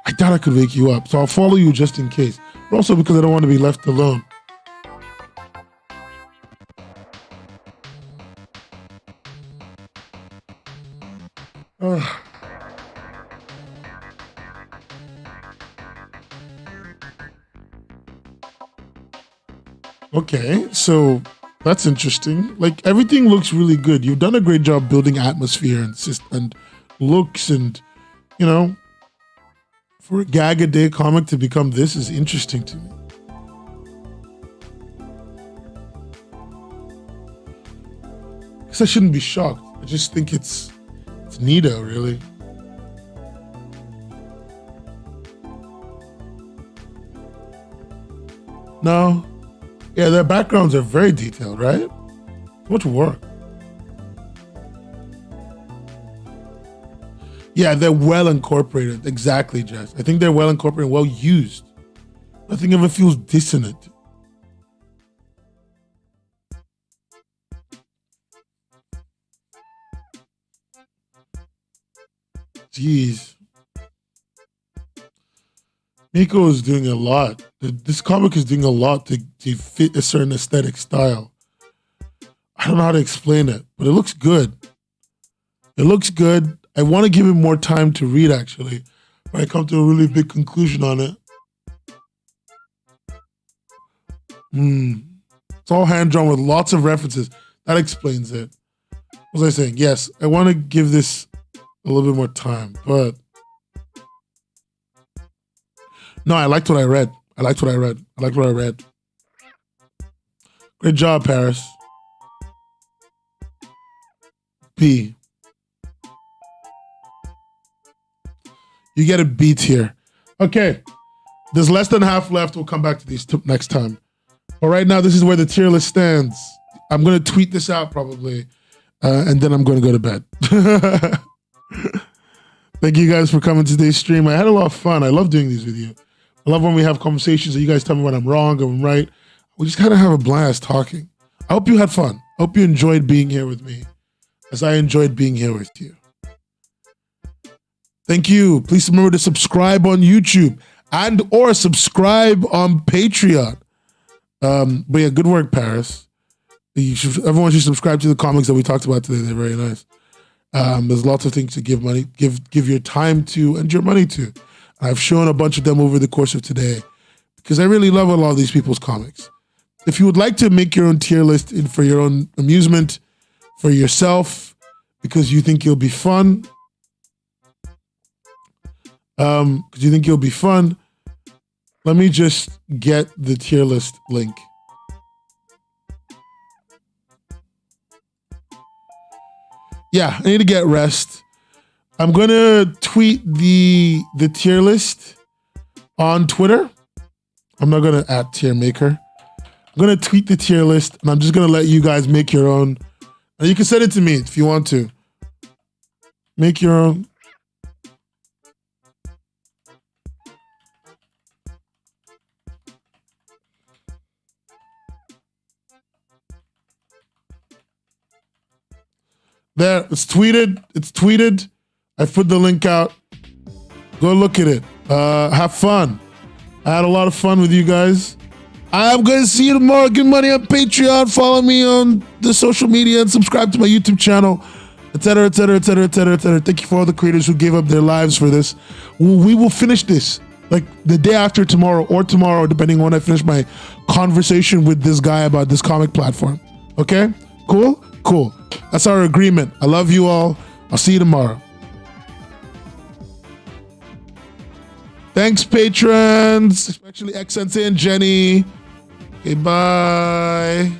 I thought I could wake you up, so I'll follow you just in case. But also because I don't want to be left alone. Okay, so that's interesting. Like, everything looks really good. You've done a great job building atmosphere and looks, and, you know, for a gag-a-day comic to become this is interesting to me. I guess I shouldn't be shocked. I just think it's neato, really. No. Yeah, their backgrounds are very detailed, right? So much work. Yeah, they're well incorporated. Exactly, Jess. I think they're well incorporated, well used. Nothing ever feels dissonant. Jeez. Miko is doing a lot. This comic is doing a lot to fit a certain aesthetic style. I don't know how to explain it, but it looks good. It looks good. I want to give it more time to read, actually, but I come to a really big conclusion on it. It's all hand-drawn with lots of references. That explains it. What was I saying? Yes, I want to give this a little bit more time, but no, I liked what I read. I liked what I read. Great job, Paris. B. You get a B tier. Okay. There's less than half left. We'll come back to these next time. But right now, this is where the tier list stands. I'm going to tweet this out probably, and then I'm going to go to bed. Thank you guys for coming to today's stream. I had a lot of fun. I love doing these with you. I love when we have conversations and you guys tell me when I'm wrong or I'm right. We just kind of have a blast talking. I hope you had fun. I hope you enjoyed being here with me as I enjoyed being here with you. Thank you. Please remember to subscribe on YouTube and or subscribe on Patreon. But yeah, good work, Paris. Everyone should subscribe to the comics that we talked about today. They're very nice. There's lots of things to give your time to and your money to. I've shown a bunch of them over the course of today because I really love a lot of these people's comics. If you would like to make your own tier list for your own amusement, for yourself because you think you'll be fun. Let me just get the tier list link. Yeah, I need to get rest. I'm gonna tweet the tier list on Twitter. I'm not gonna @ tier maker. I'm gonna tweet the tier list, and I'm just gonna let you guys make your own. And you can send it to me if you want to. Make your own. There, it's tweeted. It's tweeted. I put the link out. Go look at it. Have fun. I had a lot of fun with you guys. I'm going to see you tomorrow. Give money on Patreon. Follow me on the social media and subscribe to my YouTube channel, etc., etc., etc., etc., etc. Thank you for all the creators who gave up their lives for this. We will finish this like the day after tomorrow or tomorrow, depending on when I finish my conversation with this guy about this comic platform. Okay? Cool? Cool. That's our agreement. I love you all. I'll see you tomorrow. Thanks, patrons, especially Xsense and Jenny. Okay, bye.